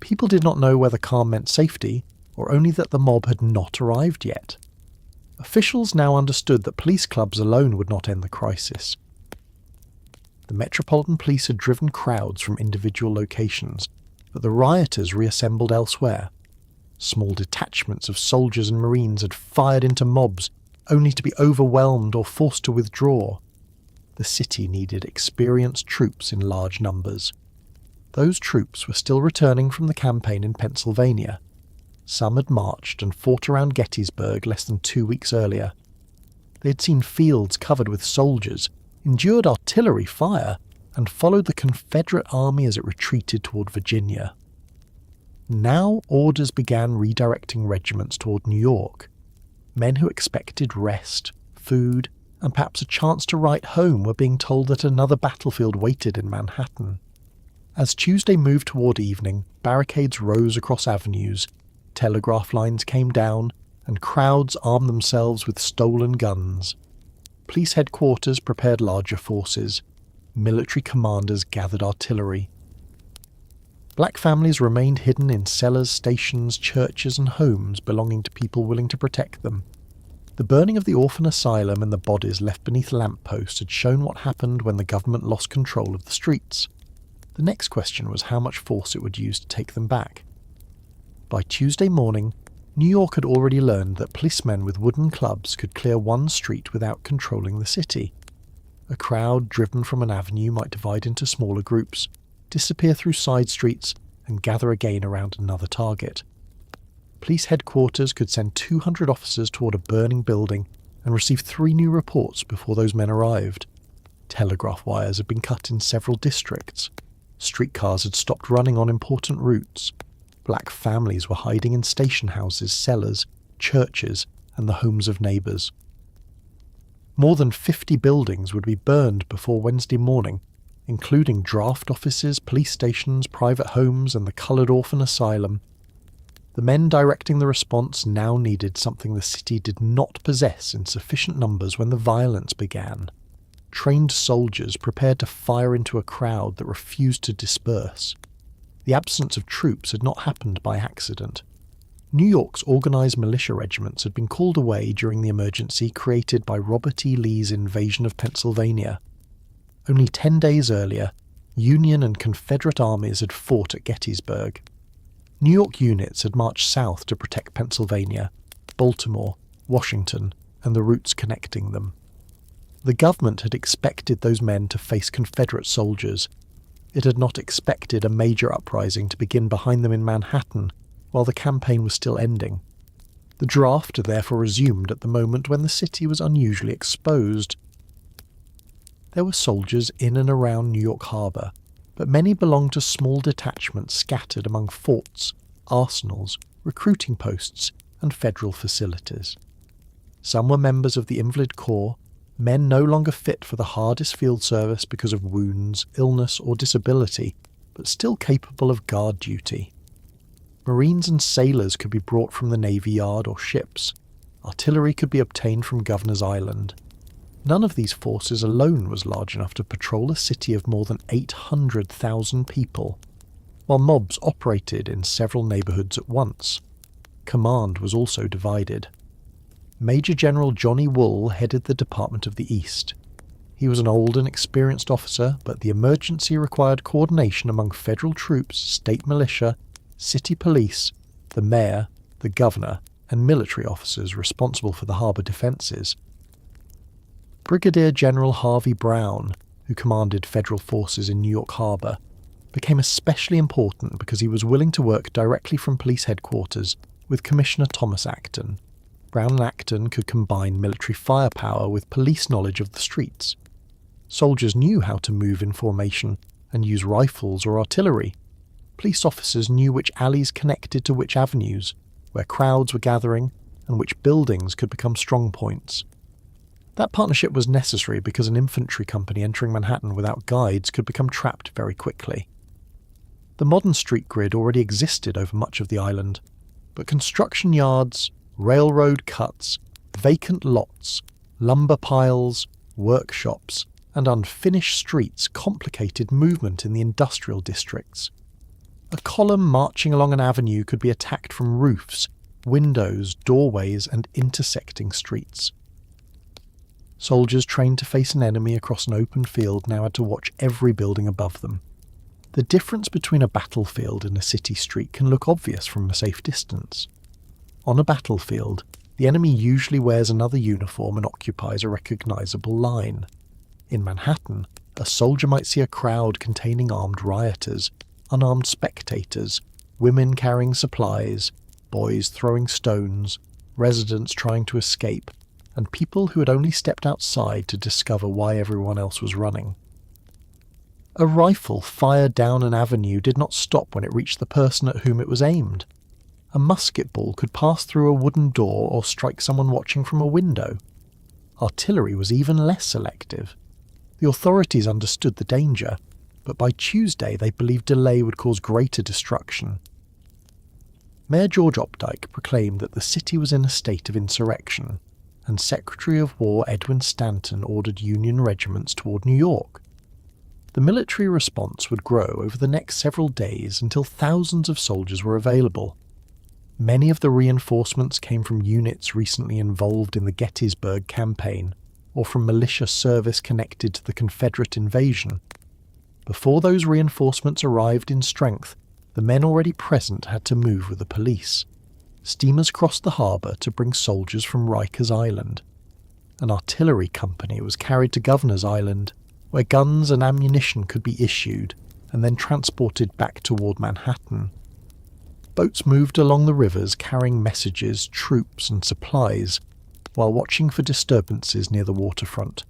People did not know whether calm meant safety, or only that the mob had not arrived yet. Officials now understood that police clubs alone would not end the crisis. The Metropolitan Police had driven crowds from individual locations, but the rioters reassembled elsewhere. Small detachments of soldiers and Marines had fired into mobs, only to be overwhelmed or forced to withdraw. The city needed experienced troops in large numbers. Those troops were still returning from the campaign in Pennsylvania. Some had marched and fought around Gettysburg less than 2 weeks earlier. They had seen fields covered with soldiers, endured artillery fire, and followed the Confederate army as it retreated toward Virginia. Now orders began redirecting regiments toward New York. Men who expected rest, food, and perhaps a chance to write home were being told that another battlefield waited in Manhattan. As Tuesday moved toward evening, barricades rose across avenues, telegraph lines came down, and crowds armed themselves with stolen guns. Police headquarters prepared larger forces. Military commanders gathered artillery. Black families remained hidden in cellars, stations, churches, and homes belonging to people willing to protect them. The burning of the orphan asylum and the bodies left beneath lampposts had shown what happened when the government lost control of the streets. The next question was how much force it would use to take them back. By Tuesday morning, New York had already learned that policemen with wooden clubs could clear one street without controlling the city. A crowd driven from an avenue might divide into smaller groups, disappear through side streets, and gather again around another target. Police headquarters could send 200 officers toward a burning building and receive 3 new reports before those men arrived. Telegraph wires had been cut in several districts. Streetcars had stopped running on important routes. Black families were hiding in station houses, cellars, churches, and the homes of neighbours. More than 50 buildings would be burned before Wednesday morning, including draft offices, police stations, private homes, and the coloured orphan asylum. The men directing the response now needed something the city did not possess in sufficient numbers when the violence began. Trained soldiers prepared to fire into a crowd that refused to disperse. The absence of troops had not happened by accident. New York's organised militia regiments had been called away during the emergency created by Robert E. Lee's invasion of Pennsylvania. Only 10 days earlier, Union and Confederate armies had fought at Gettysburg. New York units had marched south to protect Pennsylvania, Baltimore, Washington, and the routes connecting them. The government had expected those men to face Confederate soldiers. It had not expected a major uprising to begin behind them in Manhattan while the campaign was still ending. The draft therefore resumed at the moment when the city was unusually exposed. There were soldiers in and around New York Harbor, but many belonged to small detachments scattered among forts, arsenals, recruiting posts, and federal facilities. Some were members of the Invalid Corps, men no longer fit for the hardest field service because of wounds, illness, or disability, but still capable of guard duty. Marines and sailors could be brought from the Navy Yard or ships. Artillery could be obtained from Governor's Island. None of these forces alone was large enough to patrol a city of more than 800,000 people, while mobs operated in several neighbourhoods at once. Command was also divided. Major General Johnny Wool headed the Department of the East. He was an old and experienced officer, but the emergency required coordination among federal troops, state militia, city police, the mayor, the governor, and military officers responsible for the harbour defences. Brigadier General Harvey Brown, who commanded federal forces in New York Harbour, became especially important because he was willing to work directly from police headquarters with Commissioner Thomas Acton. Brown and Acton could combine military firepower with police knowledge of the streets. Soldiers knew how to move in formation and use rifles or artillery. Police officers knew which alleys connected to which avenues, where crowds were gathering, and which buildings could become strong points. That partnership was necessary because an infantry company entering Manhattan without guides could become trapped very quickly. The modern street grid already existed over much of the island, but construction yards, railroad cuts, vacant lots, lumber piles, workshops, and unfinished streets complicated movement in the industrial districts. A column marching along an avenue could be attacked from roofs, windows, doorways, and intersecting streets. Soldiers trained to face an enemy across an open field now had to watch every building above them. The difference between a battlefield and a city street can look obvious from a safe distance. On a battlefield, the enemy usually wears another uniform and occupies a recognisable line. In Manhattan, a soldier might see a crowd containing armed rioters, unarmed spectators, women carrying supplies, boys throwing stones, residents trying to escape, and people who had only stepped outside to discover why everyone else was running. A rifle fired down an avenue did not stop when it reached the person at whom it was aimed. A musket ball could pass through a wooden door or strike someone watching from a window. Artillery was even less selective. The authorities understood the danger, but by Tuesday they believed delay would cause greater destruction. Mayor George Opdyke proclaimed that the city was in a state of insurrection, and Secretary of War Edwin Stanton ordered Union regiments toward New York. The military response would grow over the next several days until thousands of soldiers were available. Many of the reinforcements came from units recently involved in the Gettysburg campaign, or from militia service connected to the Confederate invasion. Before those reinforcements arrived in strength, the men already present had to move with the police. Steamers crossed the harbour to bring soldiers from Rikers Island. An artillery company was carried to Governor's Island, where guns and ammunition could be issued and then transported back toward Manhattan. Boats moved along the rivers carrying messages, troops and supplies, while watching for disturbances near the waterfront.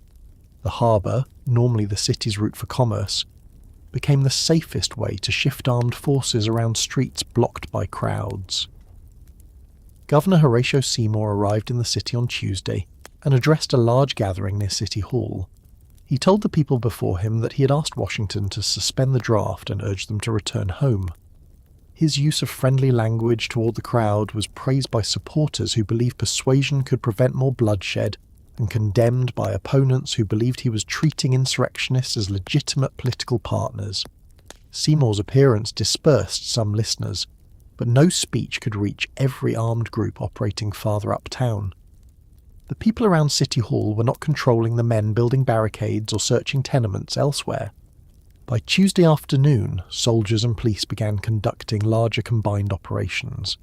The harbour, normally the city's route for commerce, became the safest way to shift armed forces around streets blocked by crowds. Governor Horatio Seymour arrived in the city on Tuesday and addressed a large gathering near City Hall. He told the people before him that he had asked Washington to suspend the draft and urged them to return home. His use of friendly language toward the crowd was praised by supporters who believed persuasion could prevent more bloodshed, and condemned by opponents who believed he was treating insurrectionists as legitimate political partners. Seymour's appearance dispersed some listeners, but no speech could reach every armed group operating farther uptown. The people around City Hall were not controlling the men building barricades or searching tenements elsewhere. By Tuesday afternoon, soldiers and police began conducting larger combined operations.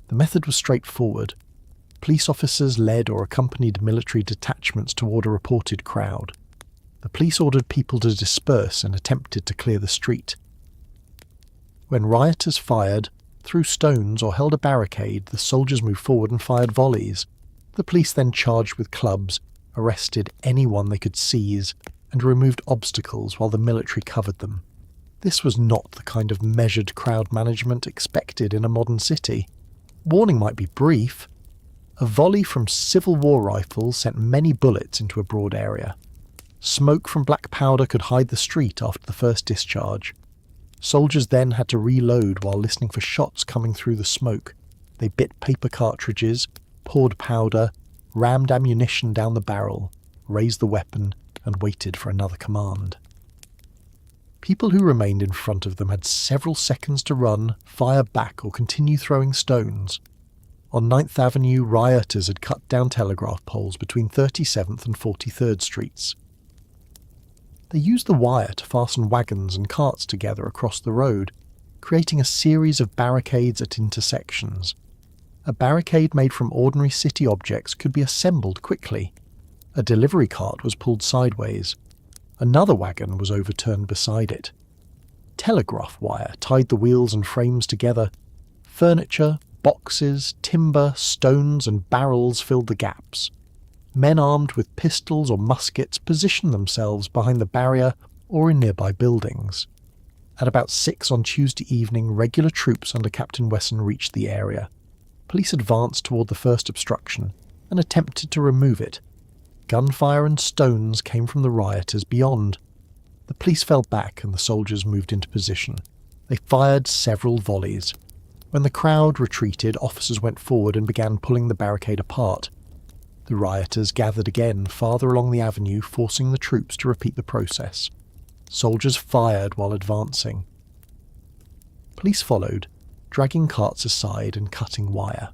The method was straightforward. Police officers led or accompanied military detachments toward a reported crowd. The police ordered people to disperse and attempted to clear the street. When rioters fired, threw stones or held a barricade, the soldiers moved forward and fired volleys. The police then charged with clubs, arrested anyone they could seize, and removed obstacles while the military covered them. This was not the kind of measured crowd management expected in a modern city. Warning might be brief. A volley from Civil War rifles sent many bullets into a broad area. Smoke from black powder could hide the street after the first discharge. Soldiers then had to reload while listening for shots coming through the smoke. They bit paper cartridges, poured powder, rammed ammunition down the barrel, raised the weapon, and waited for another command. People who remained in front of them had several seconds to run, fire back, or continue throwing stones. On 9th Avenue, rioters had cut down telegraph poles between 37th and 43rd Streets. They used the wire to fasten wagons and carts together across the road, creating a series of barricades at intersections. A barricade made from ordinary city objects could be assembled quickly. A delivery cart was pulled sideways. Another wagon was overturned beside it. Telegraph wire tied the wheels and frames together. Furniture, boxes, timber, stones and barrels filled the gaps. Men armed with pistols or muskets positioned themselves behind the barrier or in nearby buildings. At about 6 on Tuesday evening, regular troops under Captain Wesson reached the area. Police advanced toward the first obstruction and attempted to remove it. Gunfire and stones came from the rioters beyond. The police fell back and the soldiers moved into position. They fired several volleys. When the crowd retreated, officers went forward and began pulling the barricade apart. The rioters gathered again farther along the avenue, forcing the troops to repeat the process. Soldiers fired while advancing. Police followed, dragging carts aside and cutting wire.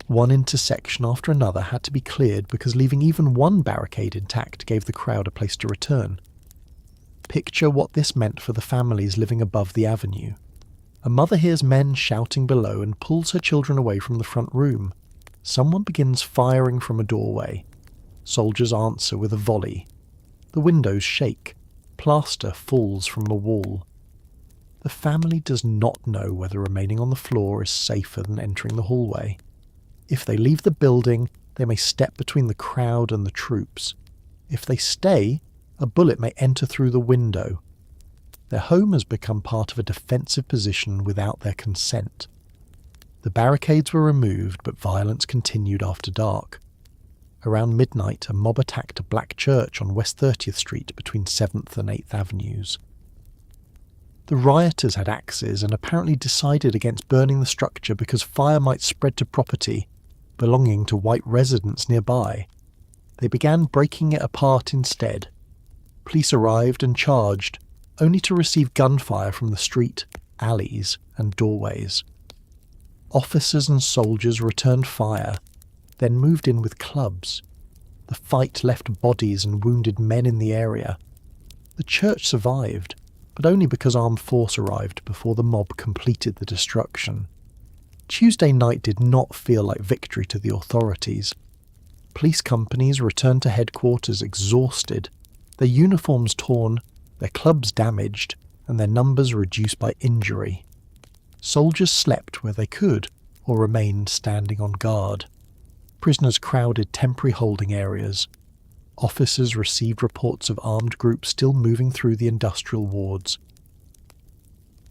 One intersection after another had to be cleared because leaving even one barricade intact gave the crowd a place to return. Picture what this meant for the families living above the avenue. A mother hears men shouting below and pulls her children away from the front room. Someone begins firing from a doorway. Soldiers answer with a volley. The windows shake. Plaster falls from the wall. The family does not know whether remaining on the floor is safer than entering the hallway. If they leave the building, they may step between the crowd and the troops. If they stay, a bullet may enter through the window. Their home has become part of a defensive position without their consent. The barricades were removed, but violence continued after dark. Around midnight, a mob attacked a black church on West 30th Street between 7th and 8th Avenues. The rioters had axes and apparently decided against burning the structure because fire might spread to property belonging to white residents nearby. They began breaking it apart instead. Police arrived and charged, only to receive gunfire from the street, alleys, and doorways. Officers and soldiers returned fire, then moved in with clubs. The fight left bodies and wounded men in the area. The church survived, but only because armed force arrived before the mob completed the destruction. Tuesday night did not feel like victory to the authorities. Police companies returned to headquarters exhausted, their uniforms torn, their clubs damaged, and their numbers reduced by injury. Soldiers slept where they could, or remained standing on guard. Prisoners crowded temporary holding areas. Officers received reports of armed groups still moving through the industrial wards.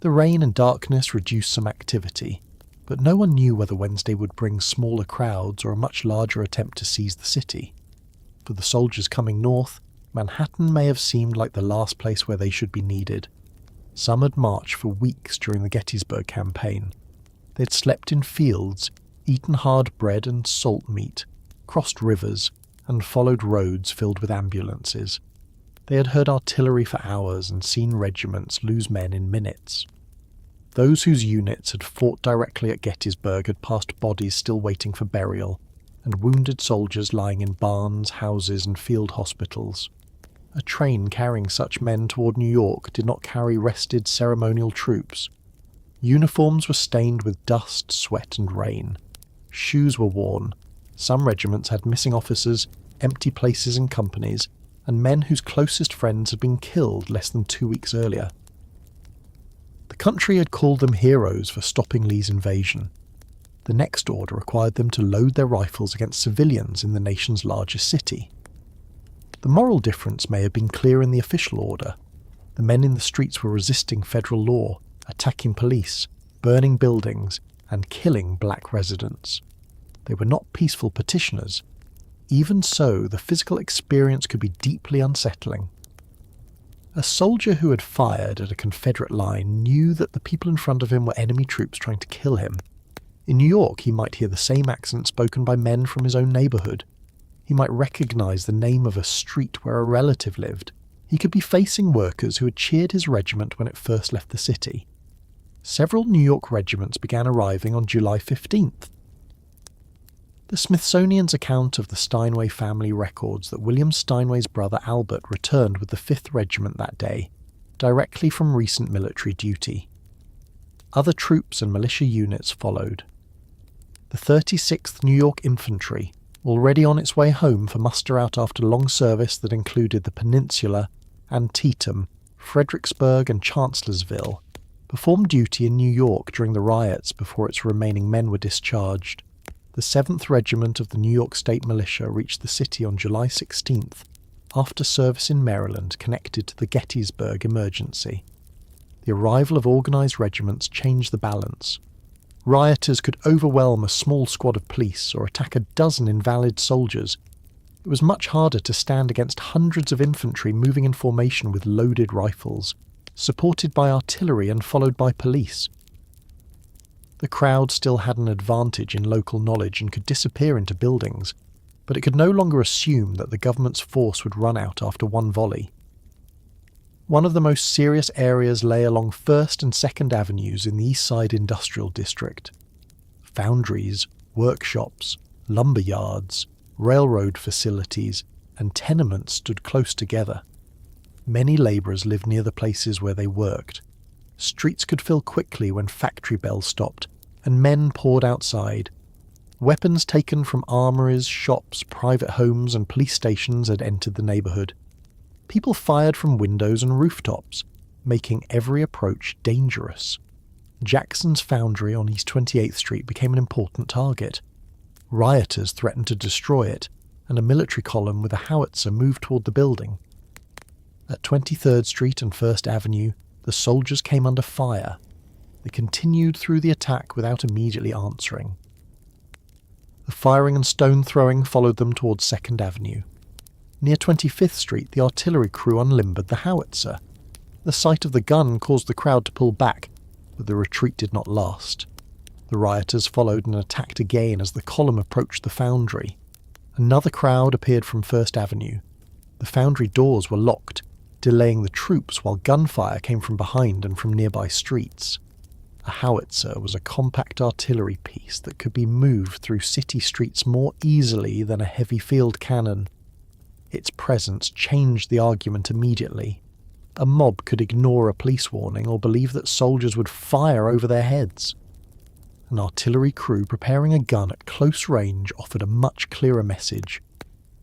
The rain and darkness reduced some activity, but no one knew whether Wednesday would bring smaller crowds or a much larger attempt to seize the city. For the soldiers coming north, Manhattan may have seemed like the last place where they should be needed. Some had marched for weeks during the Gettysburg campaign. They had slept in fields, eaten hard bread and salt meat, crossed rivers, and followed roads filled with ambulances. They had heard artillery for hours and seen regiments lose men in minutes. Those whose units had fought directly at Gettysburg had passed bodies still waiting for burial, and wounded soldiers lying in barns, houses, and field hospitals. A train carrying such men toward New York did not carry rested ceremonial troops. Uniforms were stained with dust, sweat, and rain. Shoes were worn. Some regiments had missing officers, empty places in companies, and men whose closest friends had been killed less than 2 weeks earlier. The country had called them heroes for stopping Lee's invasion. The next order required them to load their rifles against civilians in the nation's largest city. The moral difference may have been clear in the official order. The men in the streets were resisting federal law, attacking police, burning buildings, and killing black residents. They were not peaceful petitioners. Even so, the physical experience could be deeply unsettling. A soldier who had fired at a Confederate line knew that the people in front of him were enemy troops trying to kill him. In New York, he might hear the same accent spoken by men from his own neighborhood. He might recognize the name of a street where a relative lived. He could be facing workers who had cheered his regiment when it first left the city. Several New York regiments began arriving on July 15th. The Smithsonian's account of the Steinway family records that William Steinway's brother Albert returned with the 5th Regiment that day, directly from recent military duty. Other troops and militia units followed. The 36th New York Infantry, already on its way home for muster-out after long service that included the Peninsula, Antietam, Fredericksburg and Chancellorsville, performed duty in New York during the riots before its remaining men were discharged. The 7th Regiment of the New York State Militia reached the city on July 16th, after service in Maryland connected to the Gettysburg emergency. The arrival of organised regiments changed the balance. Rioters could overwhelm a small squad of police or attack a dozen invalid soldiers. It was much harder to stand against hundreds of infantry moving in formation with loaded rifles, supported by artillery and followed by police. The crowd still had an advantage in local knowledge and could disappear into buildings, but it could no longer assume that the government's force would run out after one volley. One of the most serious areas lay along 1st and 2nd Avenues in the East Side Industrial District. Foundries, workshops, lumber yards, railroad facilities, and tenements stood close together. Many labourers lived near the places where they worked. Streets could fill quickly when factory bells stopped, and men poured outside. Weapons taken from armories, shops, private homes and police stations had entered the neighbourhood. People fired from windows and rooftops, making every approach dangerous. Jackson's foundry on East 28th Street became an important target. Rioters threatened to destroy it, and a military column with a howitzer moved toward the building. At 23rd Street and 1st Avenue, the soldiers came under fire. They continued through the attack without immediately answering. The firing and stone throwing followed them towards 2nd Avenue. Near 25th Street, the artillery crew unlimbered the howitzer. The sight of the gun caused the crowd to pull back, but the retreat did not last. The rioters followed and attacked again as the column approached the foundry. Another crowd appeared from 1st Avenue. The foundry doors were locked, delaying the troops while gunfire came from behind and from nearby streets. A howitzer was a compact artillery piece that could be moved through city streets more easily than a heavy field cannon. Its presence changed the argument immediately. A mob could ignore a police warning or believe that soldiers would fire over their heads. An artillery crew preparing a gun at close range offered a much clearer message.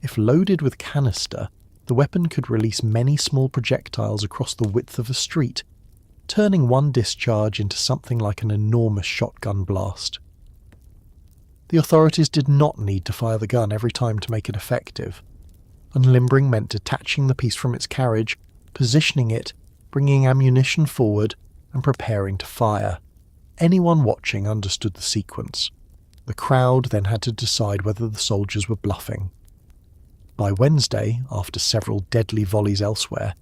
If loaded with canister, the weapon could release many small projectiles across the width of a street, turning one discharge into something like an enormous shotgun blast. The authorities did not need to fire the gun every time to make it effective. Unlimbering meant detaching the piece from its carriage, positioning it, bringing ammunition forward, and preparing to fire. Anyone watching understood the sequence. The crowd then had to decide whether the soldiers were bluffing. By Wednesday, after several deadly volleys elsewhere,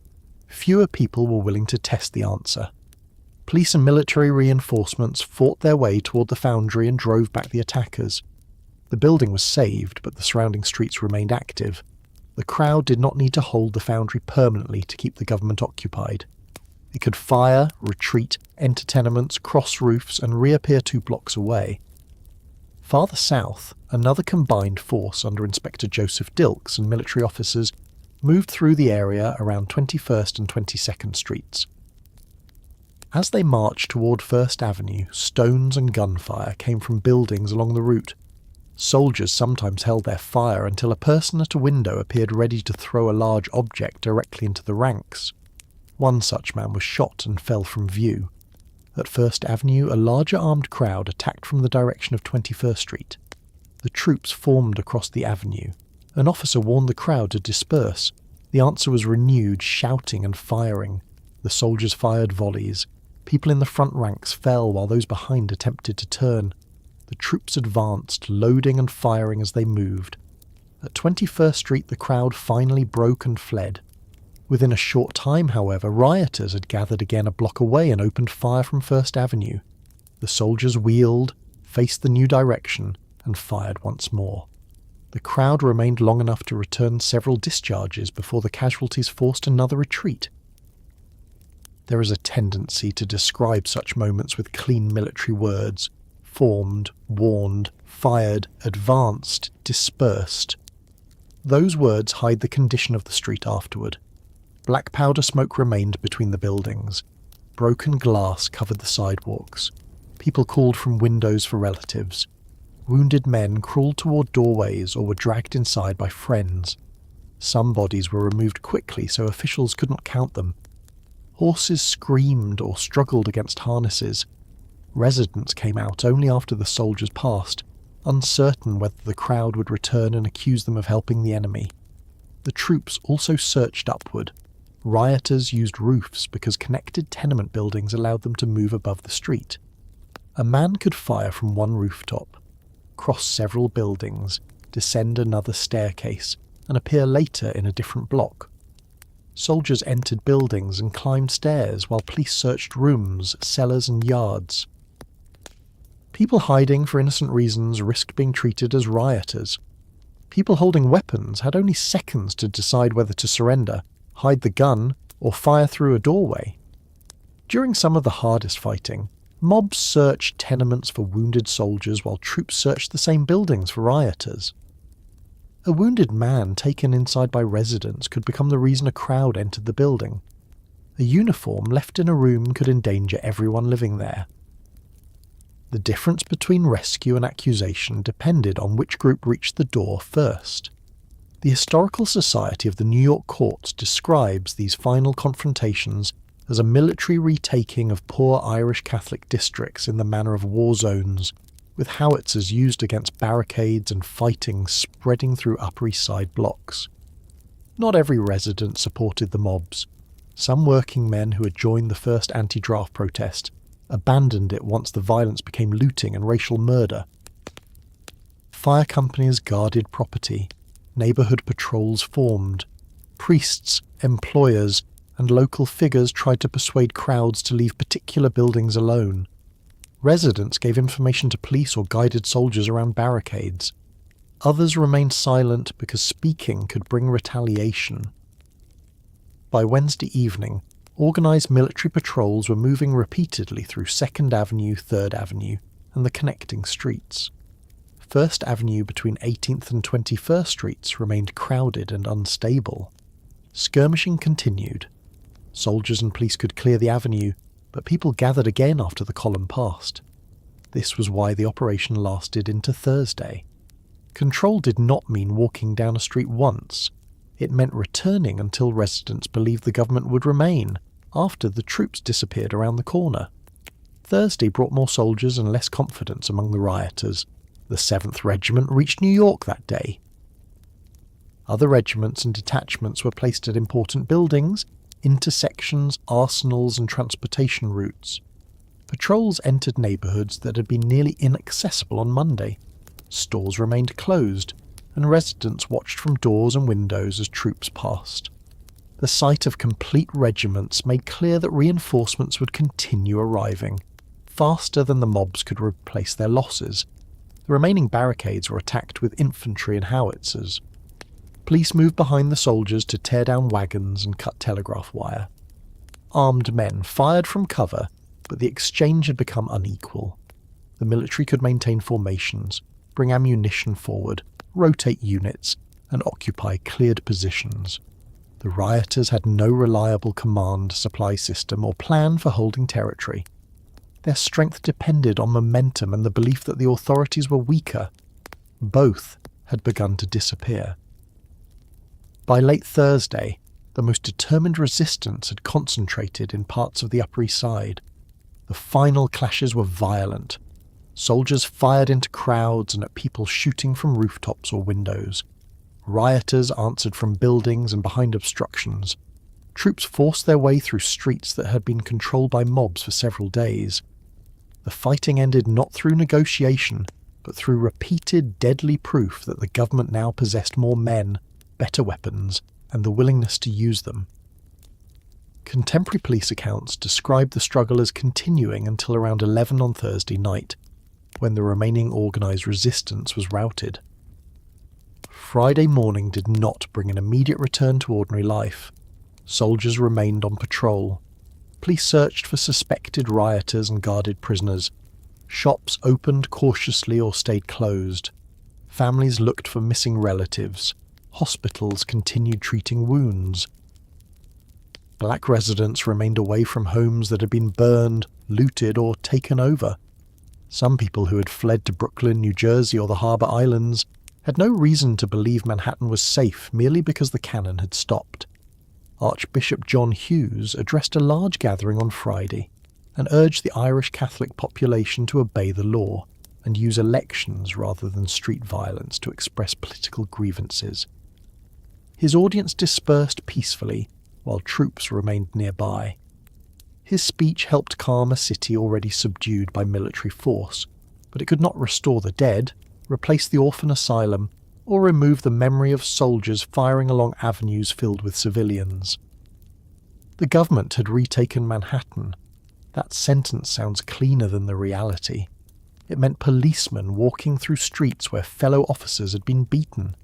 fewer people were willing to test the answer. Police and military reinforcements fought their way toward the foundry and drove back the attackers. The building was saved, but the surrounding streets remained active. The crowd did not need to hold the foundry permanently to keep the government occupied. It could fire, retreat, enter tenements, cross roofs, and reappear 2 blocks away. Farther south, another combined force under Inspector Joseph Dilks and military officers moved through the area around 21st and 22nd Streets. As they marched toward 1st Avenue, stones and gunfire came from buildings along the route. Soldiers sometimes held their fire until a person at a window appeared ready to throw a large object directly into the ranks. One such man was shot and fell from view. At 1st Avenue, a larger armed crowd attacked from the direction of 21st Street. The troops formed across the avenue. An officer warned the crowd to disperse. The answer was renewed shouting and firing. The soldiers fired volleys. People in the front ranks fell while those behind attempted to turn. The troops advanced, loading and firing as they moved. At 21st Street, the crowd finally broke and fled. Within a short time, however, rioters had gathered again a block away and opened fire from First Avenue. The soldiers wheeled, faced the new direction, and fired once more. The crowd remained long enough to return several discharges before the casualties forced another retreat. There is a tendency to describe such moments with clean military words: formed, warned, fired, advanced, dispersed. Those words hide the condition of the street afterward. Black powder smoke remained between the buildings. Broken glass covered the sidewalks. People called from windows for relatives. Wounded men crawled toward doorways or were dragged inside by friends. Some bodies were removed quickly so officials could not count them. Horses screamed or struggled against harnesses. Residents came out only after the soldiers passed, uncertain whether the crowd would return and accuse them of helping the enemy. The troops also searched upward. Rioters used roofs because connected tenement buildings allowed them to move above the street. A man could fire from one rooftop, cross several buildings, descend another staircase, and appear later in a different block. Soldiers entered buildings and climbed stairs while police searched rooms, cellars and yards. People hiding for innocent reasons risked being treated as rioters. People holding weapons had only seconds to decide whether to surrender, hide the gun, or fire through a doorway. During some of the hardest fighting, mobs searched tenements for wounded soldiers while troops searched the same buildings for rioters. A wounded man taken inside by residents could become the reason a crowd entered the building. A uniform left in a room could endanger everyone living there. The difference between rescue and accusation depended on which group reached the door first. The Historical Society of the New York Courts describes these final confrontations as a military retaking of poor Irish Catholic districts in the manner of war zones, with howitzers used against barricades and fighting spreading through Upper East Side blocks. Not every resident supported the mobs. Some working men who had joined the first anti-draft protest abandoned it once the violence became looting and racial murder. Fire companies guarded property. Neighbourhood patrols formed. Priests, employers, and local figures tried to persuade crowds to leave particular buildings alone. Residents gave information to police or guided soldiers around barricades. Others remained silent because speaking could bring retaliation. By Wednesday evening, organised military patrols were moving repeatedly through 2nd Avenue, 3rd Avenue, and the connecting streets. 1st Avenue between 18th and 21st Streets remained crowded and unstable. Skirmishing continued. Soldiers and police could clear the avenue, but people gathered again after the column passed. This was why the operation lasted into Thursday. Control did not mean walking down a street once. It meant returning until residents believed the government would remain, after the troops disappeared around the corner. Thursday brought more soldiers and less confidence among the rioters. The 7th Regiment reached New York that day. Other regiments and detachments were placed at important buildings, intersections, arsenals and transportation routes. Patrols entered neighbourhoods that had been nearly inaccessible on Monday. Stores remained closed, and residents watched from doors and windows as troops passed. The sight of complete regiments made clear that reinforcements would continue arriving, faster than the mobs could replace their losses. The remaining barricades were attacked with infantry and howitzers. Police moved behind the soldiers to tear down wagons and cut telegraph wire. Armed men fired from cover, but the exchange had become unequal. The military could maintain formations, bring ammunition forward, rotate units, and occupy cleared positions. The rioters had no reliable command, supply system, or plan for holding territory. Their strength depended on momentum and the belief that the authorities were weaker. Both had begun to disappear. By late Thursday, the most determined resistance had concentrated in parts of the Upper East Side. The final clashes were violent. Soldiers fired into crowds and at people shooting from rooftops or windows. Rioters answered from buildings and behind obstructions. Troops forced their way through streets that had been controlled by mobs for several days. The fighting ended not through negotiation, but through repeated deadly proof that the government now possessed more men, better weapons, and the willingness to use them. Contemporary police accounts describe the struggle as continuing until around 11 on Thursday night, when the remaining organised resistance was routed. Friday morning did not bring an immediate return to ordinary life. Soldiers remained on patrol. Police searched for suspected rioters and guarded prisoners. Shops opened cautiously or stayed closed. Families looked for missing relatives. Hospitals continued treating wounds. Black residents remained away from homes that had been burned, looted, or taken over. Some people who had fled to Brooklyn, New Jersey, or the Harbor Islands had no reason to believe Manhattan was safe merely because the cannon had stopped. Archbishop John Hughes addressed a large gathering on Friday and urged the Irish Catholic population to obey the law and use elections rather than street violence to express political grievances. His audience dispersed peacefully while troops remained nearby. His speech helped calm a city already subdued by military force, but it could not restore the dead, replace the orphan asylum, or remove the memory of soldiers firing along avenues filled with civilians. The government had retaken Manhattan. That sentence sounds cleaner than the reality. It meant policemen walking through streets where fellow officers had been beaten.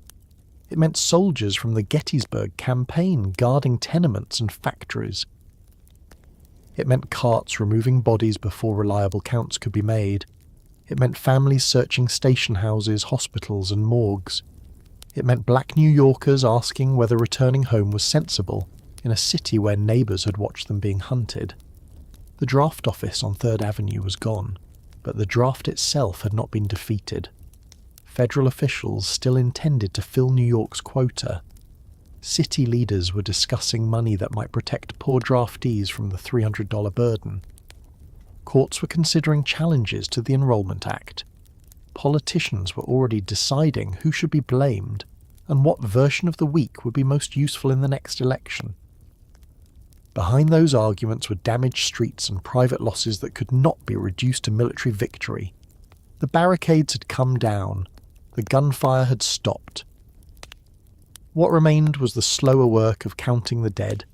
It meant soldiers from the Gettysburg Campaign guarding tenements and factories. It meant carts removing bodies before reliable counts could be made. It meant families searching station houses, hospitals, and morgues. It meant black New Yorkers asking whether returning home was sensible in a city where neighbours had watched them being hunted. The draft office on 3rd Avenue was gone, but the draft itself had not been defeated. Federal officials still intended to fill New York's quota. City leaders were discussing money that might protect poor draftees from the $300 burden. Courts were considering challenges to the Enrollment Act. Politicians were already deciding who should be blamed and what version of the week would be most useful in the next election. Behind those arguments were damaged streets and private losses that could not be reduced to military victory. The barricades had come down. The gunfire had stopped. What remained was the slower work of counting the dead,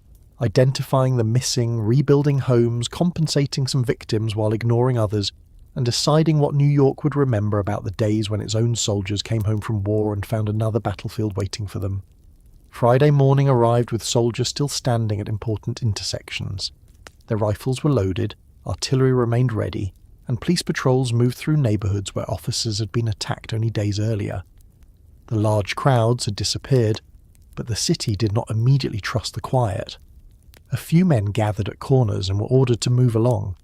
identifying the missing, rebuilding homes, compensating some victims while ignoring others, and deciding what New York would remember about the days when its own soldiers came home from war and found another battlefield waiting for them. Friday morning arrived with soldiers still standing at important intersections. Their rifles were loaded, artillery remained ready, and police patrols moved through neighbourhoods where officers had been attacked only days earlier. The large crowds had disappeared, but the city did not immediately trust the quiet. A few men gathered at corners and were ordered to move along.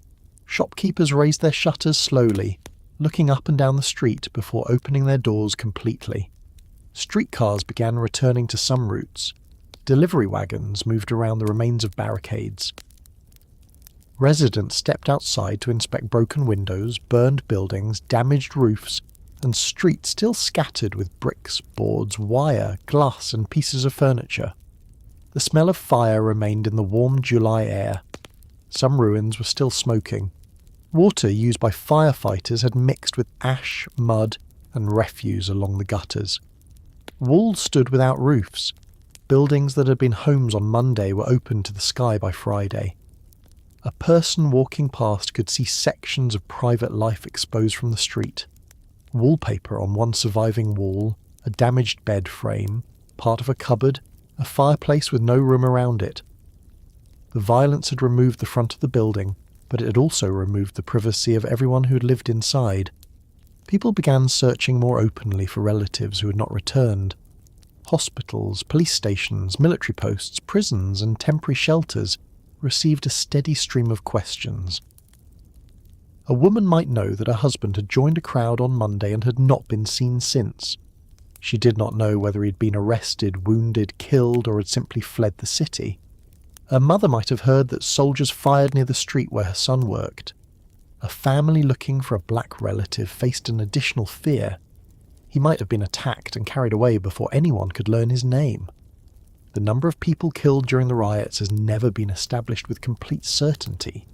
Shopkeepers raised their shutters slowly, looking up and down the street before opening their doors completely. Streetcars began returning to some routes. Delivery wagons moved around the remains of barricades. Residents stepped outside to inspect broken windows, burned buildings, damaged roofs, and streets still scattered with bricks, boards, wire, glass, and pieces of furniture. The smell of fire remained in the warm July air. Some ruins were still smoking. Water used by firefighters had mixed with ash, mud, and refuse along the gutters. Walls stood without roofs. Buildings that had been homes on Monday were opened to the sky by Friday. A person walking past could see sections of private life exposed from the street. Wallpaper on one surviving wall, a damaged bed frame, part of a cupboard, a fireplace with no room around it. The violence had removed the front of the building, but it had also removed the privacy of everyone who had lived inside. People began searching more openly for relatives who had not returned. Hospitals, police stations, military posts, prisons, and temporary shelters received a steady stream of questions. A woman might know that her husband had joined a crowd on Monday and had not been seen since. She did not know whether he had been arrested, wounded, killed, or had simply fled the city. Her mother might have heard that soldiers fired near the street where her son worked. A family looking for a black relative faced an additional fear. He might have been attacked and carried away before anyone could learn his name. the number of people killed during the riots has never been established with complete certainty.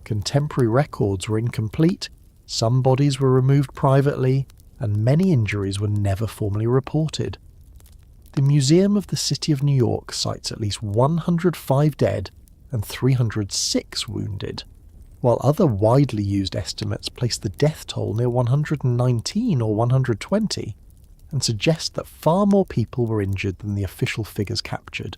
Contemporary records were incomplete, some bodies were removed privately, and many injuries were never formally reported. The Museum of the City of New York cites at least 105 dead and 306 wounded, while other widely used estimates place the death toll near 119 or 120, and suggest that far more people were injured than the official figures captured.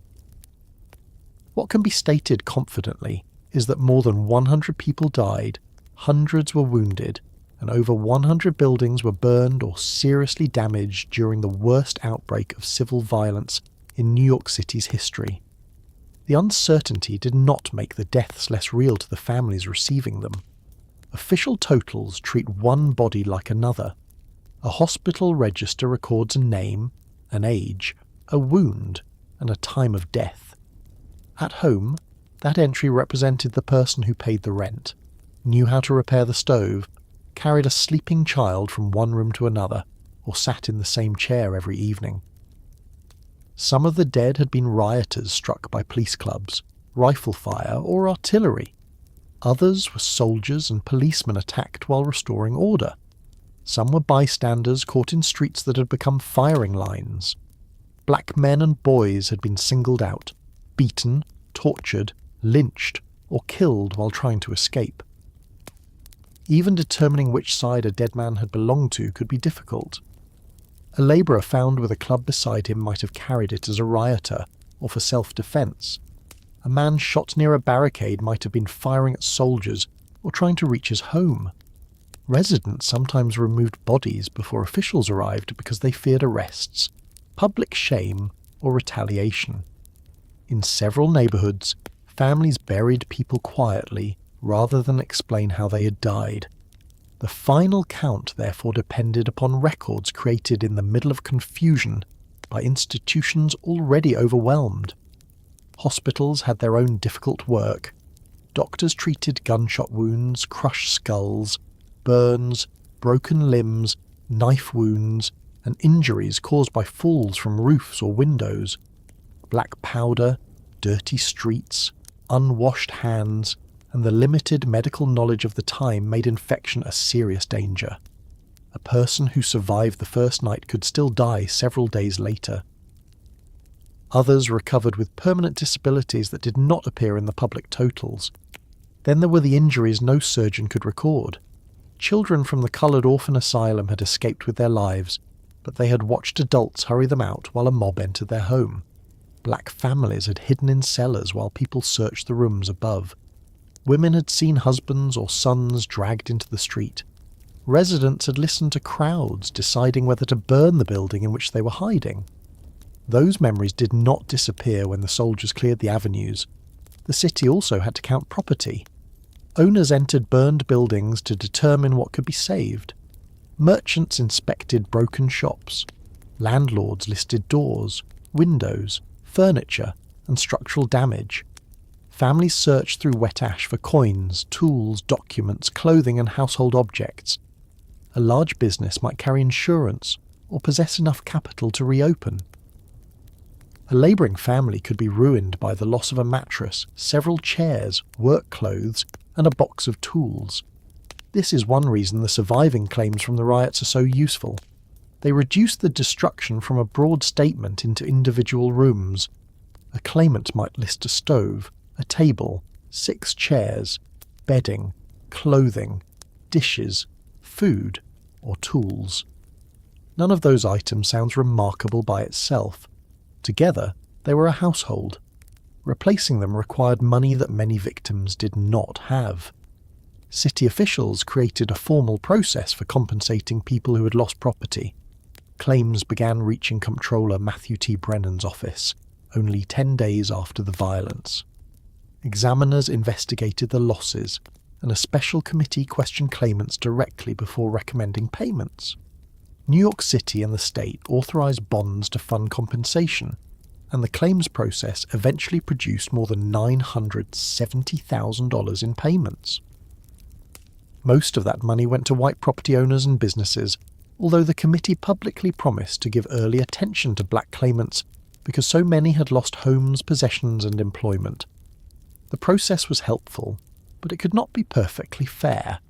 What can be stated confidently is that more than 100 people died, hundreds were wounded, and over 100 buildings were burned or seriously damaged during the worst outbreak of civil violence in New York City's history. The uncertainty did not make the deaths less real to the families receiving them. Official totals treat one body like another. A hospital register records a name, an age, a wound, and a time of death. At home, that entry represented the person who paid the rent, knew how to repair the stove, carried a sleeping child from one room to another, or sat in the same chair every evening. Some of the dead had been rioters struck by police clubs, rifle fire, or artillery. Others were soldiers and policemen attacked while restoring order. Some were bystanders caught in streets that had become firing lines. Black men and boys had been singled out, beaten, tortured, lynched, or killed while trying to escape. Even determining which side a dead man had belonged to could be difficult. A labourer found with a club beside him might have carried it as a rioter, or for self-defence. A man shot near a barricade might have been firing at soldiers, or trying to reach his home. Residents sometimes removed bodies before officials arrived because they feared arrests, public shame, or retaliation. In several neighbourhoods, families buried people quietly rather than explain how they had died. The final count therefore depended upon records created in the middle of confusion by institutions already overwhelmed. Hospitals had their own difficult work. Doctors treated gunshot wounds, crushed skulls, burns, broken limbs, knife wounds, and injuries caused by falls from roofs or windows. Black powder, dirty streets, unwashed hands, and the limited medical knowledge of the time made infection a serious danger. A person who survived the first night could still die several days later. Others recovered with permanent disabilities that did not appear in the public totals. Then there were the injuries no surgeon could record. Children from the coloured orphan asylum had escaped with their lives, but they had watched adults hurry them out while a mob entered their home. Black families had hidden in cellars while people searched the rooms above. Women had seen husbands or sons dragged into the street. Residents had listened to crowds deciding whether to burn the building in which they were hiding. Those memories did not disappear when the soldiers cleared the avenues. The city also had to count property. Owners entered burned buildings to determine what could be saved. Merchants inspected broken shops. Landlords listed doors, windows, furniture, and structural damage. Families searched through wet ash for coins, tools, documents, clothing, and household objects. A large business might carry insurance or possess enough capital to reopen. A labouring family could be ruined by the loss of a mattress, several chairs, work clothes, and a box of tools. This is one reason the surviving claims from the riots are so useful. They reduce the destruction from a broad statement into individual rooms. A claimant might list a stove, a table, 6 chairs, bedding, clothing, dishes, food, or tools. None of those items sounds remarkable by itself. Together, they were a household. Replacing them required money that many victims did not have. City officials created a formal process for compensating people who had lost property. Claims began reaching Comptroller Matthew T. Brennan's office, only 10 days after the violence. Examiners investigated the losses, and a special committee questioned claimants directly before recommending payments. New York City and the state authorized bonds to fund compensation, and the claims process eventually produced more than $970,000 in payments. Most of that money went to white property owners and businesses, although the committee publicly promised to give early attention to black claimants because so many had lost homes, possessions and employment. The process was helpful, but it could not be perfectly fair.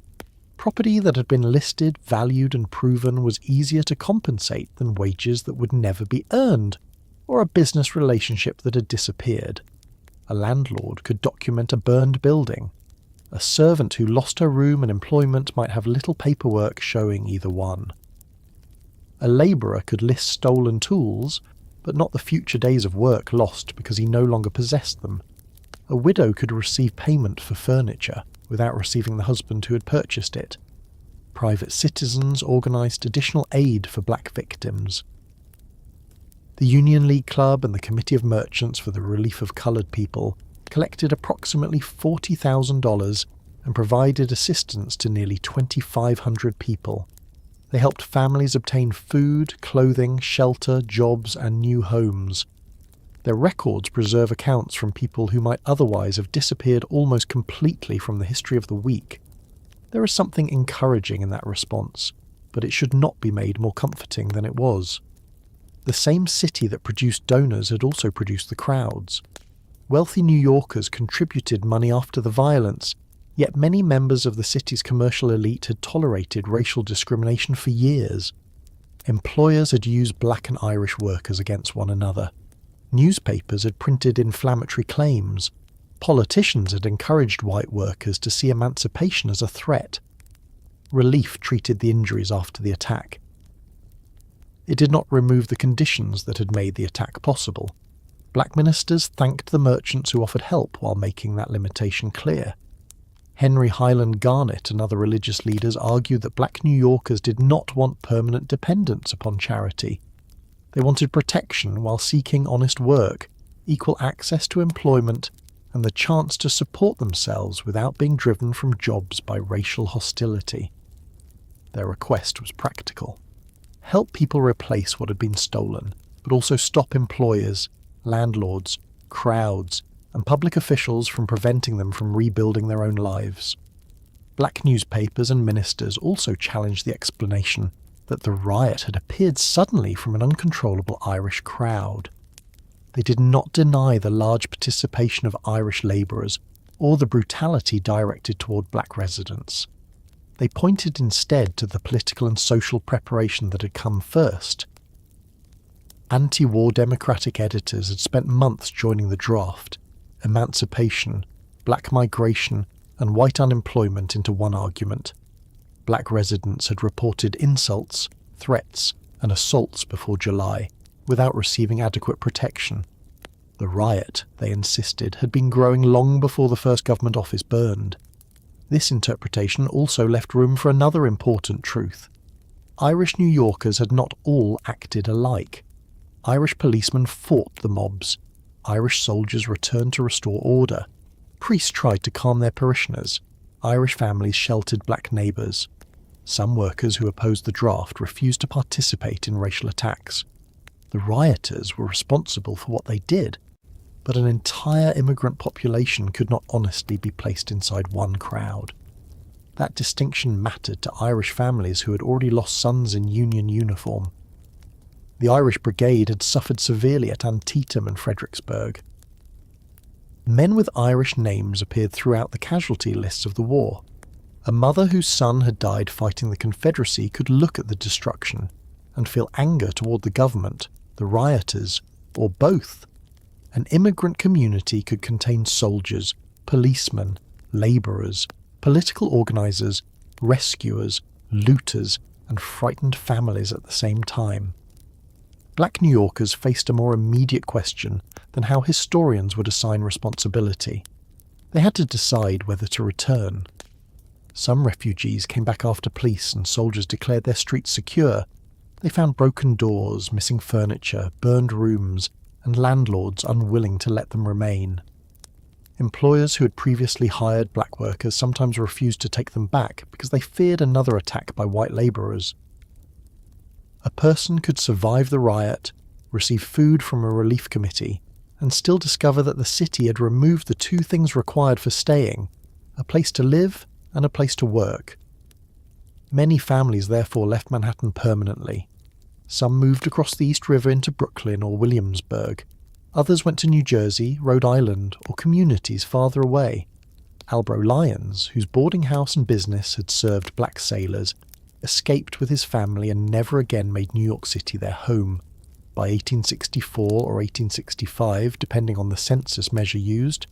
Property that had been listed, valued and proven was easier to compensate than wages that would never be earned, or a business relationship that had disappeared. A landlord could document a burned building. A servant who lost her room and employment might have little paperwork showing either one. A labourer could list stolen tools, but not the future days of work lost because he no longer possessed them. A widow could receive payment for furniture without receiving the husband who had purchased it. Private citizens organised additional aid for black victims. The Union League Club and the Committee of Merchants for the Relief of Coloured People collected approximately $40,000 and provided assistance to nearly 2,500 people. They helped families obtain food, clothing, shelter, jobs and new homes. Their records preserve accounts from people who might otherwise have disappeared almost completely from the history of the week. There is something encouraging in that response, but it should not be made more comforting than it was. The same city that produced donors had also produced the crowds. Wealthy New Yorkers contributed money after the violence, yet many members of the city's commercial elite had tolerated racial discrimination for years. Employers had used black and Irish workers against one another. Newspapers had printed inflammatory claims. Politicians had encouraged white workers to see emancipation as a threat. Relief treated the injuries after the attack. It did not remove the conditions that had made the attack possible. Black ministers thanked the merchants who offered help while making that limitation clear. Henry Highland Garnet and other religious leaders argued that black New Yorkers did not want permanent dependence upon charity. They wanted protection while seeking honest work, equal access to employment, and the chance to support themselves without being driven from jobs by racial hostility. Their request was practical. Help people replace what had been stolen, but also stop employers, landlords, crowds, and public officials from preventing them from rebuilding their own lives. Black newspapers and ministers also challenged the explanation that the riot had appeared suddenly from an uncontrollable Irish crowd. They did not deny the large participation of Irish labourers or the brutality directed toward black residents. They pointed instead to the political and social preparation that had come first. Anti-war Democratic editors had spent months joining the draft, emancipation, black migration, and white unemployment into one argument. Black residents had reported insults, threats, and assaults before July, without receiving adequate protection. The riot, they insisted, had been growing long before the first government office burned. This interpretation also left room for another important truth. Irish New Yorkers had not all acted alike. Irish policemen fought the mobs. Irish soldiers returned to restore order. Priests tried to calm their parishioners. Irish families sheltered black neighbours. Some workers who opposed the draft refused to participate in racial attacks. The rioters were responsible for what they did, but an entire immigrant population could not honestly be placed inside one crowd. That distinction mattered to Irish families who had already lost sons in Union uniform. The Irish Brigade had suffered severely at Antietam and Fredericksburg. Men with Irish names appeared throughout the casualty lists of the war. A mother whose son had died fighting the Confederacy could look at the destruction and feel anger toward the government, the rioters, or both. An immigrant community could contain soldiers, policemen, labourers, political organisers, rescuers, looters, and frightened families at the same time. Black New Yorkers faced a more immediate question than how historians would assign responsibility. They had to decide whether to return. Some refugees came back after police and soldiers declared their streets secure. They found broken doors, missing furniture, burned rooms, and landlords unwilling to let them remain. Employers who had previously hired black workers sometimes refused to take them back because they feared another attack by white labourers. A person could survive the riot, receive food from a relief committee, and still discover that the city had removed the two things required for staying, a place to live and a place to work. Many families therefore left Manhattan permanently. Some moved across the East River into Brooklyn or Williamsburg. Others went to New Jersey, Rhode Island, or communities farther away. Albro Lyons, whose boarding house and business had served black sailors, escaped with his family and never again made New York City their home. By 1864 or 1865, depending on the census measure used,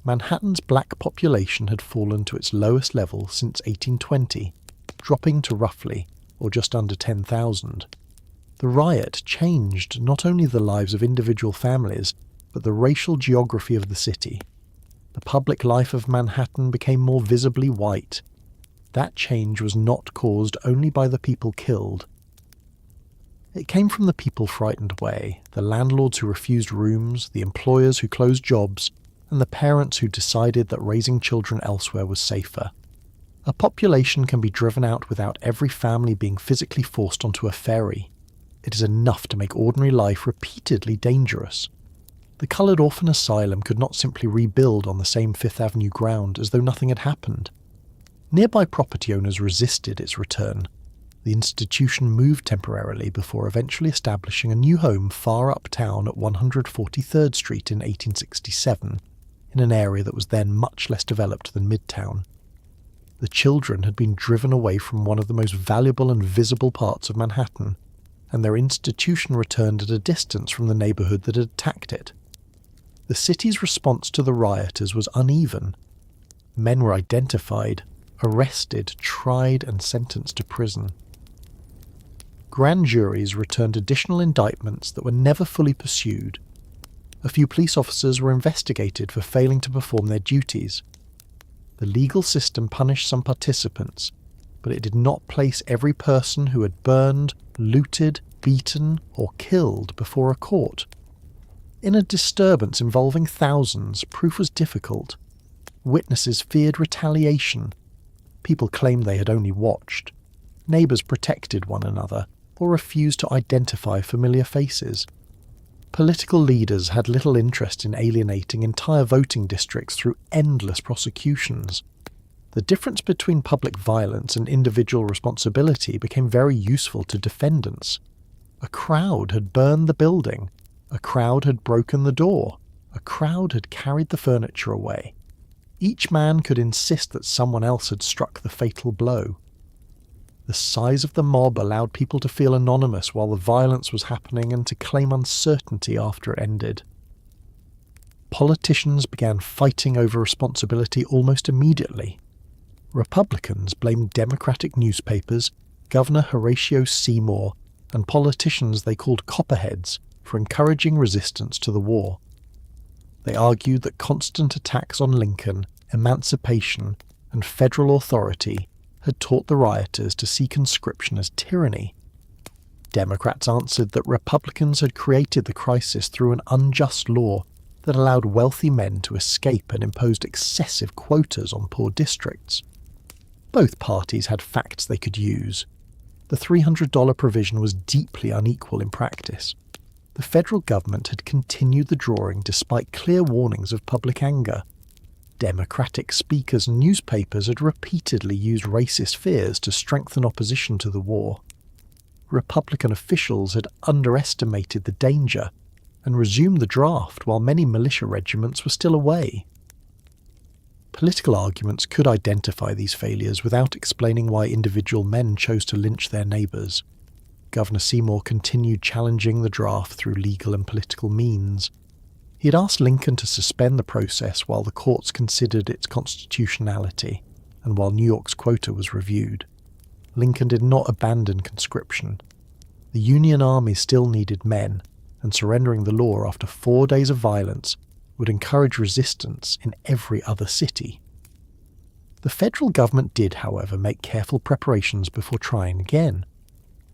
Manhattan's black population had fallen to its lowest level since 1820, dropping to roughly, or just under 10,000. The riot changed not only the lives of individual families, but the racial geography of the city. The public life of Manhattan became more visibly white. That change was not caused only by the people killed. It came from the people frightened away, the landlords who refused rooms, the employers who closed jobs, and the parents who decided that raising children elsewhere was safer. A population can be driven out without every family being physically forced onto a ferry. It is enough to make ordinary life repeatedly dangerous. The Colored Orphan Asylum could not simply rebuild on the same Fifth Avenue ground as though nothing had happened. Nearby property owners resisted its return. The institution moved temporarily before eventually establishing a new home far uptown at 143rd Street in 1867, in an area that was then much less developed than Midtown. The children had been driven away from one of the most valuable and visible parts of Manhattan, and their institution returned at a distance from the neighborhood that had attacked it. The city's response to the rioters was uneven. Men were identified, arrested, tried, and sentenced to prison. Grand juries returned additional indictments that were never fully pursued. A few police officers were investigated for failing to perform their duties. The legal system punished some participants, but it did not place every person who had burned, looted, beaten, or killed before a court. In a disturbance involving thousands, proof was difficult. Witnesses feared retaliation. People claimed they had only watched. Neighbours protected one another, or refused to identify familiar faces. Political leaders had little interest in alienating entire voting districts through endless prosecutions. The difference between public violence and individual responsibility became very useful to defendants. A crowd had burned the building. A crowd had broken the door. A crowd had carried the furniture away. Each man could insist that someone else had struck the fatal blow. The size of the mob allowed people to feel anonymous while the violence was happening and to claim uncertainty after it ended. Politicians began fighting over responsibility almost immediately. Republicans blamed Democratic newspapers, Governor Horatio Seymour, and politicians they called copperheads for encouraging resistance to the war. They argued that constant attacks on Lincoln, emancipation, and federal authority had taught the rioters to see conscription as tyranny. Democrats answered that Republicans had created the crisis through an unjust law that allowed wealthy men to escape and imposed excessive quotas on poor districts. Both parties had facts they could use. The $300 provision was deeply unequal in practice. The federal government had continued the drawing despite clear warnings of public anger. Democratic speakers and newspapers had repeatedly used racist fears to strengthen opposition to the war. Republican officials had underestimated the danger and resumed the draft while many militia regiments were still away. Political arguments could identify these failures without explaining why individual men chose to lynch their neighbours. Governor Seymour continued challenging the draft through legal and political means. He had asked Lincoln to suspend the process while the courts considered its constitutionality, and while New York's quota was reviewed. Lincoln did not abandon conscription. The Union Army still needed men, and surrendering the law after 4 days of violence would encourage resistance in every other city. The federal government did, however, make careful preparations before trying again.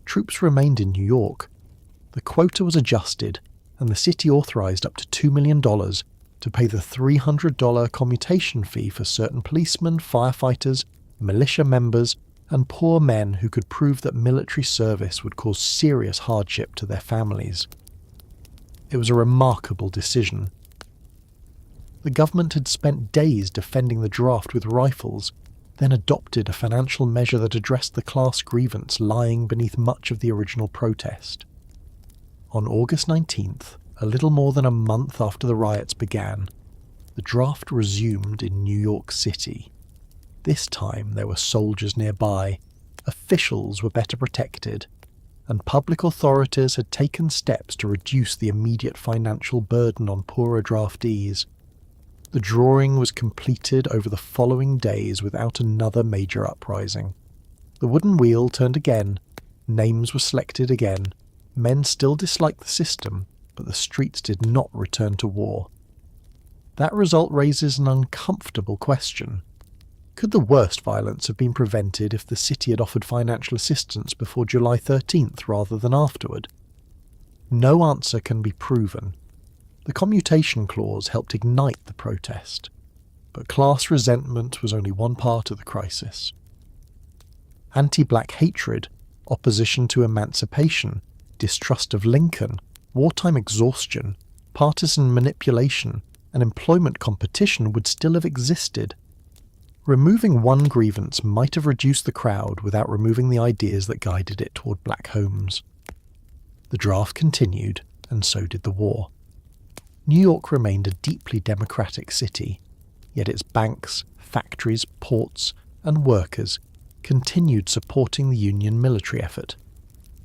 Troops remained in New York. The quota was adjusted, and the city authorized up to $2 million to pay the $300 commutation fee for certain policemen, firefighters, militia members, and poor men who could prove that military service would cause serious hardship to their families. It was a remarkable decision. The government had spent days defending the draft with rifles, then adopted a financial measure that addressed the class grievance lying beneath much of the original protest. On August 19th, a little more than a month after the riots began, the draft resumed in New York City. This time there were soldiers nearby, officials were better protected, and public authorities had taken steps to reduce the immediate financial burden on poorer draftees. The drawing was completed over the following days without another major uprising. The wooden wheel turned again, names were selected again, men still disliked the system, but the streets did not return to war. That result raises an uncomfortable question. Could the worst violence have been prevented if the city had offered financial assistance before July 13th rather than afterward? No answer can be proven. The commutation clause helped ignite the protest, but class resentment was only one part of the crisis. Anti-black hatred, opposition to emancipation, distrust of Lincoln, wartime exhaustion, partisan manipulation, and employment competition would still have existed. Removing one grievance might have reduced the crowd without removing the ideas that guided it toward black homes. The draft continued, and so did the war. New York remained a deeply democratic city, yet its banks, factories, ports, and workers continued supporting the Union military effort.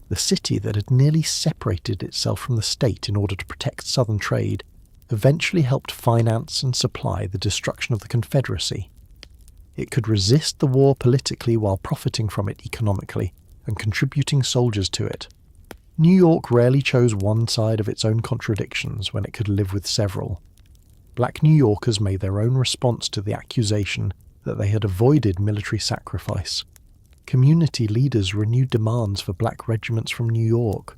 The city that had nearly separated itself from the state in order to protect Southern trade eventually helped finance and supply the destruction of the Confederacy. It could resist the war politically while profiting from it economically and contributing soldiers to it. New York rarely chose one side of its own contradictions when it could live with several. Black New Yorkers made their own response to the accusation that they had avoided military sacrifice. Community leaders renewed demands for black regiments from New York.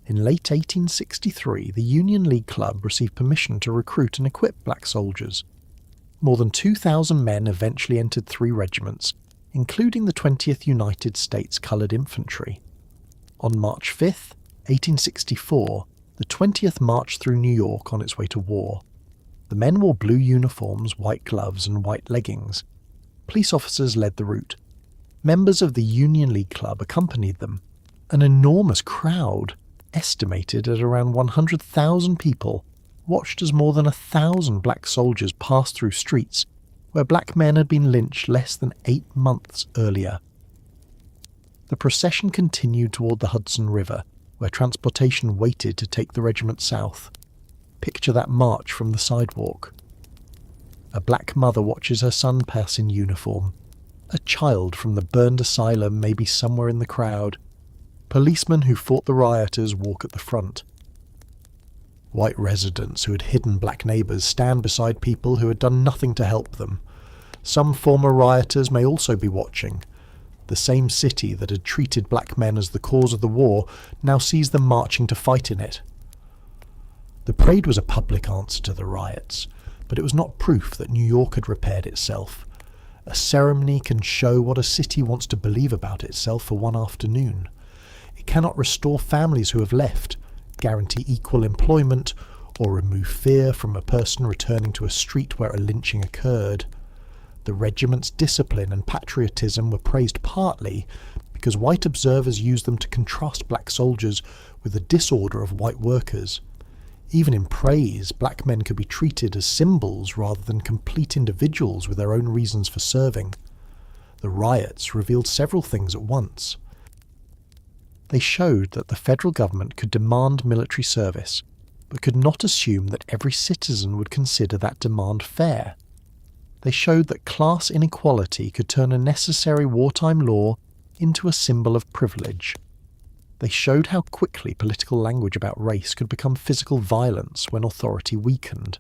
In late 1863, the Union League Club received permission to recruit and equip black soldiers. More than 2,000 men eventually entered 3 regiments, including the 20th United States Colored Infantry. On March 5, 1864, the 20th marched through New York on its way to war. The men wore blue uniforms, white gloves, and white leggings. Police officers led the route. Members of the Union League Club accompanied them. An enormous crowd, estimated at around 100,000 people, watched as more than 1,000 black soldiers passed through streets where black men had been lynched less than 8 months earlier. The procession continued toward the Hudson River, where transportation waited to take the regiment south. Picture that march from the sidewalk. A black mother watches her son pass in uniform. A child from the burned asylum may be somewhere in the crowd. Policemen who fought the rioters walk at the front. White residents who had hidden black neighbours stand beside people who had done nothing to help them. Some former rioters may also be watching. The same city that had treated black men as the cause of the war now sees them marching to fight in it. The parade was a public answer to the riots, but it was not proof that New York had repaired itself. A ceremony can show what a city wants to believe about itself for one afternoon. It cannot restore families who have left, guarantee equal employment, or remove fear from a person returning to a street where a lynching occurred. The regiment's discipline and patriotism were praised partly because white observers used them to contrast black soldiers with the disorder of white workers. Even in praise, black men could be treated as symbols rather than complete individuals with their own reasons for serving. The riots revealed several things at once. They showed that the federal government could demand military service, but could not assume that every citizen would consider that demand fair. They showed that class inequality could turn a necessary wartime law into a symbol of privilege. They showed how quickly political language about race could become physical violence when authority weakened.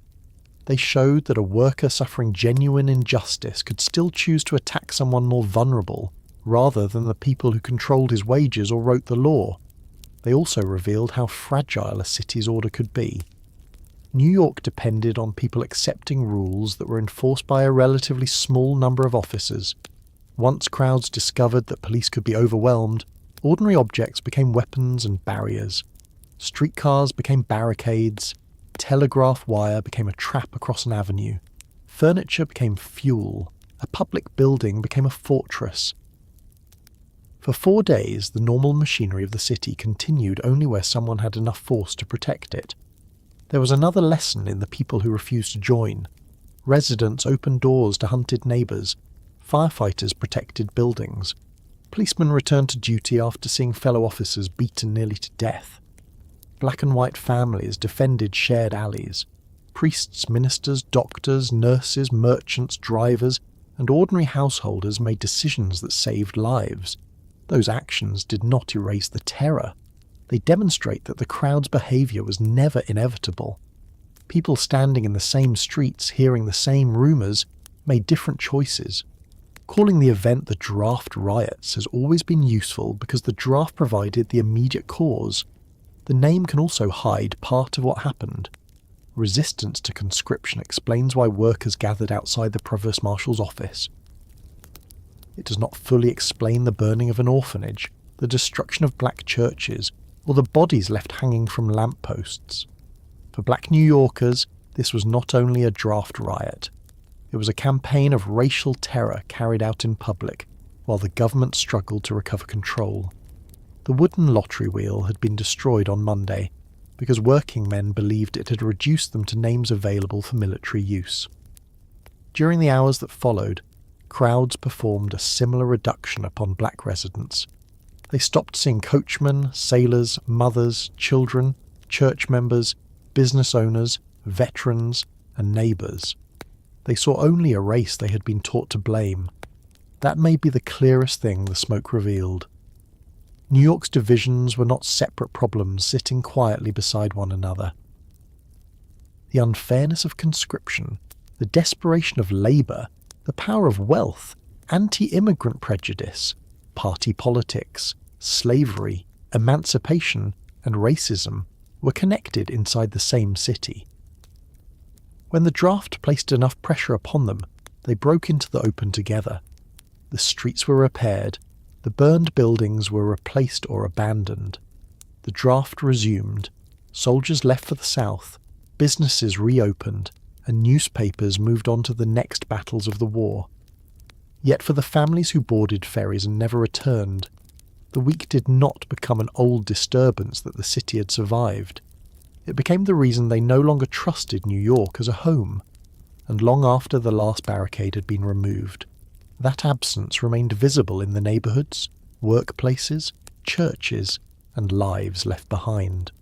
They showed that a worker suffering genuine injustice could still choose to attack someone more vulnerable rather than the people who controlled his wages or wrote the law. They also revealed how fragile a city's order could be. New York depended on people accepting rules that were enforced by a relatively small number of officers. Once crowds discovered that police could be overwhelmed, ordinary objects became weapons and barriers. Streetcars became barricades, telegraph wire became a trap across an avenue, furniture became fuel, a public building became a fortress. For 4 days, the normal machinery of the city continued only where someone had enough force to protect it. There was another lesson in the people who refused to join. Residents opened doors to hunted neighbours. Firefighters protected buildings. Policemen returned to duty after seeing fellow officers beaten nearly to death. Black and white families defended shared alleys. Priests, ministers, doctors, nurses, merchants, drivers, and ordinary householders made decisions that saved lives. Those actions did not erase the terror. They demonstrate that the crowd's behaviour was never inevitable. People standing in the same streets, hearing the same rumours, made different choices. Calling the event the draft riots has always been useful because the draft provided the immediate cause. The name can also hide part of what happened. Resistance to conscription explains why workers gathered outside the Provost Marshal's office. It does not fully explain the burning of an orphanage, the destruction of black churches, or the bodies left hanging from lampposts. For black New Yorkers, this was not only a draft riot. It was a campaign of racial terror carried out in public, while the government struggled to recover control. The wooden lottery wheel had been destroyed on Monday, because working men believed it had reduced them to names available for military use. During the hours that followed, crowds performed a similar reduction upon black residents. They stopped seeing coachmen, sailors, mothers, children, church members, business owners, veterans, and neighbours. They saw only a race they had been taught to blame. That may be the clearest thing the smoke revealed. New York's divisions were not separate problems sitting quietly beside one another. The unfairness of conscription, the desperation of labour, the power of wealth, anti-immigrant prejudice, party politics, slavery, emancipation, and racism were connected inside the same city. When the draft placed enough pressure upon them, they broke into the open together. The streets were repaired, the burned buildings were replaced or abandoned. The draft resumed, soldiers left for the south, businesses reopened, and newspapers moved on to the next battles of the war. Yet for the families who boarded ferries and never returned, the week did not become an old disturbance that the city had survived. It became the reason they no longer trusted New York as a home, and long after the last barricade had been removed, that absence remained visible in the neighbourhoods, workplaces, churches, and lives left behind.